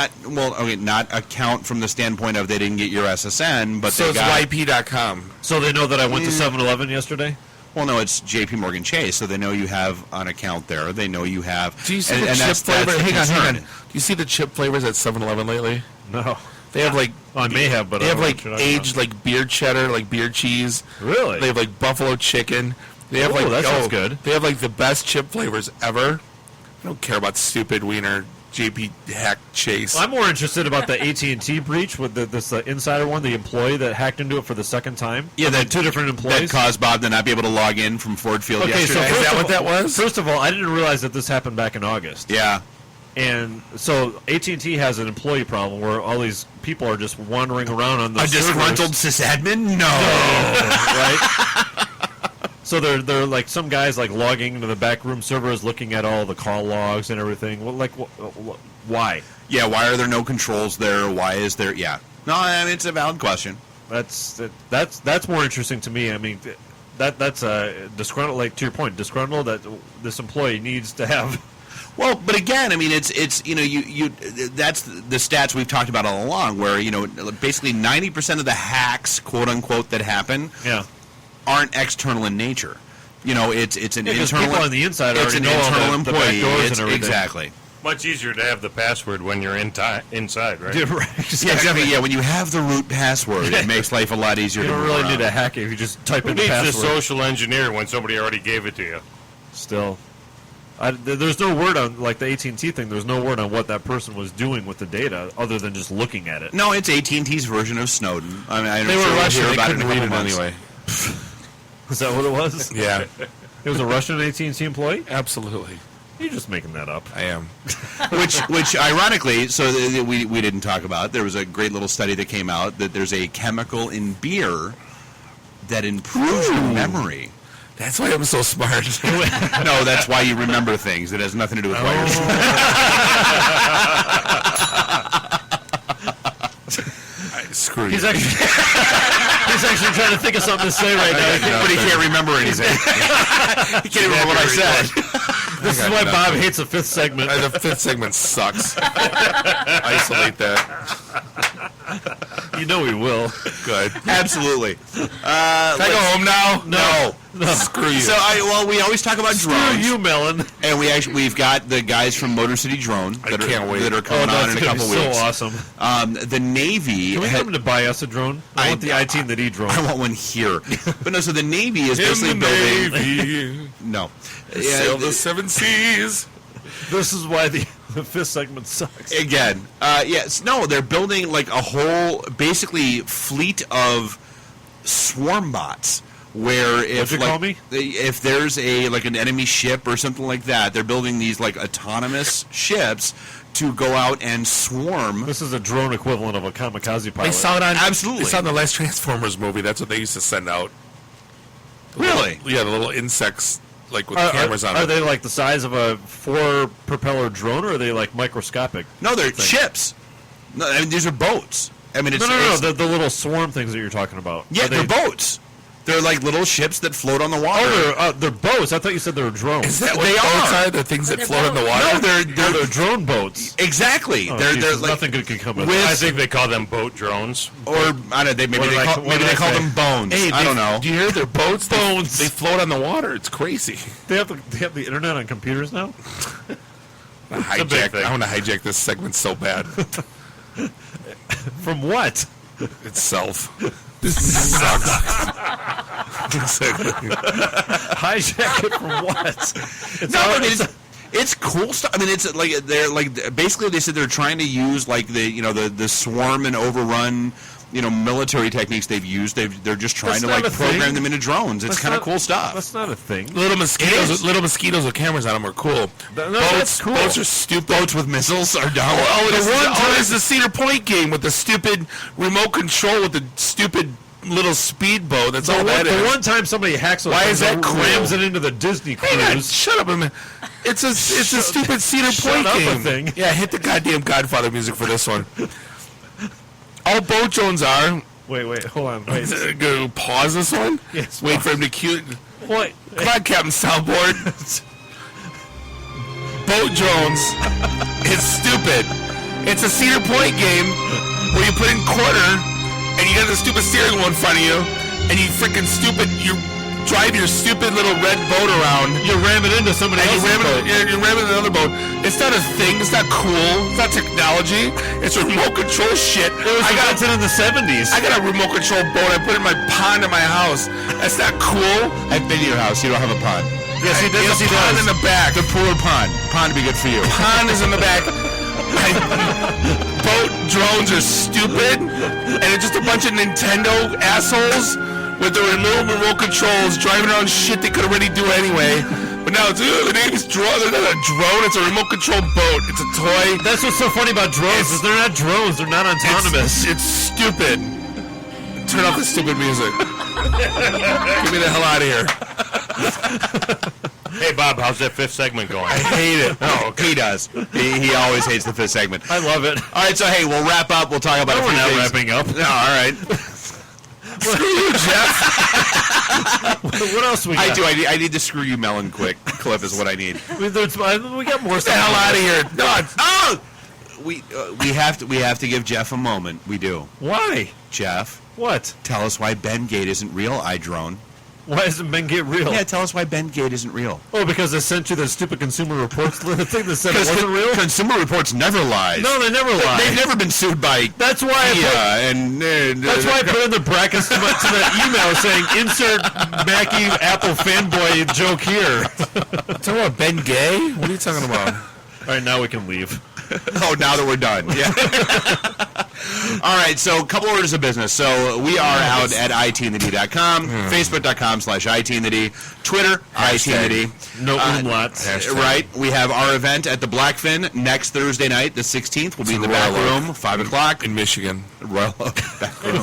Not account from the standpoint of they didn't get your SSN, but so they got YP.com. So they know that I went to 7-Eleven yesterday. Well, no, it's J.P. Morgan Chase, so they know you have an account there. They know you have. Do you see the chip flavor? Hang on. Do you see the chip flavors at 7-Eleven lately? No. They have I may have, but they have aged beer cheddar, beer cheese. Really? They have buffalo chicken. They have that sounds good. They have the best chip flavors ever. I don't care about stupid wiener JP hack Chase. I'm more interested about the AT&T breach with this insider one, the employee that hacked into it for the second time. Yeah, that two different employees that caused Bob to not be able to log in from Ford Field yesterday. So is that what that was? First of all, I didn't realize that this happened back in August. Yeah. And so AT&T has an employee problem where all these people are just wandering around on the servers. A disgruntled sysadmin? No. Right? So they're some guys logging into the backroom servers, looking at all the call logs and everything. Well, why? Yeah, why are there no controls there? Why is there? Yeah, no, I mean, it's a valid question. That's more interesting to me. I mean, that's disgruntled. To your point, disgruntled that this employee needs to have. Well, but again, I mean, it's you that's the stats we've talked about all along, where basically 90% of the hacks, quote unquote, that happen. Yeah. Aren't external in nature. It's an internal. People on the inside it's already an know internal all the back doors and everything. Exactly. Much easier to have the password when you're inside, right? Yeah, right. Yeah, exactly. Yeah, when you have the root password, it makes life a lot easier. You don't really need to hack it if you just type in the password. Who needs a social engineer when somebody already gave it to you? Still. There's no word on, the AT&T thing, there's no word on what that person was doing with the data other than just looking at it. No, it's AT&T's version of Snowden. I mean, they were Russian, they couldn't read it anyway. Is that what it was? Yeah. It was a Russian AT&T employee? Absolutely. You're just making that up. I am. which ironically, so we didn't talk about. There was a great little study that came out that there's a chemical in beer that improves your memory. That's why I'm so smart. No, that's why you remember things. It has nothing to do with why you're smart. Screw you. He's actually trying to think of something to say right now, but he can't remember anything. He can't remember what I said. This is why Bob hates the fifth segment. The fifth segment sucks. Isolate that. You know he will. Good. Absolutely. Can I go home now? No. Screw you. So we always talk about drones. Screw you, Melon. And we've got the guys from Motor City Drone that are coming on in a couple weeks. So awesome. The Navy. Can we get them to buy us a drone? I want the IT and the D drone. I want one here. But no, so the Navy is basically building. Navy. No. Sail the seven seas. This is why the fifth segment sucks. Again, yes, no, they're building like a whole, basically, fleet of swarm bots. Where if if there's an enemy ship or something like that, they're building these like autonomous ships to go out and swarm. This is a drone equivalent of a kamikaze pilot. They saw it on absolutely. They saw it in the last Transformers movie. That's what they used to send out. Really? The little insects. Like with cameras on them. Are they like the size of a 4-propeller drone, or are they like microscopic? No, they're ships. No, I mean these are boats. I mean, it's the little swarm things that you're talking about. Yeah, they're boats. They're like little ships that float on the water. Oh, they're boats. I thought you said they were drones. Is that what boats are? The things that float on the water? No, they're drone boats. Exactly. Oh, they're like, nothing good can come with I think they call them boat drones. Or I don't know. Maybe they call them bones. Hey, I don't know. Do you hear they're boats? Bones. They float on the water. It's crazy. They have the internet on computers now. I want to hijack this segment so bad. From what? Itself. This sucks. Hijack it from what? It's cool stuff. I mean, it's like they're like basically they said they're trying to use like the swarm and overrun military techniques they've used. They're just trying to like program them into drones. It's kind of cool stuff. That's not a thing. Little mosquitoes with cameras on them are cool. That's cool. Boats are stupid. Boats with missiles are dumb. It's the Cedar Point game with the stupid remote control with the stupid little speedboat. That's all that is. The one time somebody hacks those, why is that cool? Rams it into the Disney cruise. Shut up, man. It's a stupid Cedar Point game. Thing. Yeah, hit the goddamn Godfather music for this one. All boat drones are. Wait, hold on. Wait. Go pause this one? Yes. Wait for him to cue. What? Come on, Captain Soundboard. Boat drones. It's stupid. It's a Cedar Point game where you put in quarter and you got the stupid steering wheel in front of you and you drive your stupid little red boat around. You ram it into somebody else's boat. You ram it into another boat. It's not a thing. It's not cool. It's not technology. It's remote control shit. It was invented in the 70s. I got a remote control boat. I put it in my pond in my house. That's not cool. I've been to your house. You don't have a pond. Yes, he does. He pond in the back. The poor pond. Pond would be good for you. Pond is in the back. Boat drones are stupid, and it's just a bunch of Nintendo assholes with their remote controls driving around shit they could already do anyway. But now it's the name's drone. They're not a drone. It's a remote control boat. It's a toy. That's what's so funny about drones. Is they're not drones. They're not autonomous. It's stupid. Turn off the stupid music. Get me the hell out of here. Hey, Bob, how's that fifth segment going? I hate it. No, he does. He always hates the fifth segment. I love it. All right, so hey, we'll wrap up. We'll talk about we're not wrapping up. No, all right. Screw you, Jeff. What else we got? I need the screw you melon quick clip is what I need. We got more stuff. Get the hell out of here. No. We have to give Jeff a moment. We do. Why? Jeff. What? Tell us why Ben Gate isn't real, iDrone. Why isn't Ben Gate real? Yeah, tell us why Ben Gate isn't real. Oh, because they sent you the stupid Consumer Reports thing that said it wasn't real? Consumer Reports never lies. No, they never lie. They've never been sued by That's why I put in the brackets to the email saying, insert Mackie Apple fanboy joke here. Talking about Ben Gay? What are you talking about? All right, now we can leave. Oh, now that we're done. Yeah. All right, so a couple orders of business. So we are out at itandthed.com, facebook.com/itandthed, Twitter, itandthed. No umlauts. Right. We have our event at the Blackfin next Thursday night, the 16th. We'll be in the back room, 5 o'clock. In Michigan. Royal Oak back room.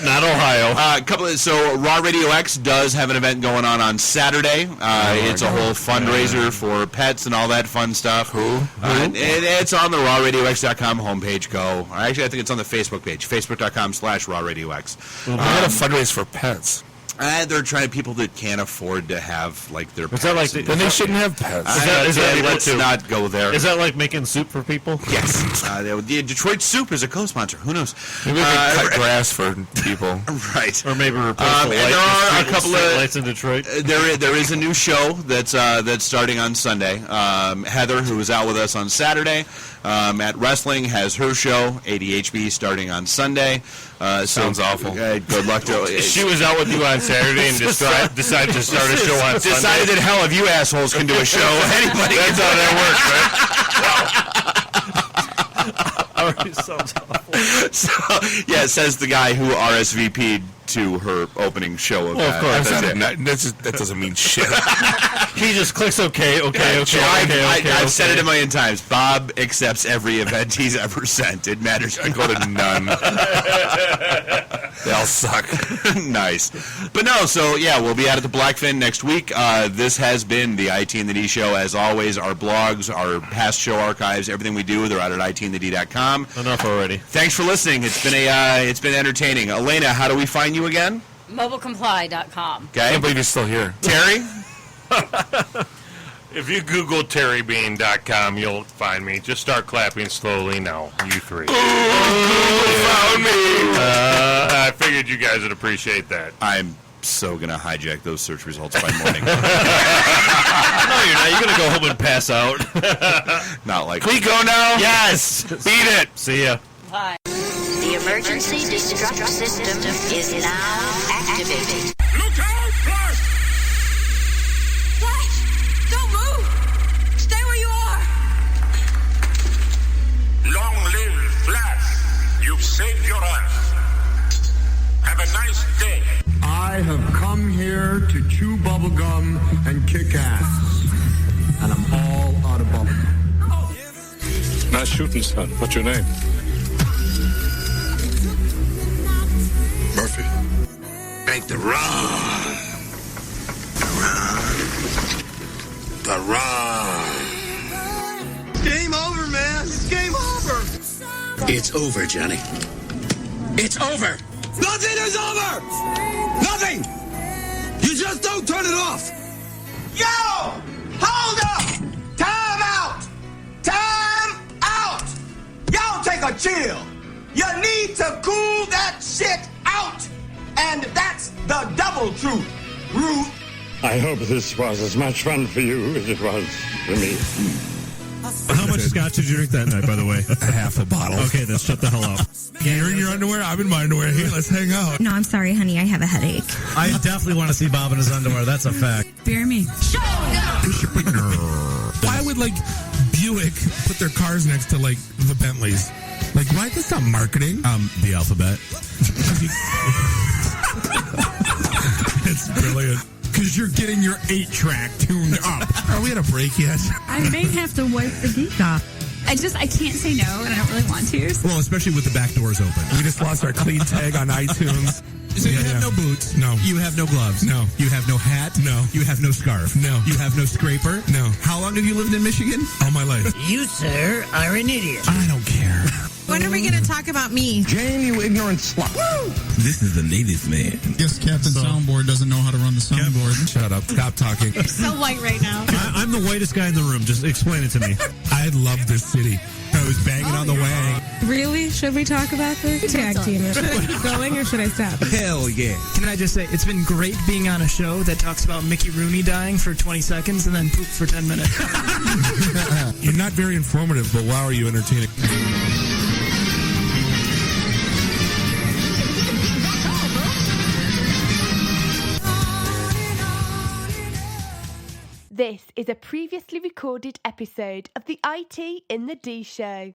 Not Ohio. So Raw Radio X does have an event going on Saturday. It's a whole fundraiser for pets and all that fun stuff. It's on the rawradiox.com homepage. Go. Actually, I think it's on the Facebook page, facebook.com/rawradiox. Well, we had a fundraiser for pets. They're trying people that can't afford to have their pets. That then they shouldn't have pets. Let's not go there. Is that like making soup for people? Yes. The Detroit Soup is a co-sponsor. Who knows? Maybe we could cut grass for people. Right. Or maybe replace the there are a couple of lights in Detroit. There is a new show that's starting on Sunday. Heather, who was out with us on Saturday at wrestling, has her show ADHB starting on Sunday. Sounds awful. Good luck to She was out with you on Saturday and decided to start a show on Sunday. Decided that hell if you assholes can do a show, anybody. That's how that works, Already sounds awful. So, yeah, says the guy who RSVP'd to her opening show of Well, of course. That's That doesn't mean shit. He just clicks okay. I've said it a million times. Bob accepts every event he's ever sent. It matters. I go to none. They all suck. Nice. But no, so yeah, we'll be out at the Blackfin next week. This has been the IT and the D Show. As always, our blogs, our past show archives, everything we do, they're out at itandthed.com. Enough already. Thanks for listening. It's been entertaining. Elena, how do we find you again? Mobilecomply.com. Okay. I can't believe he's still here. Terry? If you Google terrybean.com, you'll find me. Just start clapping slowly now, you three. Found me. I figured you guys would appreciate that. I'm so going to hijack those search results by morning. No, you're not. You're going to go home and pass out. Not like Can we go now? Yes. Beat it. See ya. Bye. The emergency destruct system is now activated. Look out, Flash! Flash! Don't move! Stay where you are! Long live Flash! You've saved your life. Have a nice day. I have come here to chew bubblegum and kick ass. And I'm all out of bubblegum. Nice shooting, son. What's your name? Murphy. Make the run. The run. Game over, man. It's game over. It's over, Johnny. It's over. Nothing is over. Nothing. You just don't turn it off. Yo! Hold up! Time out! Time out! Y'all take a chill. You need to cool that shit out. And that's the double truth. Ruth. I hope this was as much fun for you as it was for me. How much scotch did you drink that night, by the way? Half a bottle. Okay, then shut the hell up. You're in your underwear? I'm in my underwear. Hey, let's hang out. No, I'm sorry, honey. I have a headache. I definitely want to see Bob in his underwear. That's a fact. Bear me. Why would, Buick put their cars next to, the Bentleys? Why? That's not marketing. The alphabet. It's brilliant. Because you're getting your 8-track tuned up. Are we at a break yet? I may have to wipe the geek off. I can't say no, and I don't really want to. Well, especially with the back doors open. We just lost our clean tag on iTunes. So you have no boots? No. You have no gloves? No. You have no hat? No. You have no scarf? No. You have no scraper? No. How long have you lived in Michigan? All my life. You, sir, are an idiot. I don't care. When are we going to talk about me? Jane, you ignorant slut. Woo! This is the native man. Guess Captain Soundboard doesn't know how to run the soundboard. Shut up. Stop talking. You're so white right now. I'm the whitest guy in the room. Just explain it to me. I love this city. I was banging on the way. Really? Should we talk about this? Tag team it. Should I keep going or should I stop? Hell yeah. Can I just say, it's been great being on a show that talks about Mickey Rooney dying for 20 seconds and then poop for 10 minutes. You're not very informative, but wow, are you entertaining. This is a previously recorded episode of the IT in the D Show.